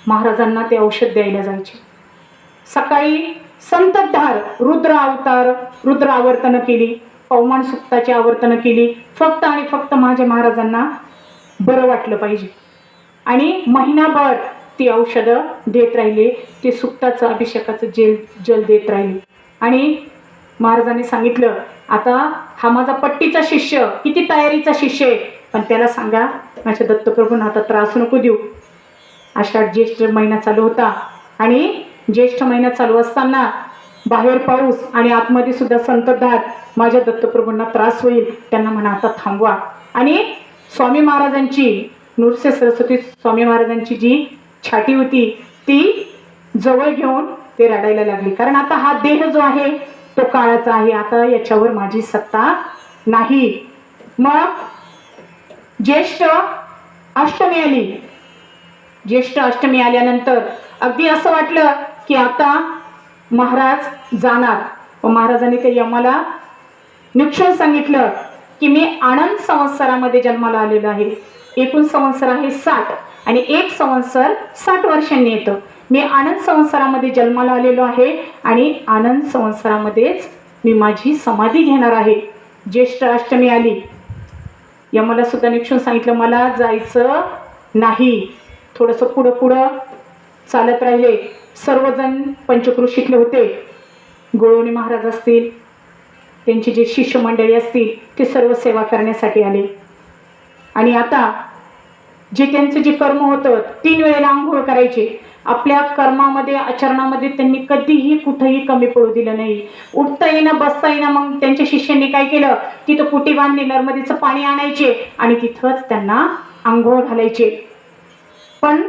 महाराजांना ते औषध द्यायला जायचे. सकाळी संततधार रुद्र आवर्तनं केली, पवमान सुक्ताची आवर्तनं केली, फक्त आणि फक्त माझ्या महाराजांना बरं वाटलं पाहिजे. आणि महिनाभर ती औषधं देत राहिले, ते सुक्ताचं अभिषेकाचं जल देत राहिले. आणि महाराजांनी सांगितलं, आता हा माझा पट्टीचा शिष्य, किती तयारीचा शिष्य आहे, पण त्याला सांगा माझ्या दत्तप्रभूंना आता त्रास नको देऊ. आषाढ ज्येष्ठ महिना चालू होता आणि ज्येष्ठ महिना चालू असताना बाहेर पाऊस आणि आतमध्ये सुद्धा संततधार, माझ्या दत्तप्रभूंना त्रास होईल, त्यांना म्हणा आता थांबवा. आणि स्वामी महाराजांची, नृसिंह सरस्वती स्वामी महाराजांची जी छाती होती ती जवळ घेऊन ते रडायला लागली. कारण आता हा देह जो आहे तो काळाचा आहे, आता याच्यावर माझी सत्ता नाही. मग ज्येष्ठ अष्टमी आली. ज्येष्ठ अष्टमी आल्यानंतर अगदी असं वाटलं की आता महाराज जाणार. व महाराजांनी ते यमाला निक्षून सांगितलं की मी आनंद संवत्सरामध्ये जन्माला आलेलो आहे. एकूण संवत्सर आहे 60 आणि एक संवत्सर 60 वर्षांनी येतं. मी आनंद संवत्सरामध्ये जन्माला आलेलो आहे आणि आनंद संवत्सरामध्येच मी माझी समाधी घेणार आहे. ज्येष्ठ अष्टमी आली. यमाला सुद्धा निक्षून सांगितलं मला जायचं नाही. थोडंसं पुढं पुढं चालत राहिले. सर्वजण पंचक्रोशीतले होते. गोळवणी महाराज असतील, त्यांची जे शिष्यमंडळी असतील ते सर्व सेवा करण्यासाठी आले. आणि आता जे त्यांचं जे कर्म होतं 3 वेळेला आंघोळ करायचे. आपल्या कर्मामध्ये आचरणामध्ये त्यांनी कधीही कुठंही कमी पडू दिलं नाही. उठता येणं बसता येणं. मग त्यांच्या शिष्यांनी काय केलं, तिथं कुटी बांधली, नर्मदेचं पाणी आणायचे आणि तिथंच त्यांना आंघोळ घालायचे. पण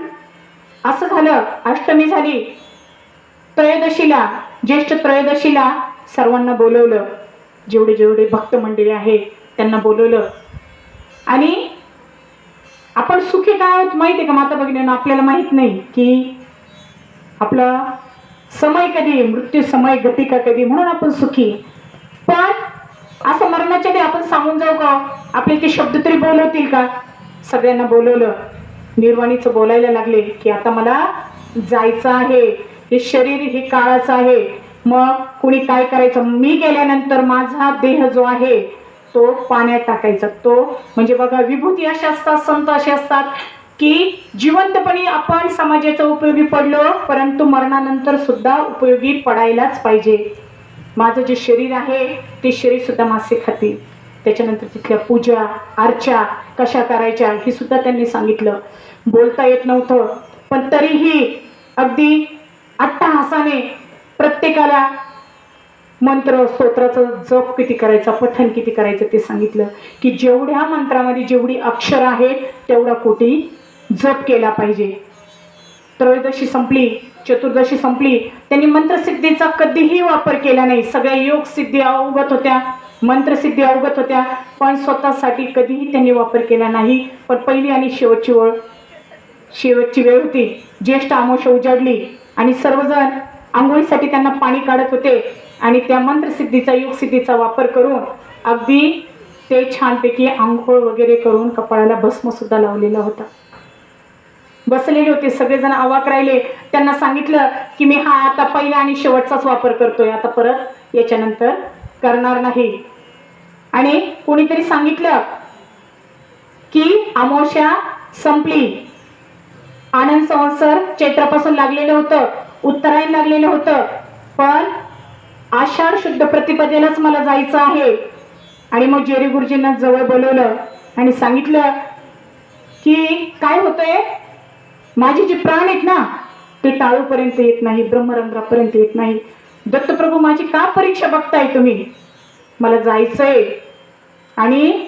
असं झालं, अष्टमी झाली. त्रयोदशीला, ज्येष्ठ त्रयोदशीला सर्वांना बोलवलं. जेवढे जेवढे भक्त मंडळी आहे त्यांना बोलवलं. आणि आपण सुखी काय आहोत माहिती आहे का माता भगिनींनो? आपल्याला माहित नाही की आपला समय कधी, मृत्यू समय गतिका कधी, म्हणून आपण सुखी. पण असं मरणाच्या आधी आपण सांगून जाऊ का आपले ते शब्द तरी बोलवतील का? सगळ्यांना बोलवलं. निर्वाणीचं बोलायला लागले की आता मला जायचं आहे. हे शरीर हे काळाचं आहे. मग कुणी काय करायचं, मी गेल्यानंतर माझा देह जो आहे तो पाण्यात टाकायचा. तो म्हणजे बघा विभूती अशा असतात, संत असे असतात की जिवंतपणी आपण समाजाचा उपयोगी पडलो, परंतु मरणानंतर सुद्धा उपयोगी पडायलाच पाहिजे. माझं जे शरीर आहे ते शरीर सुद्धा मासे खातील. त्याच्यानंतर तिथल्या पूजा अर्चा कशा करायच्या हे सुद्धा त्यांनी सांगितलं. बोलता येत नव्हतं पण तरीही अगदी अट्टहासाने प्रत्येकाला मंत्र स्तोत्राचं जप किती करायचा, पठण किती करायचं ते सांगितलं. की जेवढ्या मंत्रामध्ये जेवढी अक्षर आहेत तेवढा कोटी जप केला पाहिजे. त्रयोदशी संपली, चतुर्दशी संपली. त्यांनी मंत्रसिद्धीचा कधीही वापर केला नाही. सगळ्या योग सिद्धी अवगत होत्या, मंत्रसिद्धी अवगत होत्या, पण स्वतःसाठी कधीही त्यांनी वापर केला नाही. पण पहिली आणि शेवटची वेळ होती. ज्येष्ठ अमावस्या उजाडली आणि सर्वजण आंघोळीसाठी त्यांना पाणी काढत होते. आणि त्या मंत्रसिद्धीचा योगसिद्धीचा वापर करून अगदी ते छानपैकी आंघोळ वगैरे करून कपाळाला भस्म सुद्धा लावलेला होता. बसलेले होते सगळेजण, अवाक राहिले. त्यांना सांगितलं की मी हा आता पहिला आणि शेवटचाच वापर करतोय, आता परत याच्यानंतर करणार नाही. आणि कोणीतरी सांगितलं की अमावस्या संपली, आनंद संवत्सर चैत्रापासून लागलेलं होतं, उत्तरायण लागलेलं होतं, पण आषाढ शुद्ध प्रतिपदेलाच मला जायचं आहे. आणि मग जेरी गुरुजींना जवळ बोलवलं आणि सांगितलं की काय होतंय, माझे जे प्राण आहेत ना ते टाळूपर्यंत येत नाही, ब्रह्मरंध्रापर्यंत येत नाही. दत्तप्रभू माझी का परीक्षा बघताय तुम्ही, मला जायचंय. आणि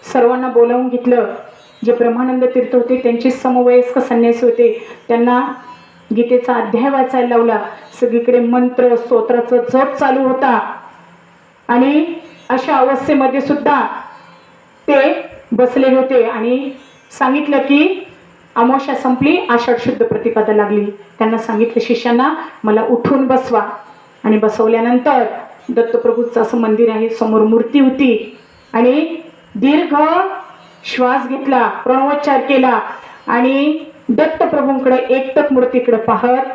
सर्वांना बोलावून घेतलं. जे ब्रह्मानंद तीर्थ होते त्यांचे समवयस्क संन्यासी होते, त्यांना गीतेचा अध्याय वाचायला लावला. सगळीकडे मंत्र स्तोत्राचा जप चालू होता. आणि अशा अवस्थेमध्ये सुद्धा ते बसलेले होते. आणि सांगितलं की अमावस्या संपली, आषाढ शुद्ध प्रतिपदा लागली. त्यांना सांगितलं शिष्यांना मला उठून बसवा. आणि बसवल्यानंतर दत्तप्रभूचं असं मंदिर आहे, समोर मूर्ती होती. आणि दीर्घ श्वास घेतला, प्रणवोच्चार केला आणि दत्तप्रभूंकडे एकटक मूर्तीकडे पाहत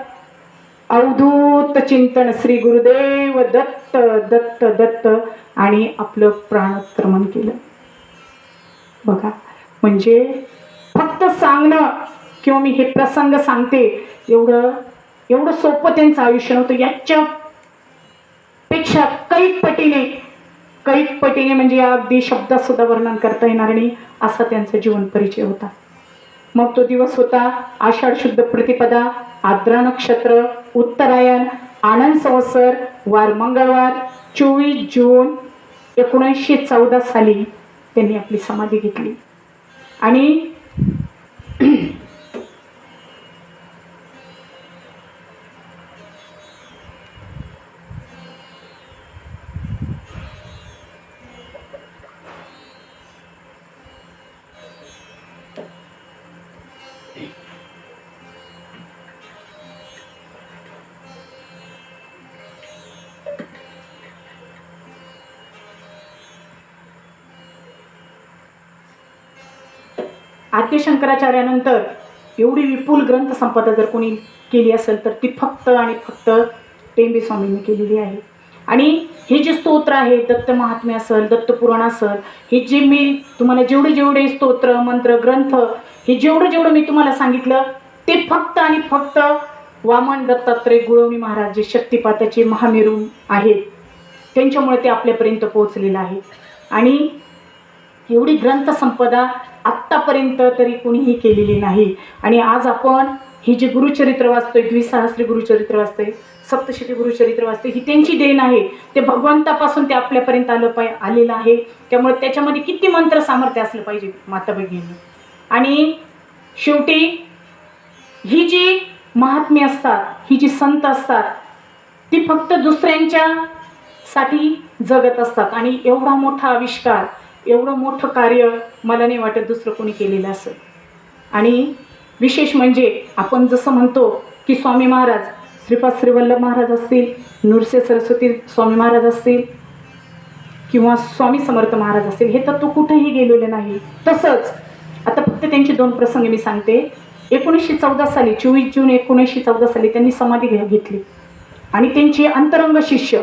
अवधूत चिंतन श्री गुरुदेव दत्त दत्त दत्त आणि आपलं प्राणोत्क्रमण केलं. बघा, म्हणजे फक्त सांगणं किंवा मी हे प्रसंग सांगते एवढं सोपं त्यांचं आयुष्य नव्हतं. याच्यापेक्षा कैक पटीने म्हणजे अगदी शब्दात सुद्धा वर्णन करता येणार नाही असा त्यांचा जीवन परिचय होता. मग तो दिवस होता आषाढ शुद्ध प्रतिपदा, आद्रा नक्षत्र, उत्तरायण. आनंद संवत्सर वार मंगळवार 24 जून 1914 साली त्यांनी आपली समाधी घेतली. आणि आद्य शंकराचार्यानंतर एवढी विपुल ग्रंथ संपदा जर कोणी केली असेल तर ती फक्त आणि फक्त टेंबे स्वामींनी केलेली आहे. आणि हे जे स्तोत्र आहे, दत्त महात्म्य असेल, दत्त पुराण असेल, हे जे मी तुम्हाला जेवढे जेवढे स्तोत्र मंत्र ग्रंथ हे जेवढं जेवढं मी तुम्हाला सांगितलं ते फक्त आणि फक्त वामन दत्तात्रय गुळवणी महाराज जे शक्तिपाताचे महामेरू आहेत त्यांच्यामुळे ते आपल्यापर्यंत पोहोचलेलं आहे. आणि एवढी ग्रंथ संपदा आत्तापर्यंत तरी कोणीही केलेली नाही. आणि आज आपण ही जे गुरुचरित्र वाचतोय, द्विसहस्री गुरुचरित्र वाचतोय, सप्तशती गुरुचरित्र वाचतोय, ही त्यांची देण आहे. ते भगवंतापासून ते आपल्यापर्यंत आलेलं आहे. त्यामुळे त्याच्यामध्ये किती मंत्र सामर्थ्य असलं पाहिजे माता भगिनी. आणि शेवटी ही जी महात्म्य असतात, ही जी संत असतात ती फक्त दुसऱ्यांच्या साठी जगत असतात. आणि एवढा मोठा आविष्कार, एवढं मोठं कार्य मला नाही वाटत दुसरं कोणी केलेलं असेल. आणि विशेष म्हणजे आपण जसं म्हणतो की स्वामी महाराज, श्रीपाद श्रीवल्लभ महाराज असतील, नृसिंह सरस्वती स्वामी महाराज असतील किंवा स्वामी समर्थ महाराज असतील, हे तत्व कुठेही गेलेलं नाही. तसंच आता फक्त त्यांचे 2 प्रसंग मी सांगते. 1914 साली 24 जून 1914 साली त्यांनी समाधी घेतली. आणि त्यांचे अंतरंग शिष्य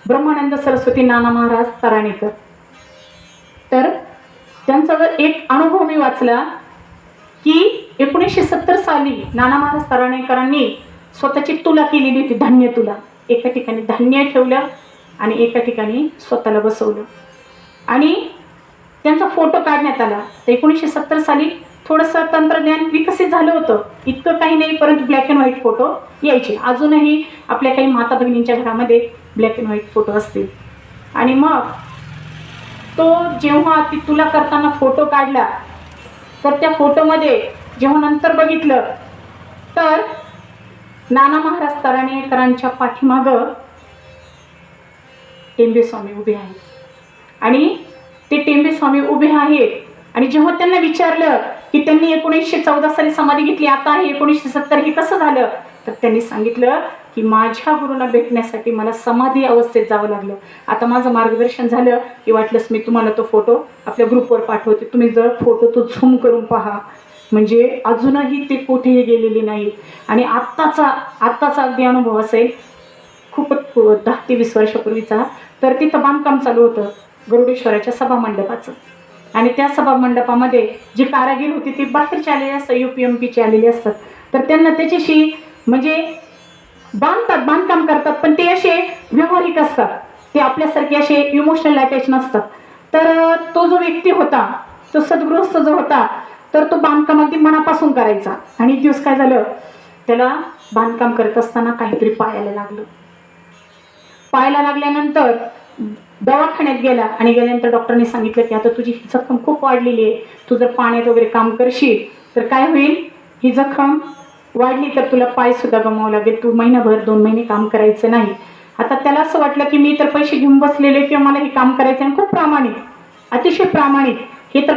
ब्रह्मानंद सरस्वती नाना महाराज तराणेकर, तर त्यांचा जर एक अनुभव मी वाचला की 1970 साली नाना महाराज तराणेकरांनी स्वतःची तुला केलेली होती, धान्य तुला. एका ठिकाणी धान्य ठेवलं आणि एका ठिकाणी स्वतःला बसवलं आणि त्यांचा फोटो काढण्यात आला. तर 1970 साली थोडंसं तंत्रज्ञान विकसित झालं होतं, इतकं काही नाही, परंतु ब्लॅक अँड व्हाईट फोटो यायचे. अजूनही आपल्या काही माता भगिनींच्या घरामध्ये ब्लॅक अँड व्हाईट फोटो असतील. आणि मग तो जेव्हा ती तुला करताना फोटो काढला तर त्या फोटोमध्ये जेव्हा नंतर बघितलं तर नाना महाराज तराणेकरांच्या पाठीमागं टेंबे स्वामी उभे आहेत. आणि ते टेंबे स्वामी उभे आहेत. आणि जेव्हा त्यांना विचारलं की त्यांनी 1914 साली समाधी घेतली, आता आहे 1970, हे कसं झालं, तर त्यांनी सांगितलं की माझ्या गुरूंना भेटण्यासाठी मला समाधी अवस्थेत जावं लागलं. आता माझं मार्गदर्शन झालं की वाटलंच मी तुम्हाला तो फोटो आपल्या ग्रुपवर पाठवते, तुम्ही जर फोटो तो झूम करून पहा. म्हणजे अजूनही ते कुठेही गेलेले नाही. आणि आत्ताचा अगदी अनुभव असेल खूपच 10 ते 20 वर्षापूर्वीचा, तर तिथं बांधकाम चालू होतं गरुडेश्वराच्या सभामंडपाचं. आणि त्या सभामंडपामध्ये जे कारागीर होते ते बाहेरचे आलेले असतात, UP-MP आलेले असतात. तर त्यांना त्याच्याशी म्हणजे बांधकाम करतात, पण ते असे व्यावहारिक असतात, ते आपल्यासारखे असे इमोशनल अटॅच नसतात. तर तो जो व्यक्ती होता, तो सद्गृहस्थ जो होता, तर तो बांधकाम अगदी मनापासून करायचा. आणि एक दिवस काय झालं, त्याला बांधकाम करत असताना काहीतरी पायाला लागलं. पायाला लागल्यानंतर दवाखान्यात गेला आणि गेल्यानंतर डॉक्टरने सांगितलं की आता तुझी ही जखम खूप वाढलेली आहे, तू जर पाण्यात वगैरे काम करशील तर काय होईल, ही जखम वाढली तर तुला पाय सुद्धा गमावं लागेल, तू महिनाभर 2 महिने काम करायचं नाही. आता त्याला असं वाटलं की मी तर पैसे घेऊन बसलेले किंवा मला हे काम करायचं, आणि खूप प्रामाणिक, अतिशय प्रामाणिक, हे तर